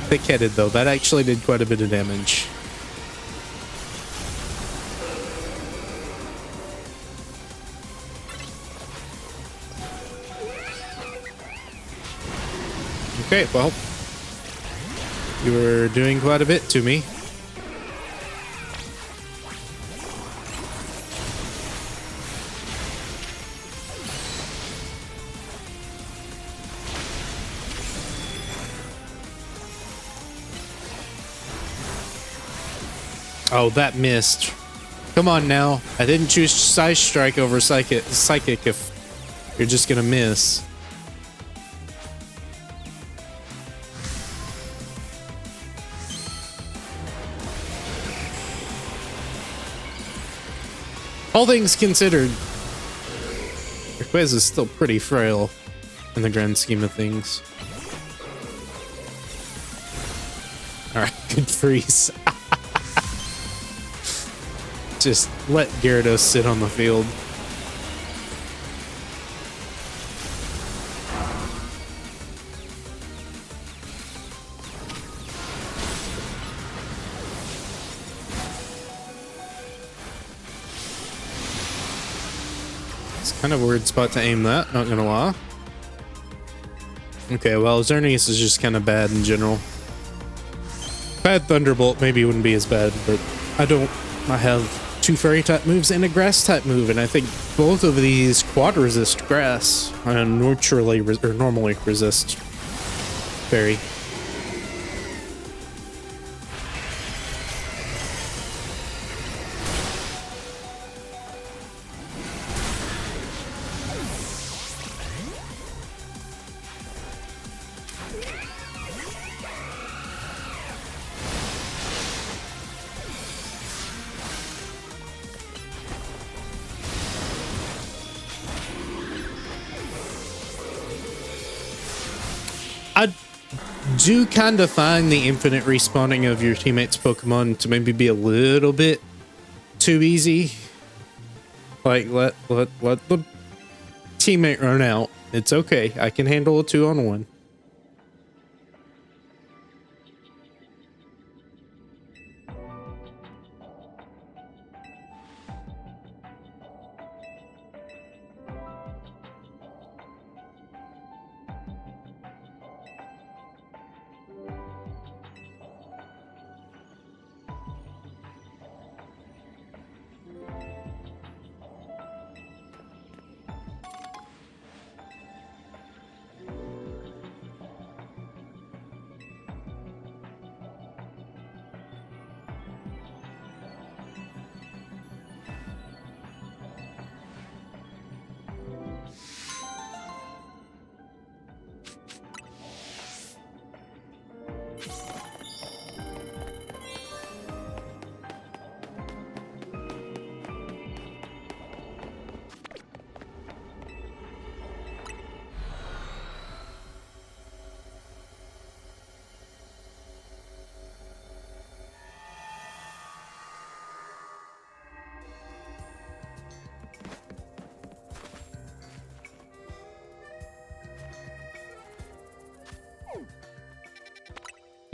thick-headed, though. That actually did quite a bit of damage. Okay, well, you were doing quite a bit to me. Oh, that missed. Come on now. I didn't choose Psy Strike over Psychic if you're just gonna miss. All things considered, Rayquaza is still pretty frail in the grand scheme of things. Alright, good freeze. Just let Gyarados sit on the field. Kind of a weird spot to aim that, not gonna lie. Okay, well, Xerneas is just kind of bad in general. If I had Thunderbolt, maybe it wouldn't be as bad, but I have 2 fairy type moves and a grass type move, and I think both of these quad resist grass and normally resist fairy. I do kind of find the infinite respawning of your teammates' Pokemon to maybe be a little bit too easy. Like, let the teammate run out. It's okay. I can handle a 2-on-1.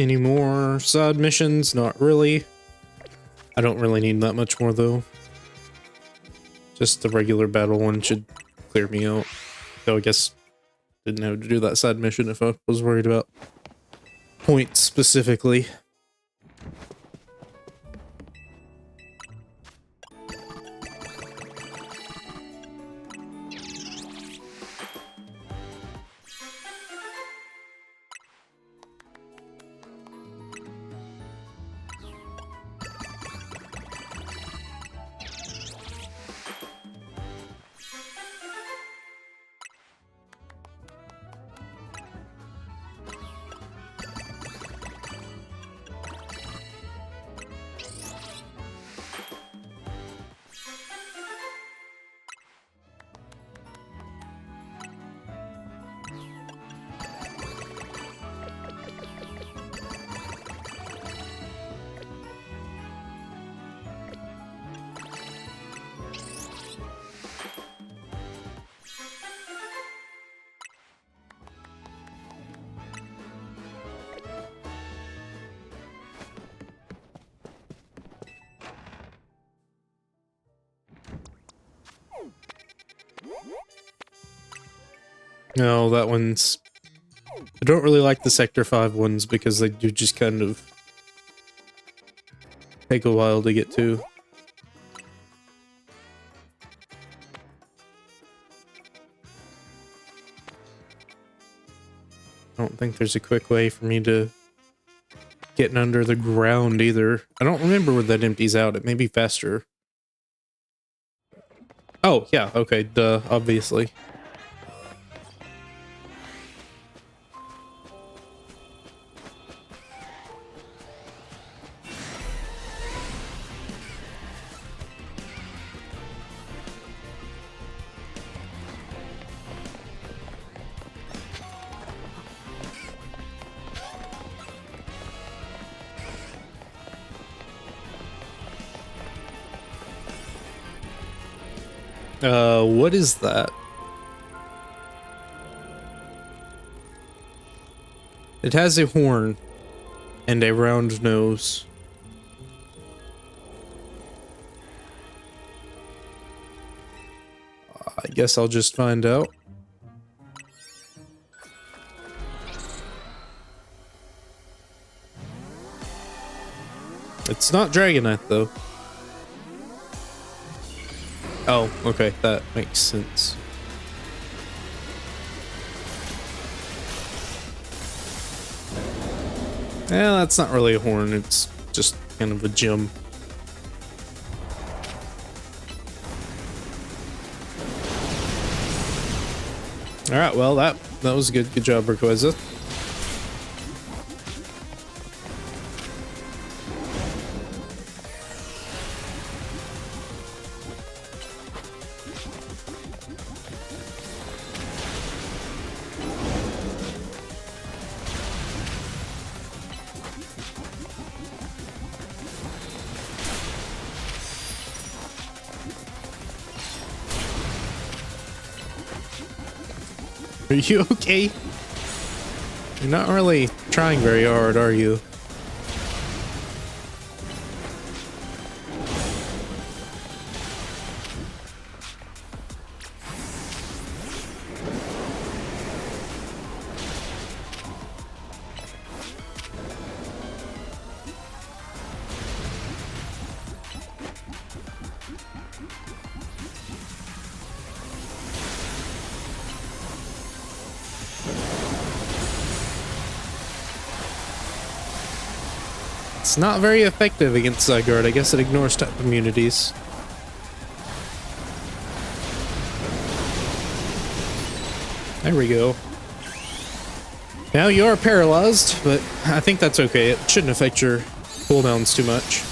Any more side missions? Not really. I don't really need that much more though. Just the regular battle one should clear me out. So I guess didn't have to do that side mission if I was worried about points specifically. No, that one's... I don't really like the Sector 5 ones because they do just kind of take a while to get to. I don't think there's a quick way for me to get under the ground either. I don't remember where that empties out. It may be faster. Oh, yeah, okay, duh, obviously. What is that? It has a horn and a round nose. I guess I'll just find out. It's not Dragonite though. Oh, okay, that makes sense. Yeah, that's not really a horn, it's just kind of a gem. Alright, well that was good. Good job, Rayquaza. Are you okay? You're not really trying very hard, are you? It's not very effective against Zygarde. I guess it ignores type immunities. There we go. Now you are paralyzed, but I think that's okay. It shouldn't affect your cooldowns too much.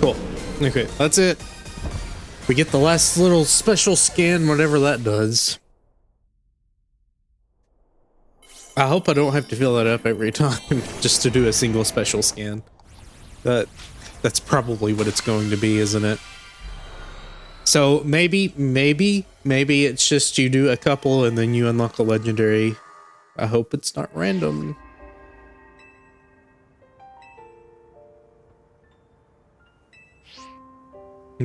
Cool. Okay, that's it. We get the last little special scan, whatever that does. I hope I don't have to fill that up every time just to do a single special scan. That's probably what it's going to be, isn't it? So maybe it's just you do a couple and then you unlock a legendary. I hope it's not random.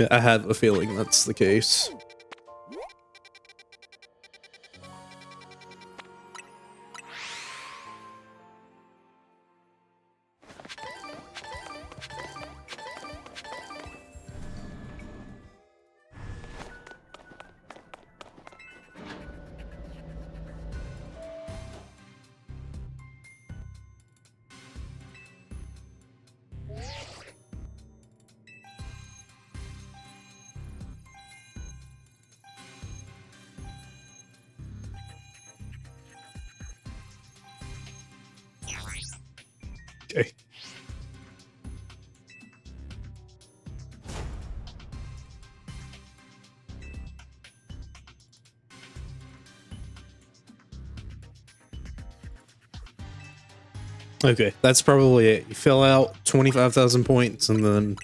I have a feeling that's the case. Okay. Okay, that's probably it. You fill out 25,000 points and then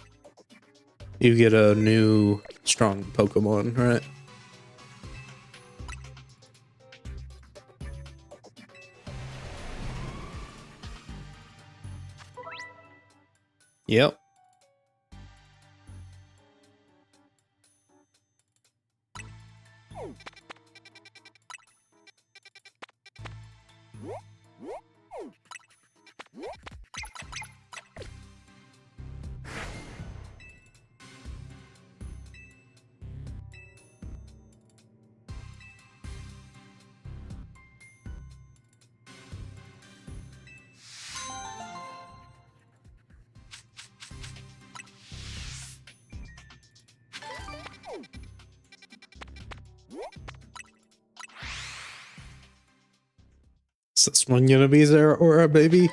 you get a new strong Pokemon, right? Yep. Is this one gonna be Zeraora, baby?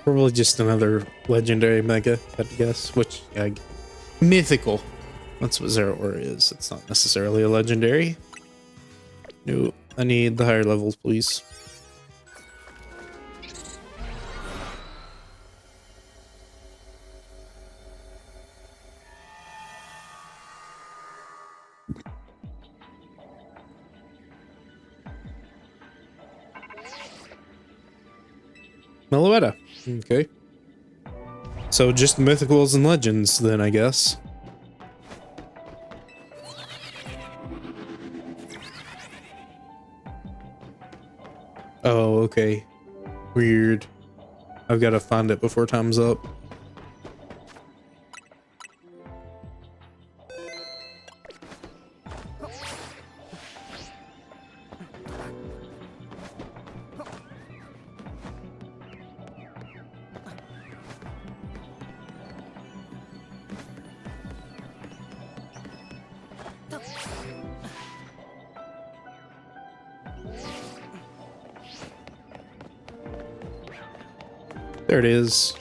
Probably just another legendary mega, I'd guess. Which, yeah, mythical. That's what Zeraora is. It's not necessarily a legendary. No, I need the higher levels, please. Meloetta. Okay. So just mythicals and legends then, I guess. Oh, okay. Weird. I've got to find it before time's up. There it is.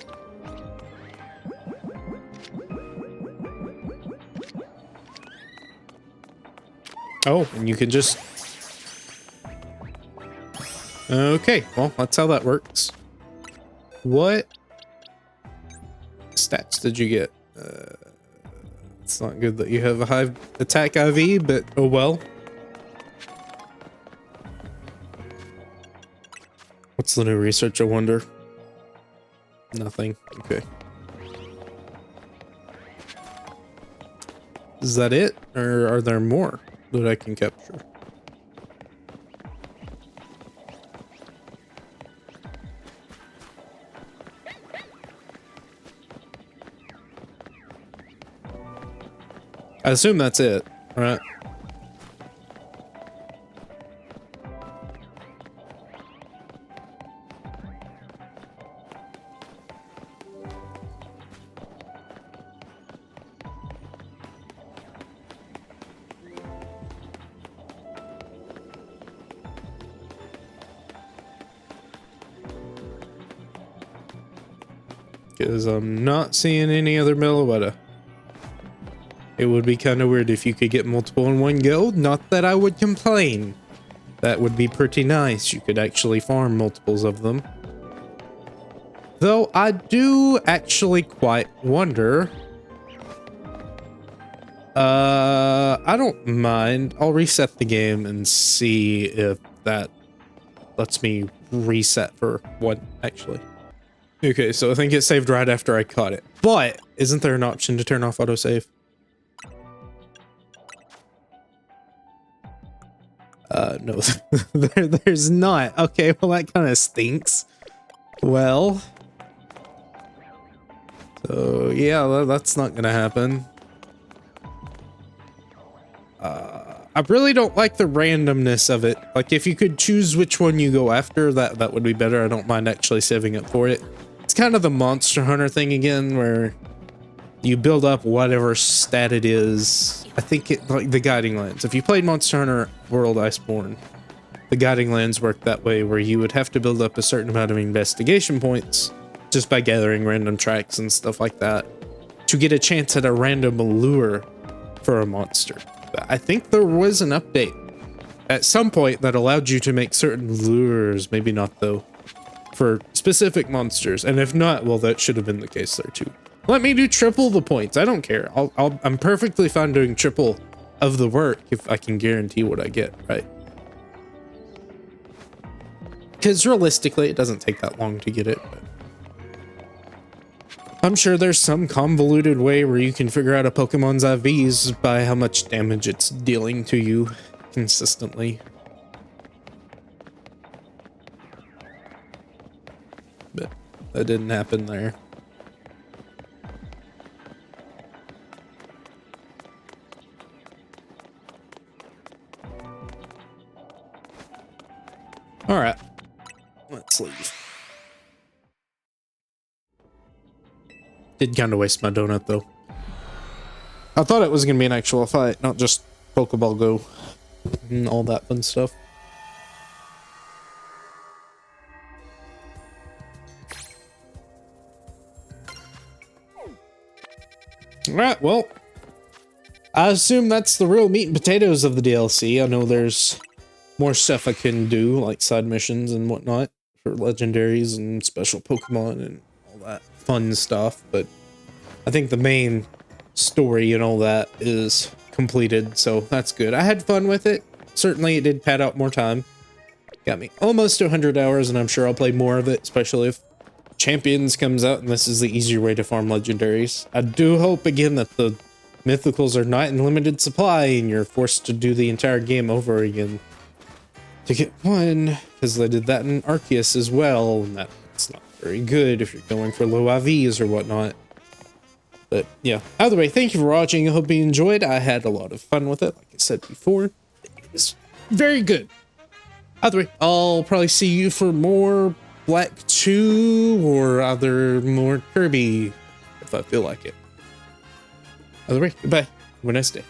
Oh, and you can just... Okay, well, that's how that works. What stats did you get? It's not good that you have a high attack IV, but oh well. What's the new research, I wonder? Nothing. Okay. Is that it? Or are there more that I can capture? I assume that's it, right? Because I'm not seeing any other Meloetta. It would be kind of weird if you could get multiple in one go. Not that I would complain. That would be pretty nice. You could actually farm multiples of them. Though I do actually quite wonder. I don't mind. I'll reset the game and see if that lets me reset for one, actually. Okay, so I think it saved right after I caught it. But isn't there an option to turn off autosave? No, there's not. Okay, well, that kind of stinks. Well, so yeah, that's not gonna happen. I really don't like the randomness of it. Like, if you could choose which one you go after, that would be better. I don't mind actually saving up for it. It's kind of the Monster Hunter thing again, where you build up whatever stat it is. I think it, like the Guiding Lands. If you played Monster Hunter World Iceborne, the Guiding Lands work that way, where you would have to build up a certain amount of investigation points just by gathering random tracks and stuff like that to get a chance at a random lure for a monster. I think there was an update at some point that allowed you to make certain lures, maybe not though, for specific monsters. And if not, well, that should have been the case there too. Let me do triple the points. I don't care. I'm perfectly fine doing triple of the work if I can guarantee what I get, right? Because realistically, it doesn't take that long to get it. But I'm sure there's some convoluted way where you can figure out a Pokemon's IVs by how much damage it's dealing to you consistently. But that didn't happen there. All right, let's leave. Did kind of waste my donut though. I thought it was gonna be an actual fight, not just Pokeball Go and all that fun stuff. All right, well, I assume that's the real meat and potatoes of the DLC. I know there's more stuff I can do, like side missions and whatnot for legendaries and special Pokemon and all that fun stuff, but I think the main story and all that is completed, so that's good. I had fun with it. Certainly it did pad out more time. Got me almost to 100 hours, and I'm sure I'll play more of it, especially if Champions comes out and this is the easier way to farm legendaries. I do hope again that the mythicals are not in limited supply and you're forced to do the entire game over again to get one, because they did that in Arceus as well, and that's not very good if you're going for low IVs or whatnot. But yeah, either way, thank you for watching. I hope you enjoyed. I had a lot of fun with it, like I said before. It was very good. Either way, I'll probably see you for more Black 2 or either more Kirby if I feel like it. Either way, goodbye. Have a nice day.